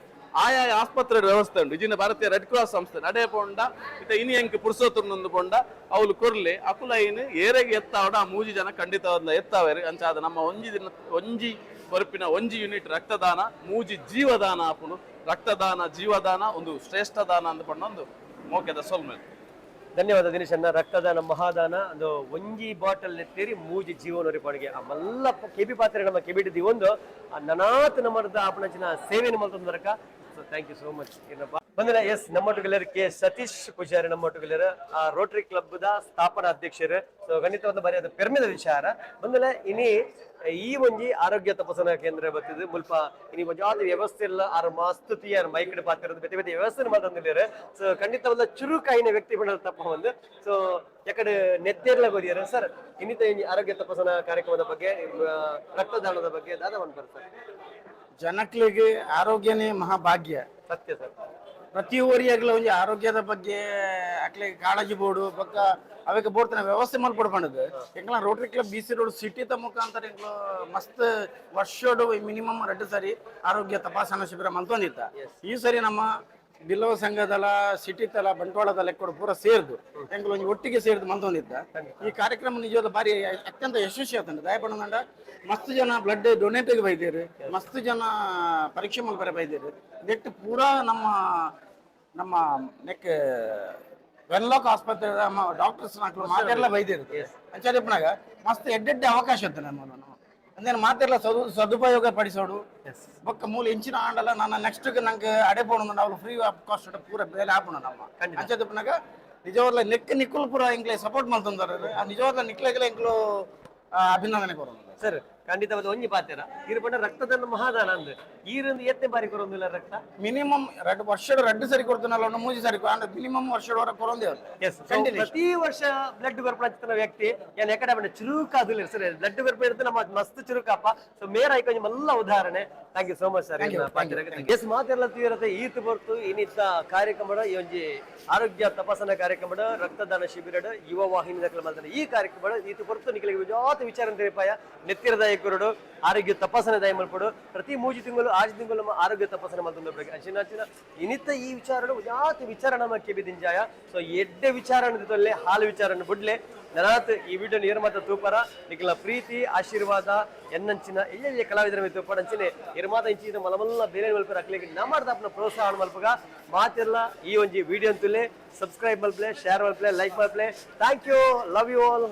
E: ಆಯಾ ಆಸ್ಪತ್ರೆ ವ್ಯವಸ್ಥೆ ಉಂಟು ಇಜಿನ ಭಾರತೀಯ ರೆಡ್ ಕ್ರಾಸ್ ಸಂಸ್ಥೆ ನಡೆ ಪೋಂಡ ಇತ್ತ ಇನಿ ಎಂಕ್ ಪುರ್ಸೋತುರ್ನೊಂದು ಪೋಂಡ ಅವಳು ಕೊರ್ಲೆ ಅಕುಲೈನ್ ಏರೆಗೆ ಎತ್ತಾವಡ ಆ ಮೂಜಿ ಜನ ಖಂಡಿತವಾದ್ಲ ಎತ್ತಾವೇರಿ ಅಂಚ ಅದು ನಮ್ಮ ಒಂಜಿ ಕೊರಪಿನ ಒಂಜಿ ಯೂನಿಟ್ ರಕ್ತದಾನ ಮೂಜಿ ಜೀವದಾನ ಆಪುಂಡು ರಕ್ತದಾನ ಜೀವದಾನ ಒಂದು ಶ್ರೇಷ್ಠ ದಾನ ಅಂದ್ಕೊಂಡು ಒಂದು ಮೋಕೆದ ಸೊಲ್ಮೇಲೆ
B: ಧನ್ಯವಾದ ದಿನೇಶ್ ಅಣ್ಣ. ರಕ್ತದಾನ ಮಹಾದಾನ ಒಂದು ಒಂಜಿ ಬಾಟಲ್ ನೆತ್ತೇರಿ ಮೂಜಿ ಜೀವನ ಪಾಡಿಗೆ ಆ ಮಲ್ಲ ಕೆಬಿ ಪಾತ್ರೆ ನಮ್ಮ ಕೆಬಿಡಿದಿ ಒಂದು ನನಾತ್ ನಮ್ಮದ ಆಪಣಚಿನ ಸೇವೆಯನ್ನು ಮಲ್ತೊಂದರಕ. So thank you so much. ಏನಪ್ಪ ಬಂದ್ರೆ ಎಸ್ ನಮ್ಮೊಟ್ಟಿಗೆಲ್ಲರ ಕೆ ಸತೀಶ್ ಪೂಜಾರಿ ನಮ್ಮೊಟ್ಟಿಗೆಲ್ಲರ ಆ ರೋಟರಿ ಕ್ಲಬ್ ದ ಸ್ಥಾಪನಾ ಅಧ್ಯಕ್ಷರು. ಸೊ ಖಂಡಿತ ಒಂದು ಬರೀ ಅದು ಪೆರ್ಮಿದ ವಿಚಾರ ಬಂದ್ರೆ ಇನಿ ಈ ಒಂಜಿ ಆರೋಗ್ಯ ತಪಾಸಣಾ ಕೇಂದ್ರ ಬರ್ತದೆ ಮುಲ್ಪ ಇನಿ ಒಂಜಾದ ವ್ಯವಸ್ಥೆ ಇಲ್ಲ ಆರು ಮಸ್ತುತಿ ಯಾರು ಮೈಕಡೆ ಪಾತಿರೋದು ಬೇತೆ ಬೇತೆ ವ್ಯವಸ್ಥೆ ಮಾಡ್ತಂದಿದ್ದಾರೆ. ಸೊ ಖಂಡಿತ ಒಂದು ಚುರುಕಾಯಿನ ವ್ಯಕ್ತಿ ಬಂದ ತಪ್ಪ ಒಂದು ಸೊ ಯಾಕಡೆ ನೆತ್ತೇರ್ಲ ಹೋದಿದ್ದಾರೆ ಸರ್. ಇನ್ನಿತ ಆರೋಗ್ಯ ತಪಾಸಣಾ ಕಾರ್ಯಕ್ರಮದ ಬಗ್ಗೆ ರಕ್ತದಾನದ ಬಗ್ಗೆ ದಾದ ಮಾಡ್ತಾರೆ ಸರ್.
O: ಜನಕ್ಲಿಗೆ ಆರೋಗ್ಯನೇ ಮಹಾಭಾಗ್ಯ.
B: ಸತ್ಯ ಸರ್.
O: ಪ್ರತಿ ಊರಿಯಾಗಲ ಒಂಜಿ ಆರೋಗ್ಯದ ಬಗ್ಗೆ ಅಕ್ಲೆ ಕಾಳಜಿ ಬೋರ್ಡು ಪಕ್ಕ ಅವಕ್ಕೆ ಬೋಡ್ತಾನೆ ವ್ಯವಸ್ಥೆ ಮಾಡ್ಕೊಡ್ಬಂಡದು ಎಂಕ್ಲ Rotary Club BC road city ತ ಮುಖಾಂತರ ಎಂಕ್ಲು ಮಸ್ತ್ ವರ್ಷೋಡು ಮಿನಿಮಮ್ 2 ಸಾರಿ ಆರೋಗ್ಯ ತಪಾಸಣಾ ಶಿಬಿರ ಮಲ್ತೊಂದಿತ್ತ. ಈ ಸರಿ ನಮ್ಮ ಬಿಲ್ಲವ ಸಂಘದಲ್ಲ ಸಿಟಿ ತಲ ಬಂಟ್ವಾಳದ ಲೆಕ್ಕ ಪೂರ ಸೇರ್ದು ಎಂಕ್ಲು ಒಂಜಿ ಒಟ್ಟಿಗೆ ಸೇರ್ದು ಮಲ್ತೊಂದಿತ್ತ. ಈ ಕಾರ್ಯಕ್ರಮ ನಿಜವಾದ ಬಾರಿ ಅತ್ಯಂತ ಯಶಸ್ವಿ ಆತಂಡ. ದಯಪಡಂದ ಮಸ್ತ್ ಜನ ಬ್ಲಡ್ ಡೊನೇಟಿಗೆ ಬೈದೇರು, ಮಸ್ತ್ ಜನ ಪರೀಕ್ಷೆ ಮಲ್ಪರೆ ಬೈದೇರು. ನೆಟ್ ಪೂರಾ ನಮ್ಮ ನೆಕ್ ವೆನ್ಲಾಕ್ ಆಸ್ಪತ್ರೆ ಡಾಕ್ಟರ್ಸ್ ಮಾತೆಲ್ಲ ಬೈದೇರು ಅಂಚಾದಿಪ್ಪನಾಗ ಮಸ್ತ್ ಎಡ್ಡೆಡ್ಡೆ ಅವಕಾಶ ಇತ್ತು ನಮ್ಮ ಅಂದೇನು ಮಾತೆಲ್ಲ ಸದುಪಯೋಗ ಪಡಿಸೋಡು ಬೊಕ್ಕ ಮೂಲ ಇಂಚಿನ ಆಂಡಲ್ಲ ನನ್ನ ನೆಕ್ಸ್ಟ್ ನಂಗೆ ಅಡೆ ಪೋಣ ಅವ್ರು ಫ್ರೀ ಆಫ್ ಕಾಸ್ಟ್ ಪೂರ ಬೇಲೆ ಹಾಪುಣ ನಮ್ಮ ಅಂಚಾದಿಪ್ಪನಾಗ ನಿಜವಾಗ್ಲ ನೆಕ್ ನಿಕ್ಕುಲ್ ಪೂರ ಇಂಕ್ಲೆ ಸಪೋರ್ಟ್ ಮಾಡ್ತಂದಾರ. ಆ ನಿಜವಾಗ್ಲ ನಿಕ್ಲೆಗೆಲ್ಲ ಇಂಕ್ಲು ಅಭಿನಂದನೆ ಕೊರೋದು
B: ಸರ್. ಖಂಡಿತವಾದ ಒಂಜಿ ಪಾತೆರ ಇರು ಬಂಡ ರಕ್ತದಾನ ಮಹಾದಾನ ಅಂದ್ರೆ ಈರಿಂದ ಎತ್ತನೆ ಬಾರಿ ಕೊರೊಂದಿಲ್ಲ ರಕ್ತ
O: ಮಿನಿಮಮ್ 2 ವರ್ಷ 2 ಸರಿ ಕೊಡ್ತಾನಲ್ಲ 3 ಸರಿ ಮಿನಿಮಮ್ ವರ್ಷದವರ ಕೊರೊಂದೇವ್ರು.
B: ಪ್ರತಿ ವರ್ಷ ಬ್ಲಡ್ ಬರ್ಪಡಿಸ್ತಾನ ವ್ಯಕ್ತಿ ಏನ್ ಎಕಡೆ ಬಂಡ ಚುರುಕಾದಿಲ್ಲ ಸರ್. ಬ್ಲಡ್ ಬರ್ಪಡಿದ್ರೆ ನಮ್ಮ ಮಸ್ತ್ ಚುರುಕಪ್ಪ. ಸೊ ಮೇರ ಐಕೊಂಜಿ ಮಲ್ಲ ಉದಾಹರಣೆ. Thank you so much sir. Yes ಮಾತೆಲ್ಲ ತೀರತೆ ಈತ್ ಬರ್ತು ಇನ್ನಿತ್ತ ಕಾರ್ಯಕ್ರಮ ಈ ಒಂಜಿ ಆರೋಗ್ಯ ತಪಾಸಣಾ ಕಾರ್ಯಕ್ರಮ ರಕ್ತದಾನ ಶಿಬಿರ ಯುವ ವಾಹಿನಿ ಮಾಡ್ತಾನೆ. ಈ ಕಾರ್ಯಕ್ರಮ ಈತ್ ಬರ್ತು ನಿಖಲಿಗೆ ಜಾತ ವಿಚಾರ ತೆರಿಪಾಯ ನೆತ್ತಿರದ ಕೊರಡು ಆರೋಗ್ಯ ತಪಾಸಣೆ ದಯ ಮಲ್ಪಡು ಪ್ರತಿ 3 ತಿಂಗಳು 6 ತಿಂಗಳು ನಮ್ಮ ಆರೋಗ್ಯ ತಪಾಸಣೆ ಮಾಡ್ತಂದ ಬಗ್ಗೆ ಅಂಚಿನ ಇನ್ನಿತ್ತ ಈ ವಿಚಾರ ಜಾತಿ ವಿಚಾರ ನಮ್ಮ ಕೆಬಿದಿಂಜಾಯ. ಸೊ ಎಡ್ಡೆ ವಿಚಾರ ಹಾಲು ವಿಚಾರ ಬಿಡ್ಲೆ ನನಾತ್ ಈ ವಿಡಿಯೋ ನಿರ್ಮಾತ ತೂಪರ ನಿಖಲ ಪ್ರೀತಿ ಆಶೀರ್ವಾದ ಎನ್ನಂಚಿನ ಎಲ್ಲ ಕಲಾವಿದರ ಮೇಲೆ ತೂಪಡ ಅಂಚಿನ ನಿರ್ಮಾತ ಇಂಚಿನ ಮಲಮಲ್ಲ ಬೇರೆ ಮಲ್ಪರ ಅಕ್ಲಿಗೆ ನಮ್ಮದ ಅಪ್ನ ಪ್ರೋತ್ಸಾಹ ಮಲ್ಪಗ ಮಾತೆಲ್ಲ ಈ ಒಂಜಿ ವಿಡಿಯೋ ಅಂತಲೇ ಸಬ್ಸ್ಕ್ರೈಬ್ ಮಲ್ಪಲೆ ಶೇರ್ ಮಲ್ಪಲೆ ಲೈಕ್ ಮಲ್ಪಲೆ. Thank you, love you all.